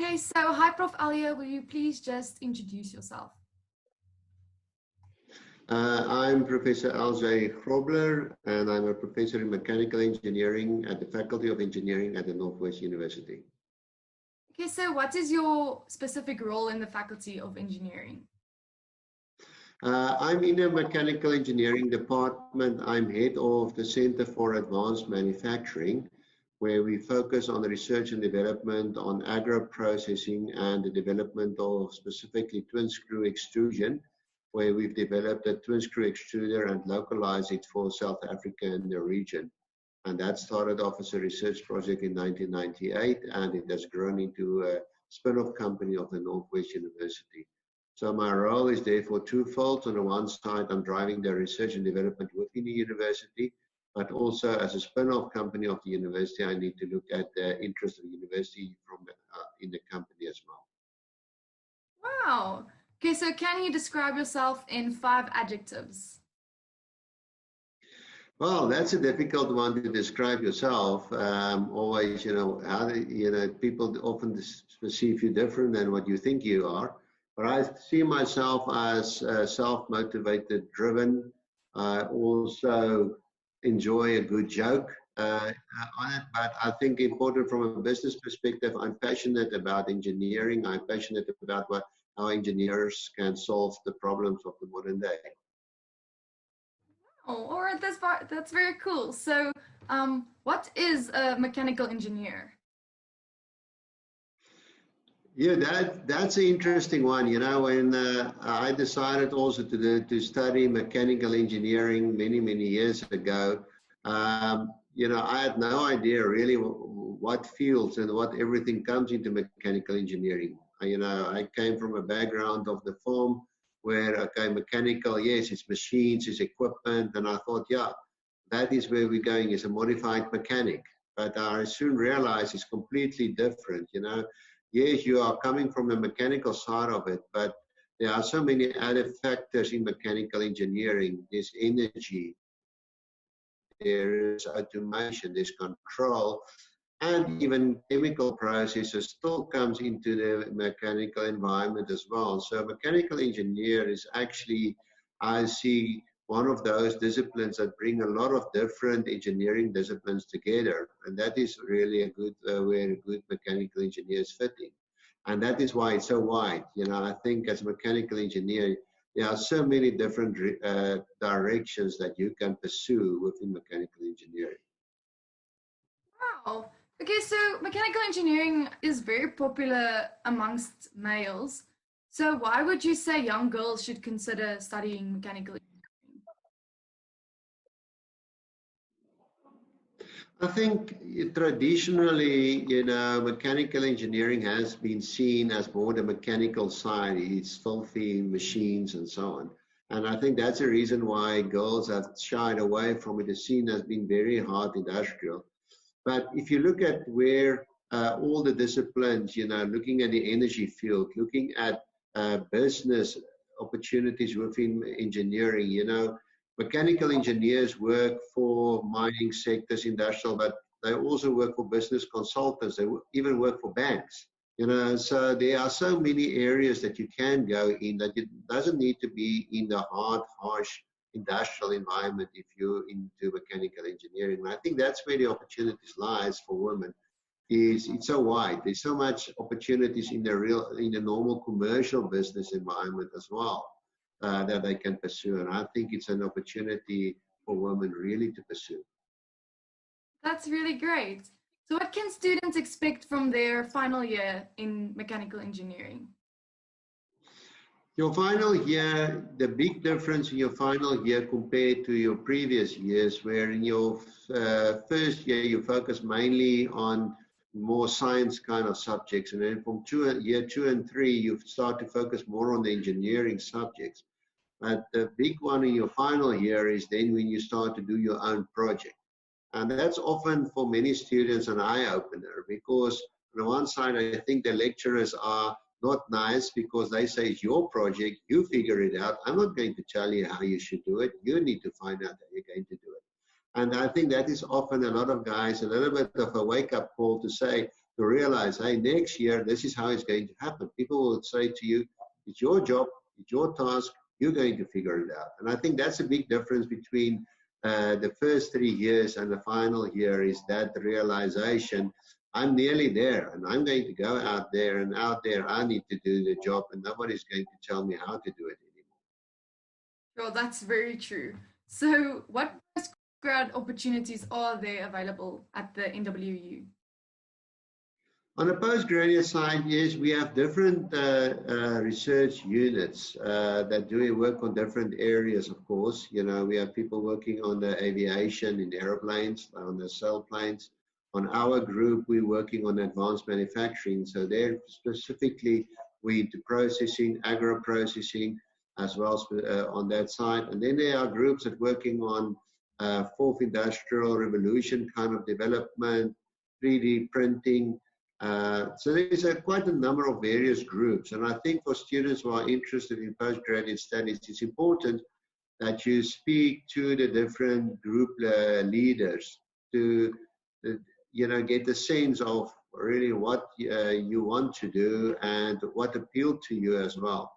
Okay, so hi, Prof. Alia. Will you please just introduce yourself? I'm Professor L.J. Grobler, and I'm a professor in mechanical engineering at the Faculty of Engineering at the Northwest University. Okay, so what is your specific role in the Faculty of Engineering? I'm in the mechanical engineering department. I'm head of the Center for Advanced Manufacturing, where we focus on the research and development on agro-processing and the development of specifically twin screw extrusion, where we've developed a twin screw extruder and localized it for South Africa and the region. And that started off as a research project in 1998, and it has grown into a spin-off company of the Northwest University. So my role is therefore twofold. On the one side, I'm driving the research and development within the university, but also as a spin-off company of the university, I need to look at the interest of the university from in the company as well. Wow. Okay, so can you describe yourself in 5 adjectives? Well, that's a difficult one to describe yourself. Always, people often perceive you different than what you think you are. But I see myself as self-motivated, driven. I also enjoy a good joke on it. But I think important from a business perspective, I'm passionate about engineering. I'm passionate about how engineers can solve the problems of the modern day. Oh, all right, that's very cool. So, what is a mechanical engineer? Yeah, that's an interesting one. You know, when I decided also to study mechanical engineering many years ago, I had no idea really what fields and what everything comes into mechanical engineering. I came from a background of the farm where, okay, mechanical, yes, it's machines, it's equipment, and I thought, yeah, that is where we're going, is a modified mechanic. But I soon realized it's completely different, Yes, you are coming from the mechanical side of it, but there are so many other factors in mechanical engineering. There's energy, there is automation, there's control, and even chemical processes still comes into the mechanical environment as well. So mechanical engineer is actually, I see, one of those disciplines that bring a lot of different engineering disciplines together. And that is really a good, where good mechanical engineers fit in. And that is why it's so wide. I think as a mechanical engineer, there are so many different directions that you can pursue within mechanical engineering. Wow. Okay, so mechanical engineering is very popular amongst males. So why would you say young girls should consider studying mechanical engineering? I think traditionally, mechanical engineering has been seen as more the mechanical side. It's filthy machines and so on. And I think that's the reason why girls have shied away from it. It's seen as being very hard industrial. But if you look at where all the disciplines, looking at the energy field, looking at business opportunities within engineering, mechanical engineers work for mining sectors, industrial, but they also work for business consultants. They even work for banks. So there are so many areas that you can go in that it doesn't need to be in the hard, harsh industrial environment if you're into mechanical engineering. And I think that's where the opportunities lies for women. It's so wide. There's so much opportunities in the normal commercial business environment as well that they can pursue. And I think it's an opportunity for women really to pursue. That's really great. So what can students expect from their final year in mechanical engineering? Your final year, the big difference in your final year compared to your previous years, where in your first year you focus mainly on more science kind of subjects, and then from year 2 and 3 you start to focus more on the engineering subjects. But the big one in your final year is then when you start to do your own project. And that's often for many students an eye-opener, because on the one side, I think the lecturers are not nice because they say it's your project, you figure it out. I'm not going to tell you how you should do it. You need to find out how you're going to do it. And I think that is often a lot of guys, a little bit of a wake-up call to say, to realize, hey, next year, this is how it's going to happen. People will say to you, it's your job, it's your task, you're going to figure it out. And I think that's a big difference between the first 3 years and the final year, is that realization, I'm nearly there and I'm going to go out there, and out there I need to do the job and nobody's going to tell me how to do it anymore. Well, that's very true. So, what postgrad opportunities are there available at the NWU? On the postgraduate side, yes, we have different research units that do work on different areas, of course. You know, we have people working on the aviation, in airplanes, on the sailplanes. On our group, we're working on advanced manufacturing. So there specifically, we into processing, agro-processing, as well as on that side. And then there are groups that working on fourth industrial revolution kind of development, 3D printing. So there's quite a number of various groups, and I think for students who are interested in postgraduate studies, it's important that you speak to the different group leaders to, you know, get a sense of really what you want to do and what appealed to you as well.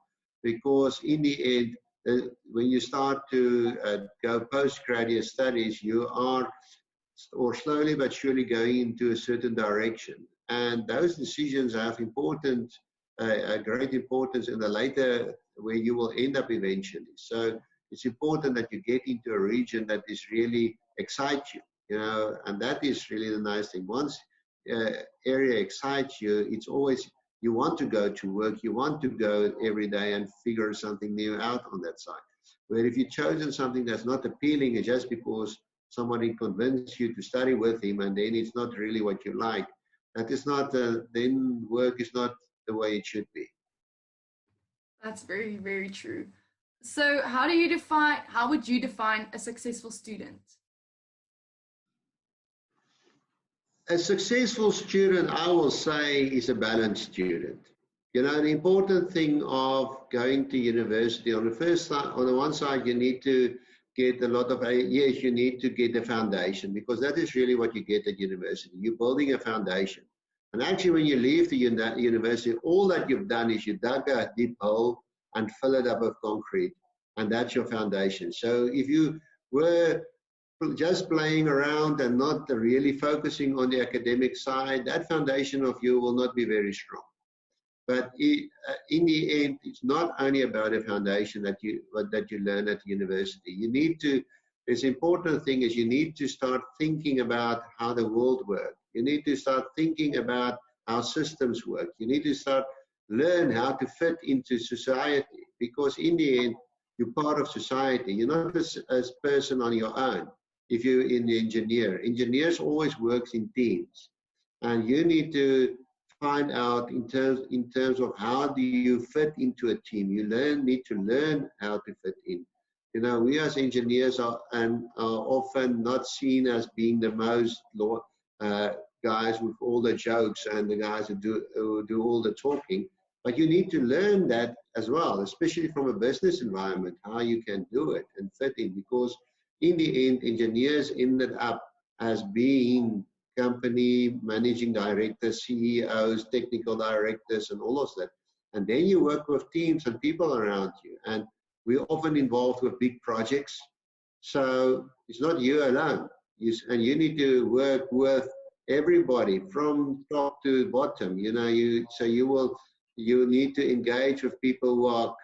Because in the end, when you start to go postgraduate studies, you are, or slowly but surely, going into a certain direction. And those decisions have a great importance in the later, where you will end up eventually. So it's important that you get into a region that is really excites you, you know, and that is really the nice thing. Once area excites you, it's always, you want to go to work, you want to go every day and figure something new out on that side. Where if you've chosen something that's not appealing, it's just because somebody convinced you to study with him and then it's not really what you like, that is not, then work is not the way it should be. That's very, very true. So how would you define a successful student? A successful student, I will say, is a balanced student. You know, the important thing of going to university, on the one side, you need to get a lot of, yes, you need to get a foundation, because that is really what you get at university. You're building a foundation. And actually, when you leave the university, all that you've done is you dug a deep hole and fill it up with concrete. And that's your foundation. So if you were just playing around and not really focusing on the academic side, that foundation of you will not be very strong. But in the end, it's not only about a foundation that you learn at university. You need to, this important thing is you need to start thinking about how the world works. You need to start thinking about how systems work. You need to learn how to fit into society, because in the end, you're part of society. You're not a person on your own. If you're in the engineers always works in teams, and you need to find out in terms of how do you fit into a team. You need to learn how to fit in. You know, we as engineers are often not seen as being the most guys with all the jokes and the guys who do all the talking. But you need to learn that as well, especially from a business environment, how you can do it and fit in. Because in the end, engineers ended up as being company managing directors, CEOs, technical directors, and all of that. And then you work with teams and people around you. And we're often involved with big projects. So it's not you alone. And you need to work with everybody from top to bottom. You know, you need to engage with people who are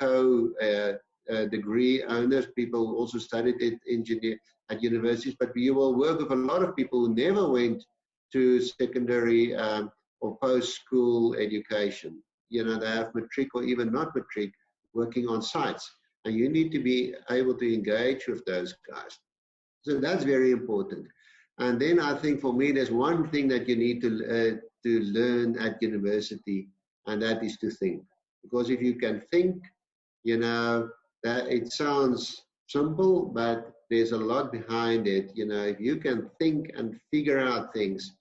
degree owners, people who also studied engineering at universities, but you will work with a lot of people who never went to secondary or post-school education. You know, they have matric or even not matric working on sites. And you need to be able to engage with those guys. So that's very important. And then I think for me, there's one thing that you need to learn at university, and that is to think. Because if you can think, you know, that it sounds simple, but there's a lot behind it. You know, if you can think and figure out things,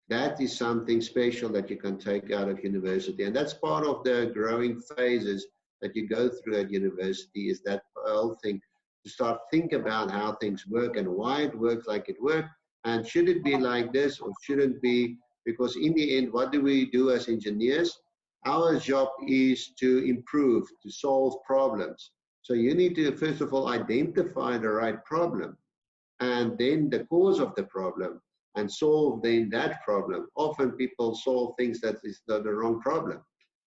that is something special that you can take out of university. And that's part of the growing phases that you go through at university, is that whole thing, to start think about how things work and why it works like it works, and should it be like this or shouldn't be, Because in the end, what do we do as engineers? Our job is to improve, to solve problems. So you need to, first of all, identify the right problem and then the cause of the problem and solve then that problem. Often people solve things that is the wrong problem,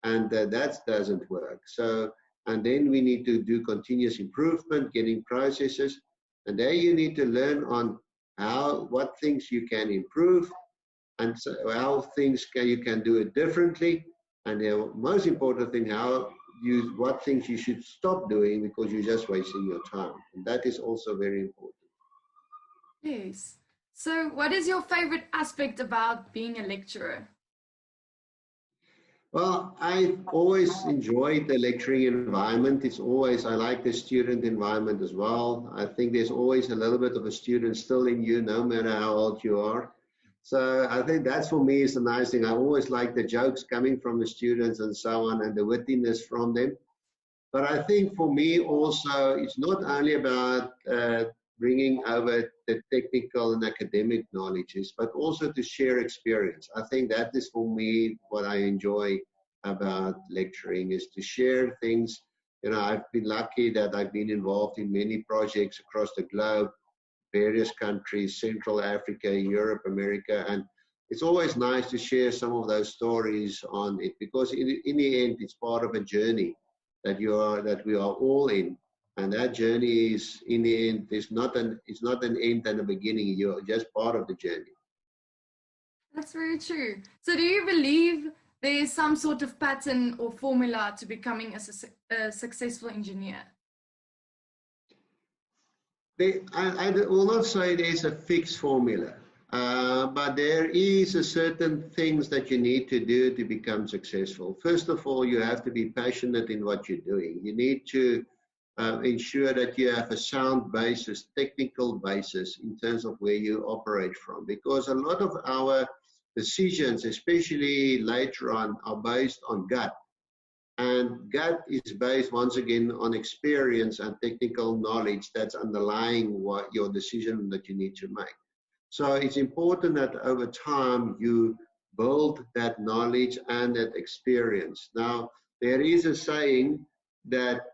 and that doesn't work. So, and then we need to do continuous improvement, getting processes, and there you need to learn on what things you can improve and so how you can do it differently, and the most important thing, what things you should stop doing because you're just wasting your time, and that is also very important. Yes. So what is your favorite aspect about being a lecturer? Well, I've always enjoyed the lecturing environment. I like the student environment as well. I think there's always a little bit of a student still in you, no matter how old you are. So I think that's, for me, is the nice thing. I always like the jokes coming from the students and so on, and the wittiness from them. But I think for me also, it's not only about bringing over the technical and academic knowledges, but also to share experience. I think that is, for me, what I enjoy about lecturing, is to share things. You know, I've been lucky that I've been involved in many projects across the globe, various countries, Central Africa, Europe, America, and it's always nice to share some of those stories on it, because in the end, it's part of a journey that we are all in, and that journey is, in the end, it's not an end and a beginning. You're just part of the journey. That's very true. So do you believe there is some sort of pattern or formula to becoming a successful engineer? I will not say there's a fixed formula, but there is a certain things that you need to do to become successful. First of all, you have to be passionate in what you're doing. You need to ensure that you have a sound basis, technical basis, in terms of where you operate from, because a lot of our decisions, especially later on, are based on gut. And gut is based, once again, on experience and technical knowledge that's underlying what your decision that you need to make. So it's important that over time you build that knowledge and that experience. Now, there is a saying that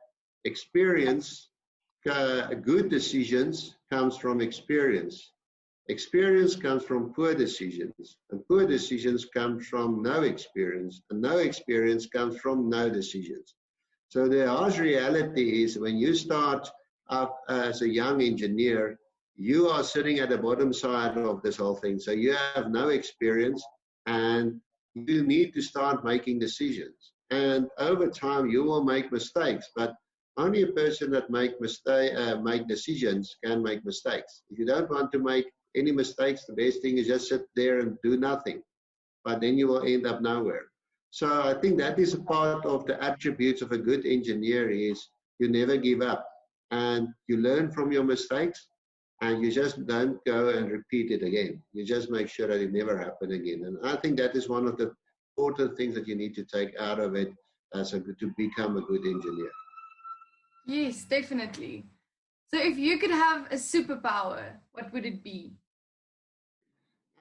experience, good decisions comes from experience. Experience comes from poor decisions, and poor decisions come from no experience, and no experience comes from no decisions. So the harsh reality is, when you start up as a young engineer, you are sitting at the bottom side of this whole thing. So you have no experience, and you need to start making decisions. And over time, you will make mistakes, but only a person that make decisions can make mistakes. If you don't want to make any mistakes, the best thing is just sit there and do nothing, but then you will end up nowhere. So I think that is a part of the attributes of a good engineer, is you never give up, and you learn from your mistakes, and you just don't go and repeat it again. You just make sure that it never happen again. And I think that is one of the important things that you need to take out of it to become a good engineer. Yes, definitely. So if you could have a superpower, what would it be?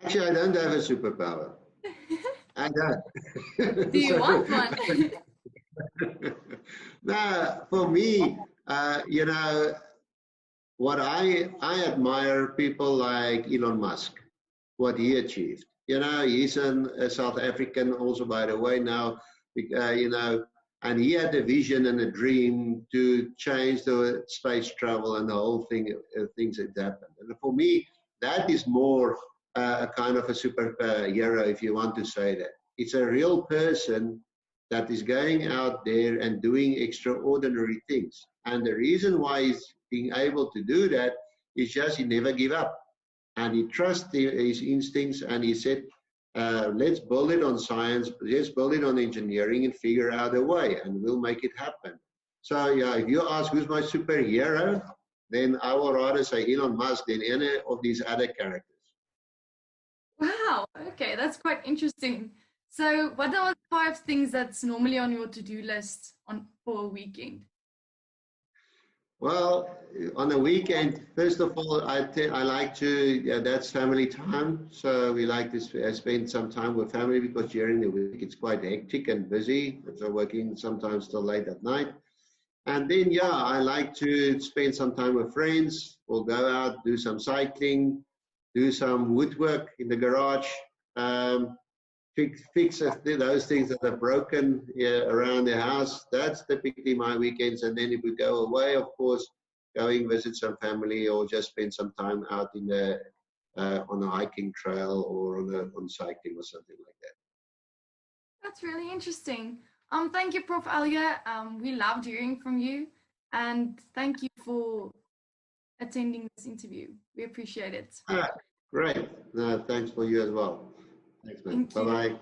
Actually, I don't have a superpower. I don't. Do you want one? No, for me, you know, what I admire people like Elon Musk, what he achieved. You know, he's a South African also, by the way, now, you know, and he had a vision and a dream to change the space travel and the whole thing, things that happened. And for me, that is more a kind of a superhero, if you want to say that. It's a real person that is going out there and doing extraordinary things. And the reason why he's being able to do that is just he never give up. And he trusts his instincts, and he said, let's build it on science, let's build it on engineering and figure out a way, and we'll make it happen. So yeah, if you ask who's my superhero, then I would rather say Elon Musk than any of these other characters. Wow, okay, that's quite interesting. So what are the 5 things that's normally on your to-do list for a weekend? Well, on the weekend, first of all, I like to, yeah, that's family time. So we like to spend some time with family because during the week it's quite hectic and busy. So working sometimes till late at night. And then, yeah, I like to spend some time with friends. We'll go out, do some cycling, do some woodwork in the garage, fix those things that are broken, yeah, around the house. That's typically my weekends. And then if we go away, of course, going visit some family or just spend some time out in the on a hiking trail or on cycling or something like that. That's really interesting. Thank you, Prof. Alia. We loved hearing from you, and thank you for attending this interview. We appreciate it. Great. Thanks for you as well. Thanks, man. Thank you. Bye-bye.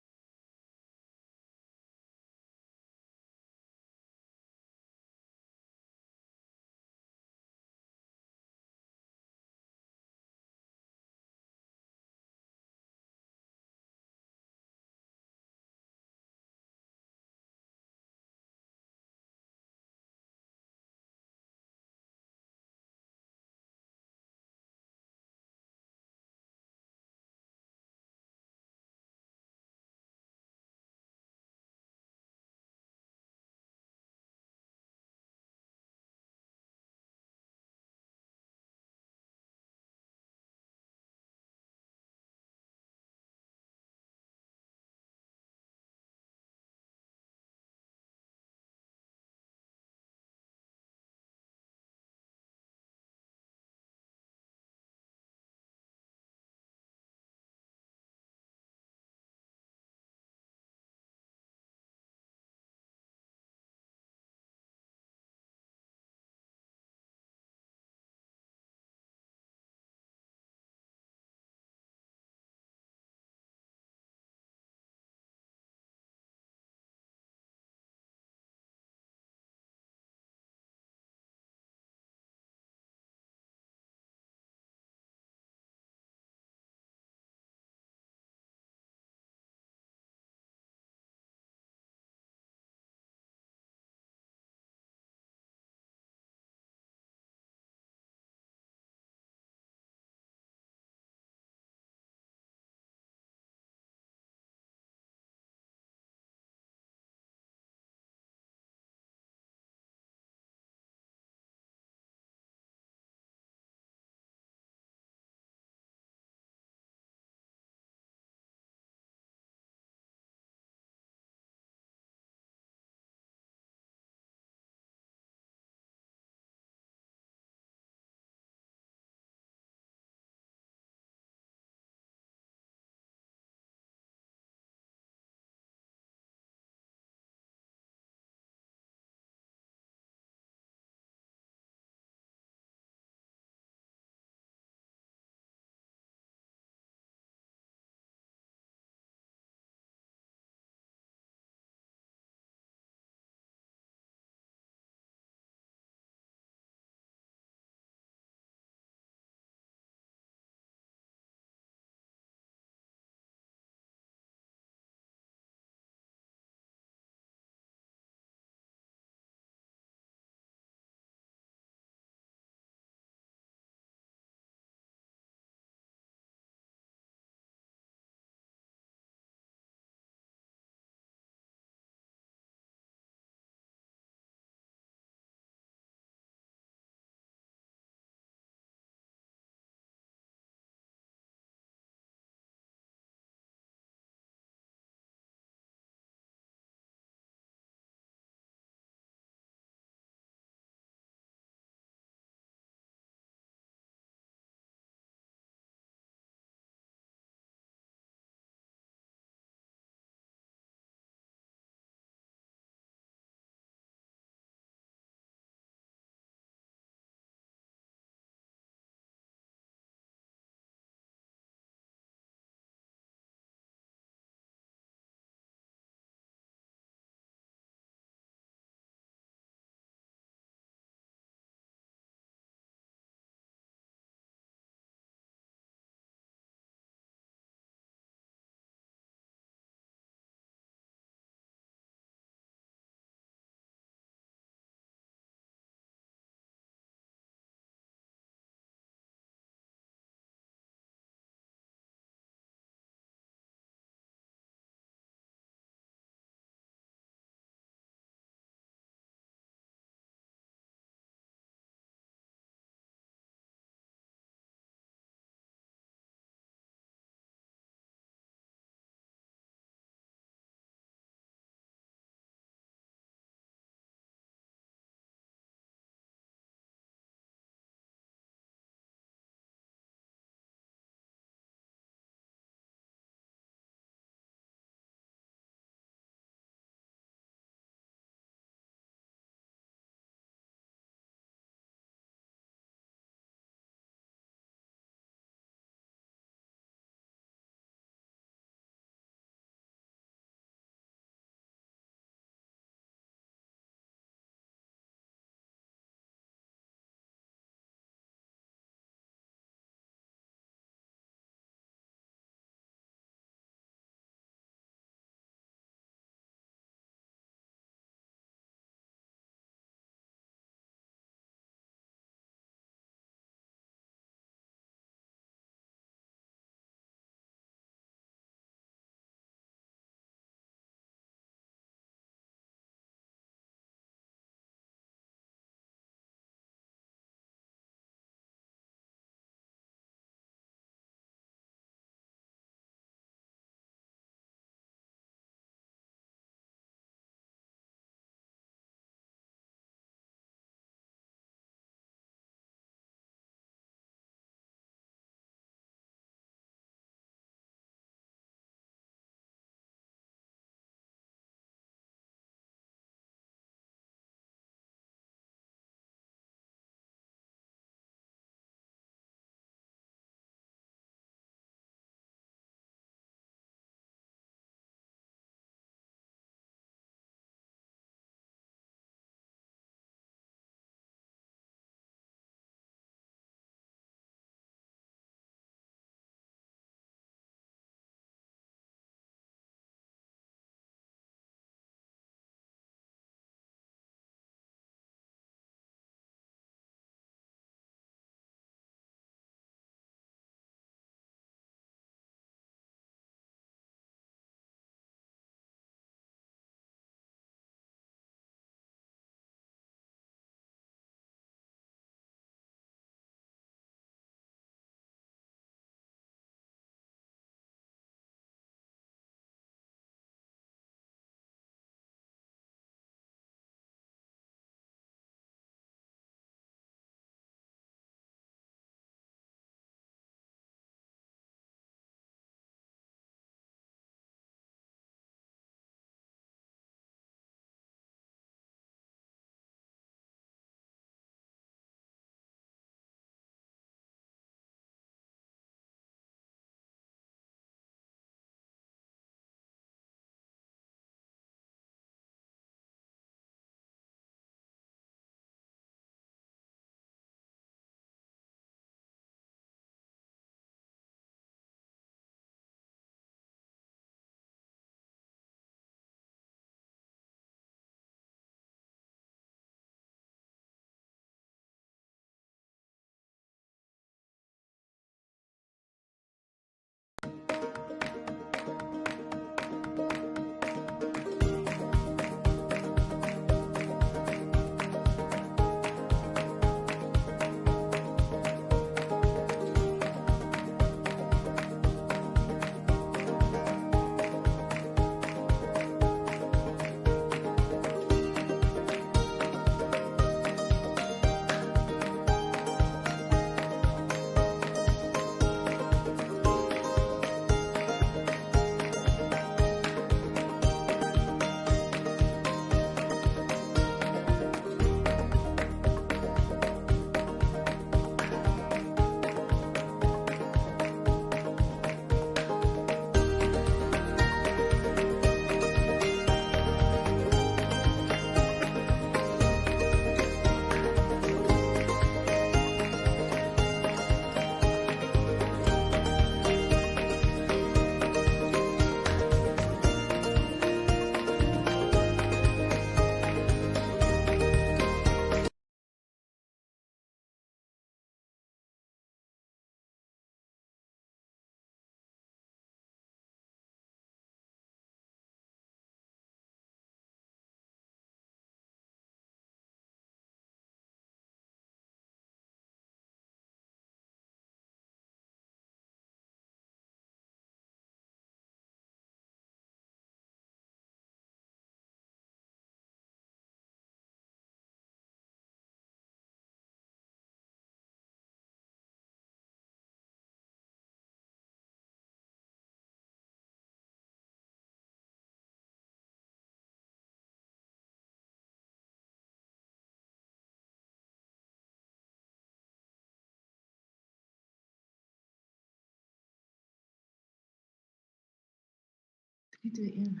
3, 2, 1.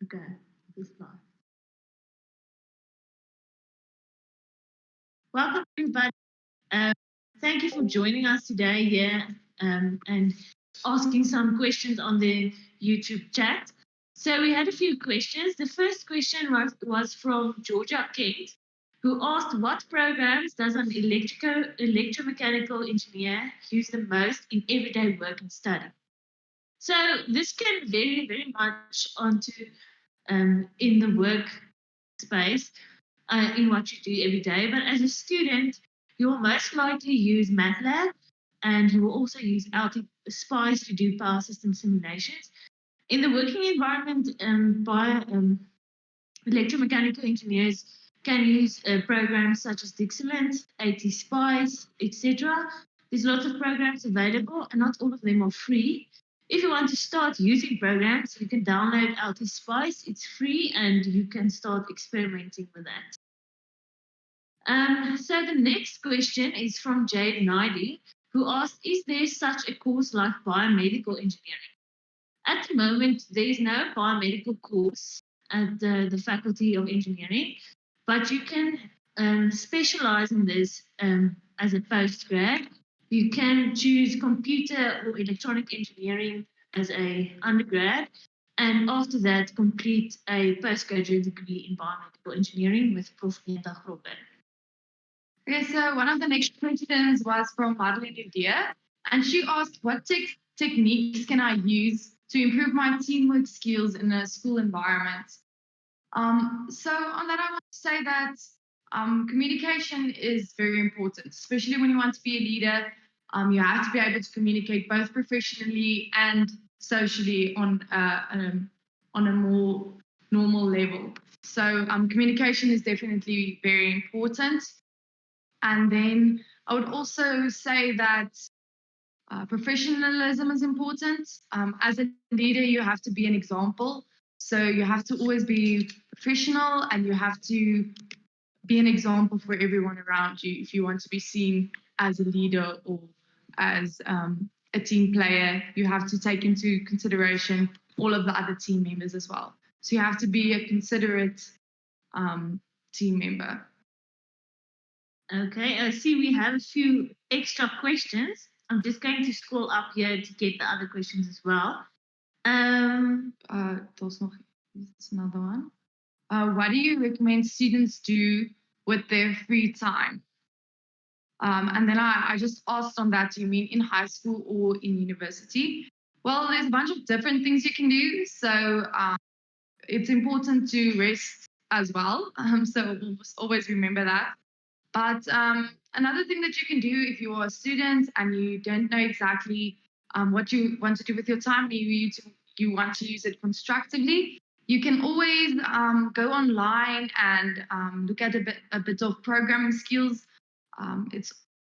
Okay, this is live. Welcome, everybody. Thank you for joining us today here and asking some questions on the YouTube chat. So we had a few questions. The first question was from Georgia Kent, who asked, what programs does an electromechanical engineer use the most in everyday work and study? So this can vary very much onto in the workspace, in what you do every day. But as a student, you will most likely use MATLAB, and you will also use Spice to do power system simulations. In the working environment, electromechanical engineers can use programs such as Dixieland, AT-Spice, etc. There's lots of programs available, and not all of them are free. If you want to start using programs, you can download AT-Spice. It's free, and you can start experimenting with that. So the next question is from Jade Naidu, who asked, is there such a course like biomedical engineering? At the moment, there is no biomedical course at the Faculty of Engineering, but you can specialize in this as a postgrad. You can choose computer or electronic engineering as a undergrad, and after that, complete a postgraduate degree in biomedical engineering with Prof. Neta Grobler. Okay, so one of the next questions was from Madeleine Ludier, and she asked, what techniques can I use to improve my teamwork skills in a school environment? So on that, I want to say that communication is very important, especially when you want to be a leader. You have to be able to communicate both professionally and socially on a more normal level. So communication is definitely very important. And then I would also say that professionalism is important. As a leader, you have to be an example. So you have to always be professional, and you have to be an example for everyone around you if you want to be seen as a leader or as a team player. You have to take into consideration all of the other team members as well. So you have to be a considerate team member. Okay, I see we have a few extra questions. I'm just going to scroll up here to get the other questions as well. There's another one. What do you recommend students do with their free time? And then I just asked on that, do you mean in high school or in university? Well, there's a bunch of different things you can do. So it's important to rest as well. So always remember that. But another thing that you can do if you are a student and you don't know exactly what you want to do with your time, and you want to use it constructively, you can always go online and look at a bit of programming skills. It's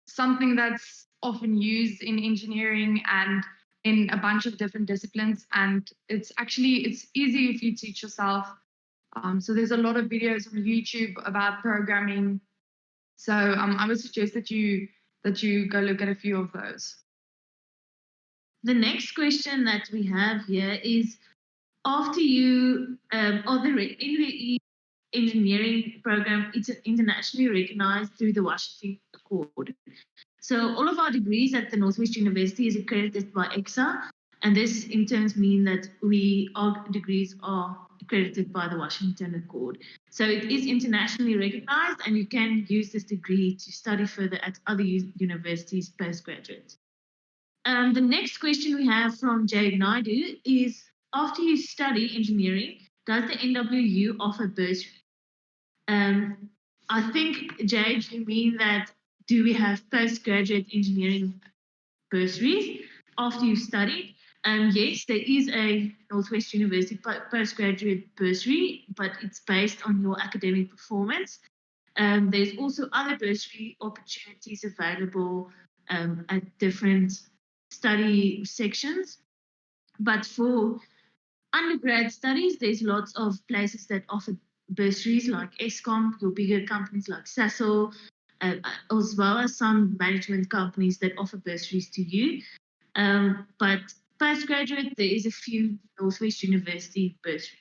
something that's often used in engineering and in a bunch of different disciplines, and it's easy if you teach yourself. So there's a lot of videos on YouTube about programming. So I would suggest that you go look at a few of those. The next question that we have here is, after you are the engineering program, it's internationally recognized through the Washington Accord. So all of our degrees at the Northwest University is accredited by EXA, and this in turn means that our degrees are accredited by the Washington Accord. So it is internationally recognized, and you can use this degree to study further at other universities postgraduate. The next question we have from Jade Naidu is, after you study engineering, does the NWU offer bursary? I think, Jade, you mean that do we have postgraduate engineering bursaries after you've studied? Yes, there is a Northwest University postgraduate bursary, but it's based on your academic performance. There's also other bursary opportunities available at different study sections. But for undergrad studies, there's lots of places that offer bursaries like ESCOM, your bigger companies like Sasol, as well as some management companies that offer bursaries to you. But postgraduate, there is a few Northwest University bursary.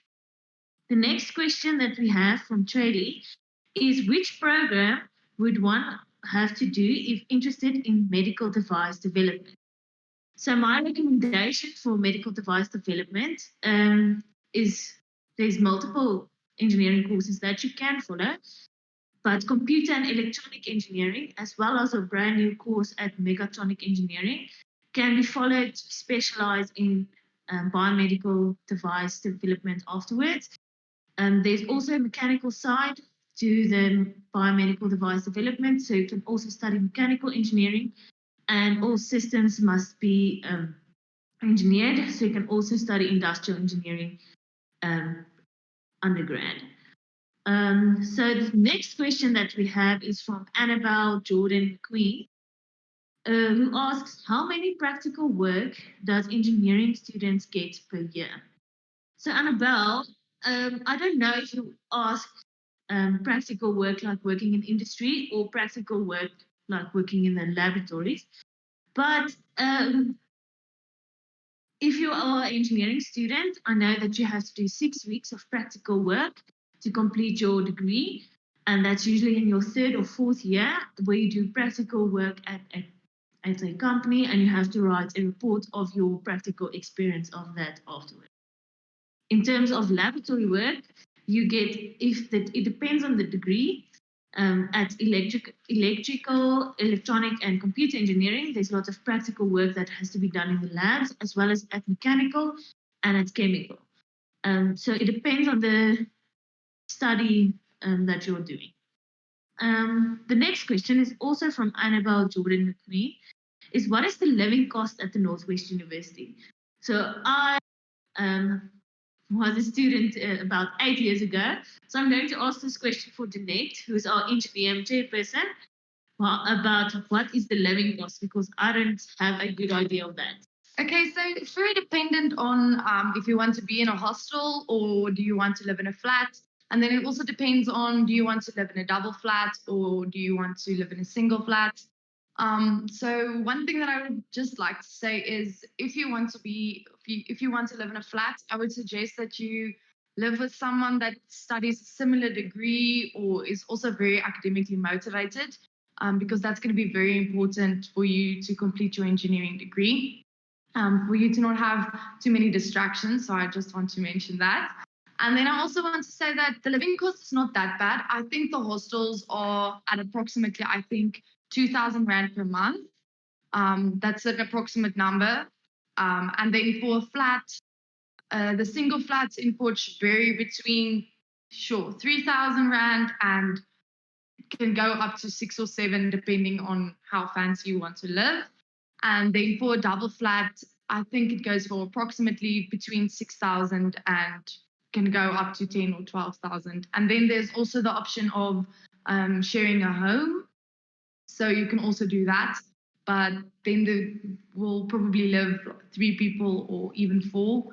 The next question that we have from Tralee is, which program would one have to do if interested in medical device development? So my recommendation for medical device development is there's multiple engineering courses that you can follow, but computer and electronic engineering, as well as a brand new course at Mechatronic Engineering, can be followed to specialize in biomedical device development afterwards. There's also a mechanical side to the biomedical device development, so you can also study mechanical engineering, and all systems must be engineered, so you can also study industrial engineering undergrad. So the next question that we have is from Annabelle Jordan McQueen, who asks, how many practical work does engineering students get per year? So Annabelle, I don't know if you ask practical work like working in industry or practical work like working in the laboratories, but if you are an engineering student, I know that you have to do 6 weeks of practical work to complete your degree, and that's usually in your 3rd or 4th year, where you do practical work at a company, and you have to write a report of your practical experience of that afterwards. In terms of laboratory work, you get, it depends on the degree. At electrical, electronic, and computer engineering, there's a lot of practical work that has to be done in the labs, as well as at mechanical and at chemical. So it depends on the study that you're doing. The next question is also from Annabelle Jordan McQueen, is what is the living cost at the Northwest University? So I was a student about 8 years ago. So I'm going to ask this question for Danette, who's our engineering chairperson, about what is the living cost, because I don't have a good idea of that. Okay, so it's very dependent on if you want to be in a hostel or do you want to live in a flat. And then it also depends on, do you want to live in a double flat or do you want to live in a single flat? So one thing that I would just like to say is, if you want to live in a flat, I would suggest that you live with someone that studies a similar degree or is also very academically motivated, because that's going to be very important for you to complete your engineering degree, for you to not have too many distractions. So I just want to mention that. And then I also want to say that the living cost is not that bad. I think the hostels are at approximately, 2,000 Rand per month. That's an approximate number. And then for a flat, the single flats in Port vary between, 3,000 Rand, and it can go up to 6 or 7, depending on how fancy you want to live. And then for a double flat, I think it goes for approximately between 6,000 and can go up to 10 or 12,000. And then there's also the option of sharing a home. So you can also do that. But then will probably live 3 people or even 4.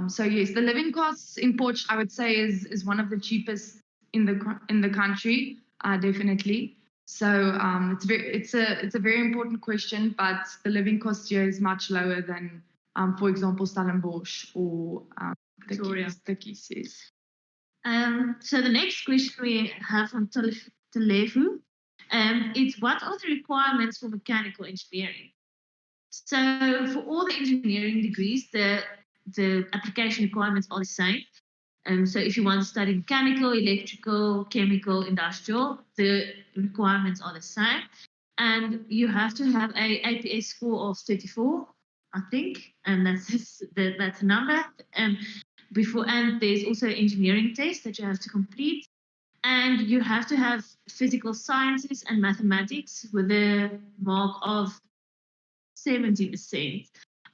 So yes, the living costs in Port, I would say, is one of the cheapest in the country, definitely. So it's a very important question, but the living cost here is much lower than, for example, Stellenbosch or Victoria. Yes. So the next question we have from Telefu is, what are the requirements for mechanical engineering? So for all the engineering degrees, the application requirements are the same. So if you want to study mechanical, electrical, chemical, industrial, the requirements are the same. And you have to have a APS score of 34, I think, and that's a number. And there's also an engineering test that you have to complete. And you have to have physical sciences and mathematics with a mark of 70%.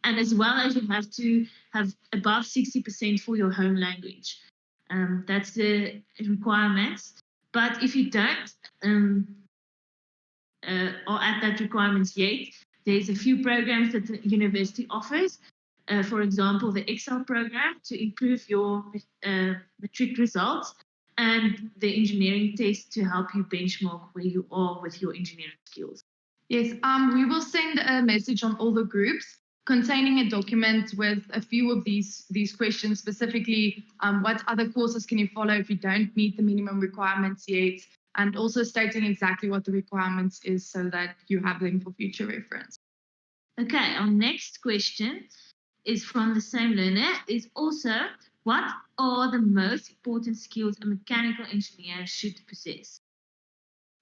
And as well as you have to have above 60% for your home language. That's the requirements. But if you don't or at that requirements yet, there's a few programs that the university offers. For example, the Excel program to improve your matric results, and the engineering test to help you benchmark where you are with your engineering skills. Yes, we will send a message on all the groups containing a document with a few of these questions, specifically what other courses can you follow if you don't meet the minimum requirements yet, and also stating exactly what the requirements is so that you have them for future reference. Okay, our next question is from the same learner, is also, what are the most important skills a mechanical engineer should possess?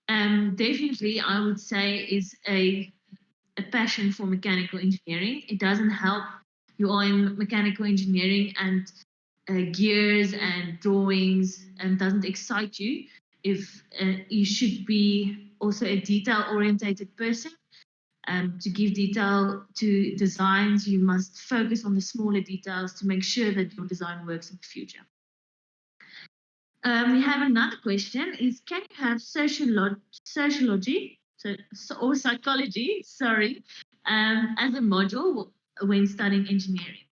Definitely, I would say is a passion for mechanical engineering. It doesn't help you are in mechanical engineering and gears and drawings and doesn't excite you if you should be also a detail-orientated person. To give detail to designs, you must focus on the smaller details to make sure that your design works in the future. We have another question, is can you have sociology or psychology, as a module when studying engineering?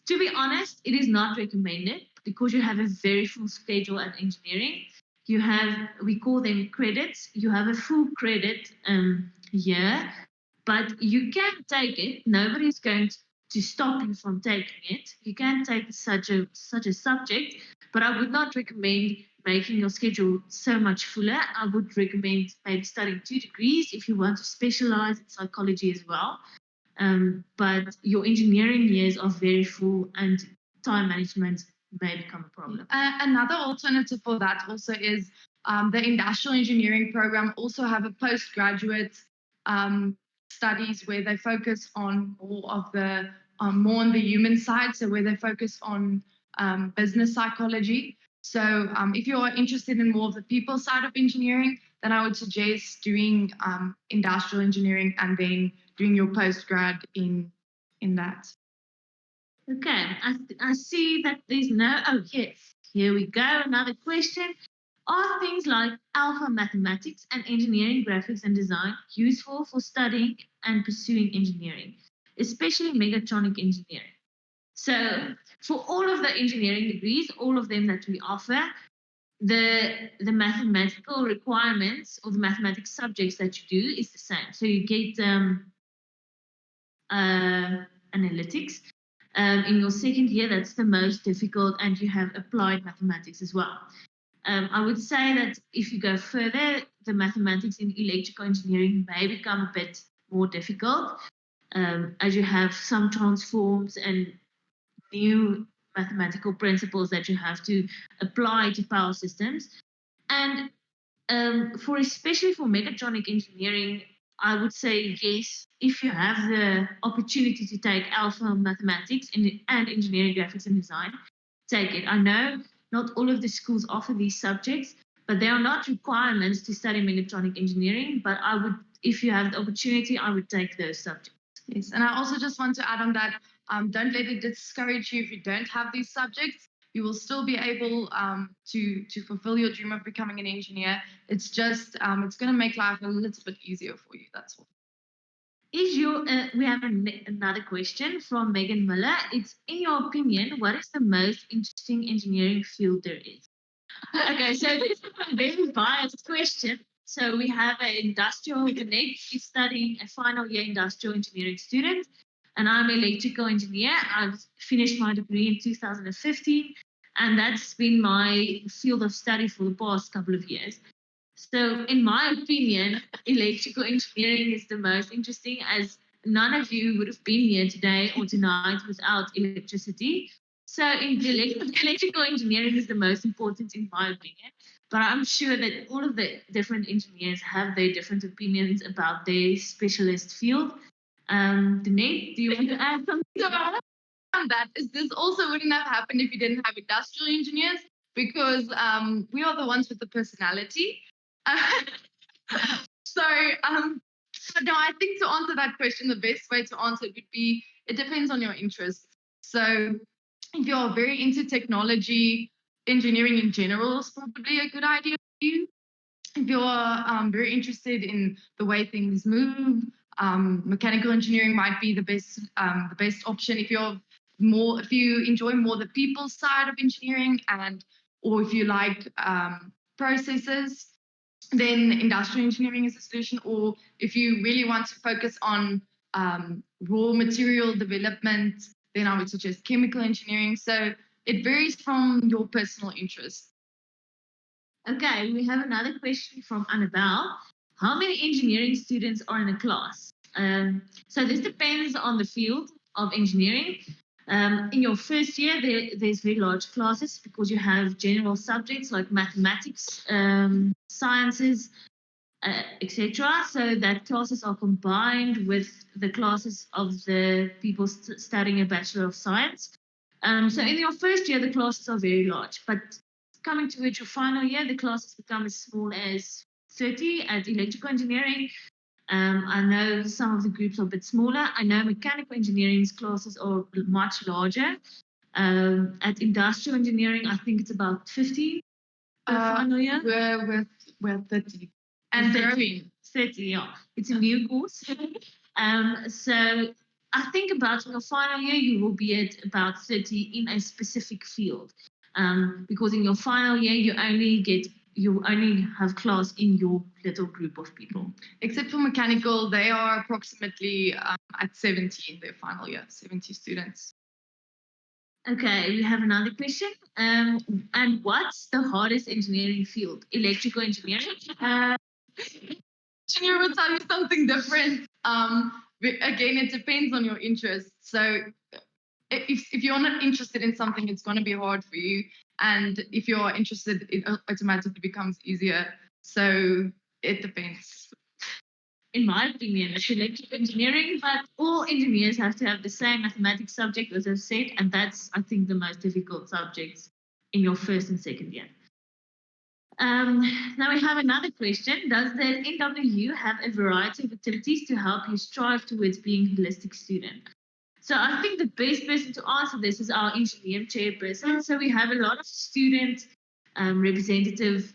To be honest, it is not recommended because you have a very full schedule at engineering. You have, we call them credits. You have a full credit year, but you can take it. Nobody's going to stop you from taking it. You can take such a subject, but I would not recommend making your schedule so much fuller. I would recommend maybe studying 2 degrees if you want to specialize in psychology as well. But your engineering years are very full and time management may become a problem. Another alternative for that also is the industrial engineering program also have a postgraduate studies where they focus on more of the more on the human side, so where they focus on business psychology. So if you're interested in more of the people side of engineering, then I would suggest doing industrial engineering and then doing your postgrad in that. Okay, I see that there's no, oh yes, here we go, another question. Are things like alpha mathematics and engineering graphics and design useful for studying and pursuing engineering, especially mechatronic engineering? So for all of the engineering degrees, all of them that we offer, the mathematical requirements or the mathematics subjects that you do is the same. So you get analytics. In your second year, that's the most difficult, and you have applied mathematics as well. I would say that if you go further, the mathematics in electrical engineering may become a bit more difficult, as you have some transforms and new mathematical principles that you have to apply to power systems. And especially for mechatronic engineering, I would say yes, if you have the opportunity to take alpha mathematics and engineering graphics and design, take it. I know not all of the schools offer these subjects, but they are not requirements to study mechatronic engineering. But I would, if you have the opportunity, I would take those subjects. Yes, and I also just want to add on that, don't let it discourage you if you don't have these subjects. You will still be able to fulfill your dream of becoming an engineer. It's just, it's going to make life a little bit easier for you, that's all. We have another question from Megan Miller. It's, in your opinion, what is the most interesting engineering field there is? Okay, so this is a very biased question. So we have an industrial connect. She's studying a final year industrial engineering student, and I'm an electrical engineer. I've finished my degree in 2015, and that's been my field of study for the past couple of years. So in my opinion, electrical engineering is the most interesting, as none of you would have been here today or tonight without electricity. So electrical engineering is the most important in my opinion. But I'm sure that all of the different engineers have their different opinions about their specialist field. Danae, do you want to add something about it? That is, this also wouldn't have happened if you didn't have industrial engineers, because we are the ones with the personality. So no, I think to answer that question, the best way to answer it would be, it depends on your interests. So if you're very into technology, engineering in general is probably a good idea for you. If you're very interested in the way things move, mechanical engineering might be the best option. If you enjoy more the people side of engineering, or if you like processes, then industrial engineering is a solution. Or if you really want to focus on raw material development, then I would suggest chemical engineering. So it varies from your personal interest. Okay, we have another question from Annabelle. How many engineering students are in a class? So this depends on the field of engineering. In your first year, there's very large classes because you have general subjects like mathematics, sciences, etc. So that classes are combined with the classes of the people studying a Bachelor of Science. So in your first year, the classes are very large, but coming towards your final year, the classes become as small as 30 at electrical engineering. I know some of the groups are a bit smaller. I know mechanical engineering's classes are much larger. At industrial engineering, I think it's about 50 per final year. We're 30. And 30, yeah. It's a new course. So I think about your final year, you will be at about 30 in a specific field. Because in your final year, you only have class in your little group of people. Except for mechanical, they are approximately at 70 in their final year, 70 students. Okay, we have another question. And what's the hardest engineering field? Electrical engineering? Engineer will tell you something different. Again, it depends on your interest. So if you're not interested in something, it's going to be hard for you. And if you're interested, it automatically becomes easier. So it depends. In my opinion, it's electrical engineering, but all engineers have to have the same mathematics subject, as I've said, and that's, I think, the most difficult subjects in your first and second year. Now we have another question. Does the NWU have a variety of activities to help you strive towards being a holistic student? So I think the best person to answer this is our engineering chairperson. So we have a lot of student representative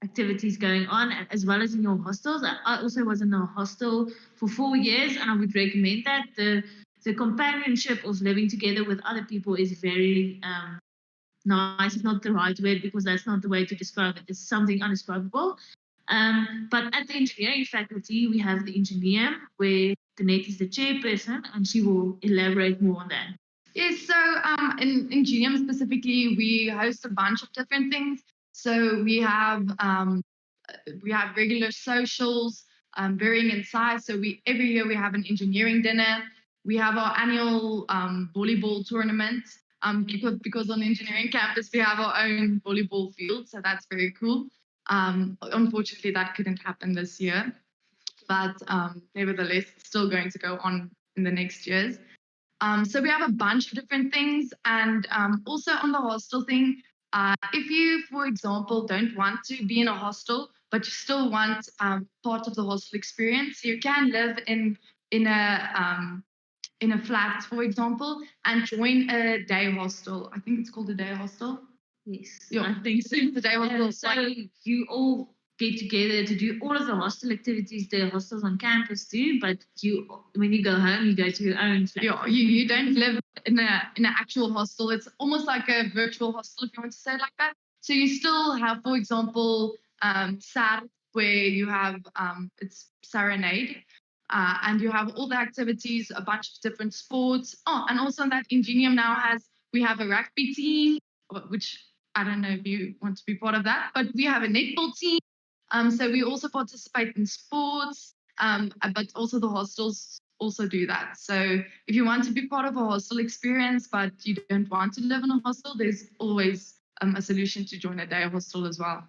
activities going on, as well as in your hostels. I also was in a hostel for 4 years, and I would recommend that. The companionship of living together with other people is very nice. It's not the right word because that's not the way to describe it. It's something indescribable. But at the engineering faculty, we have the engineer, where Danette is the chairperson, and she will elaborate more on that. Yes, so in GM specifically, we host a bunch of different things. So we have regular socials, varying in size. So every year we have an engineering dinner. We have our annual volleyball tournament. Because on the engineering campus we have our own volleyball field, so that's very cool. Unfortunately, that couldn't happen this year, but nevertheless, it's still going to go on in the next years. So we have a bunch of different things, and also on the hostel thing, if you, for example, don't want to be in a hostel, but you still want part of the hostel experience, you can live in a flat, for example, and join a day hostel. I think it's called a day hostel. Yes, Yeah, I think so. The day hostel. So you all get together to do all of the hostel activities the hostels on campus do, but when you go home, you go to your own flat. Yeah, you don't live in an actual hostel. It's almost like a virtual hostel, if you want to say it like that. So you still have, for example, SAR, where you have it's Serenade. And you have all the activities, a bunch of different sports. Oh, and also that Ingenium now we have a rugby team, which I don't know if you want to be part of that, but we have a netball team. So we also participate in sports, but also the hostels also do that. So if you want to be part of a hostel experience, but you don't want to live in a hostel, there's always a solution to join a day hostel as well.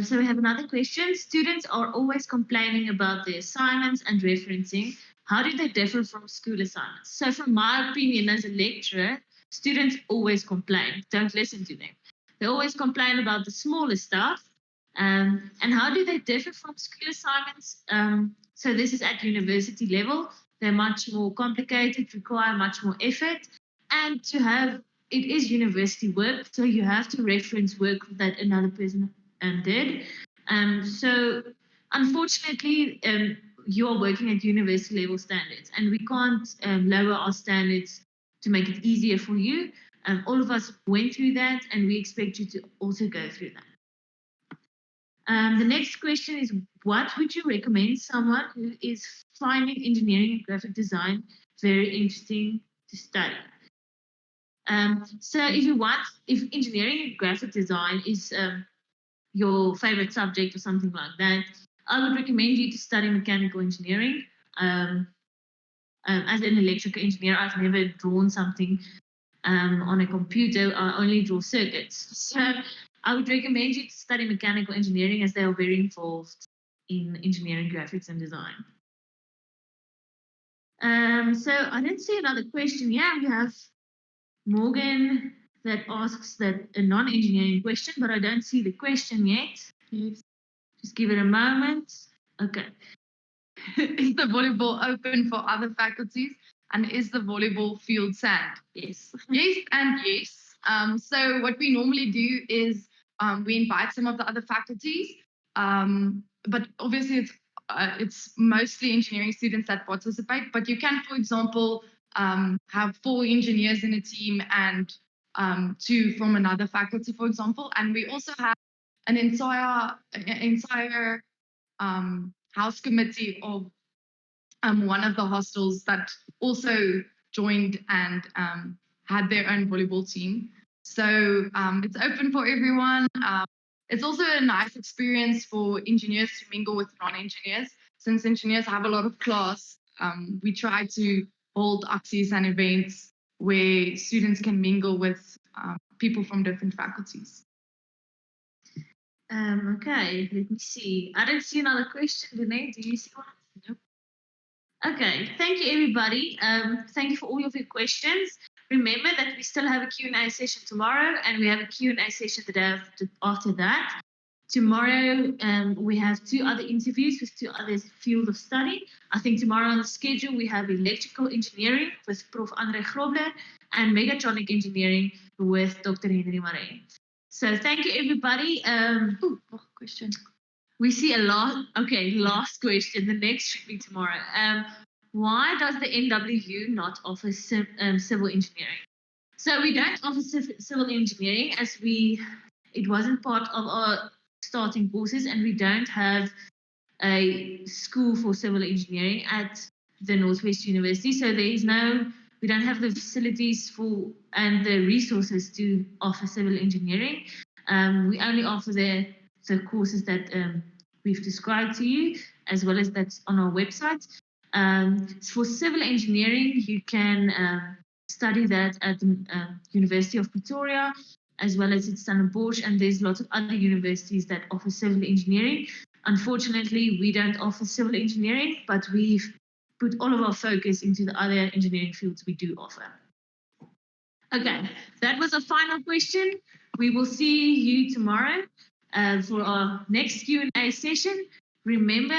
So we have another question. Students are always complaining about their assignments and referencing. How do they differ from school assignments? So from my opinion as a lecturer, students always complain. Don't listen to them. They always complain about the smaller stuff. And how do they differ from school assignments? So this is at university level. They're much more complicated, require much more effort. And it is university work, so you have to reference work that another person did. So unfortunately, you are working at university level standards, and we can't lower our standards to make it easier for you. All of us went through that, and we expect you to also go through that. The next question is, what would you recommend someone who is finding engineering and graphic design very interesting to study? So if engineering and graphic design is your favorite subject or something like that, I would recommend you to study mechanical engineering. As an electrical engineer, I've never drawn something on a computer. I only draw circuits. So I would recommend you to study mechanical engineering, as they are very involved in engineering, graphics, and design. So I didn't see another question. Yeah, we have Morgan that asks that a non-engineering question, but I don't see the question yet. Yes. Just give it a moment. Okay. Is the volleyball open for other faculties? And is the volleyball field sand? Yes. Yes and yes. So what we normally do is we invite some of the other faculties, but obviously it's mostly engineering students that participate. But you can, for example, have 4 engineers in a team and 2 from another faculty, for example. And we also have an entire house committee of one of the hostels that also joined and had their own volleyball team. So it's open for everyone. It's also a nice experience for engineers to mingle with non-engineers. Since engineers have a lot of class, we try to hold acties and events where students can mingle with people from different faculties. Okay, let me see. I don't see another question, Danae. Do you see one? Nope. Okay, thank you, everybody. Thank you for all of your questions. Remember that we still have a Q&A session tomorrow, and we have a Q&A session the day after that. Tomorrow, we have 2 other interviews with 2 other fields of study. I think tomorrow on the schedule, we have electrical engineering with Prof. Andre Grobler and mechatronic engineering with Dr. Henry Maree. So thank you, everybody. Question. We see a lot. Okay, last question. The next should be tomorrow. Why does the NWU not offer civil engineering? So we don't offer civil engineering as it wasn't part of our starting courses, and we don't have a school for civil engineering at the Northwest University. So we don't have the facilities and the resources to offer civil engineering. We only offer the courses that we've described to you, as well as that's on our website. For civil engineering, you can study that at the University of Pretoria, as well as at Stellenbosch, and there's lots of other universities that offer civil engineering. Unfortunately, we don't offer civil engineering, but we've put all of our focus into the other engineering fields we do offer. Okay, that was our final question. We will see you tomorrow for our next Q&A session. Remember,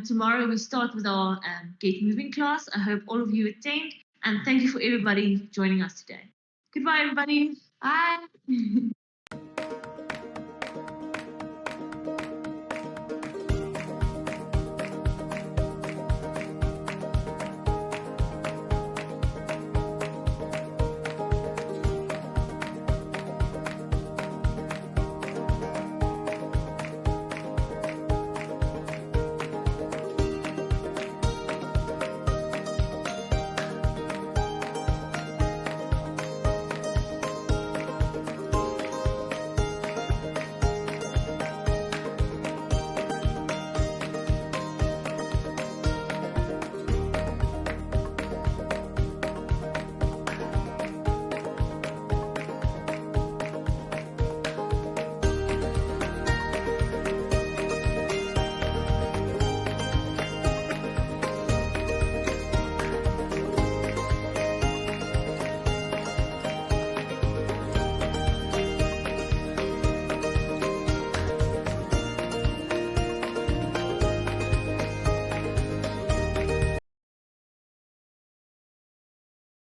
tomorrow we start with our Get Moving class. I hope all of you attend, and thank you for everybody joining us today. Goodbye, everybody. Bye.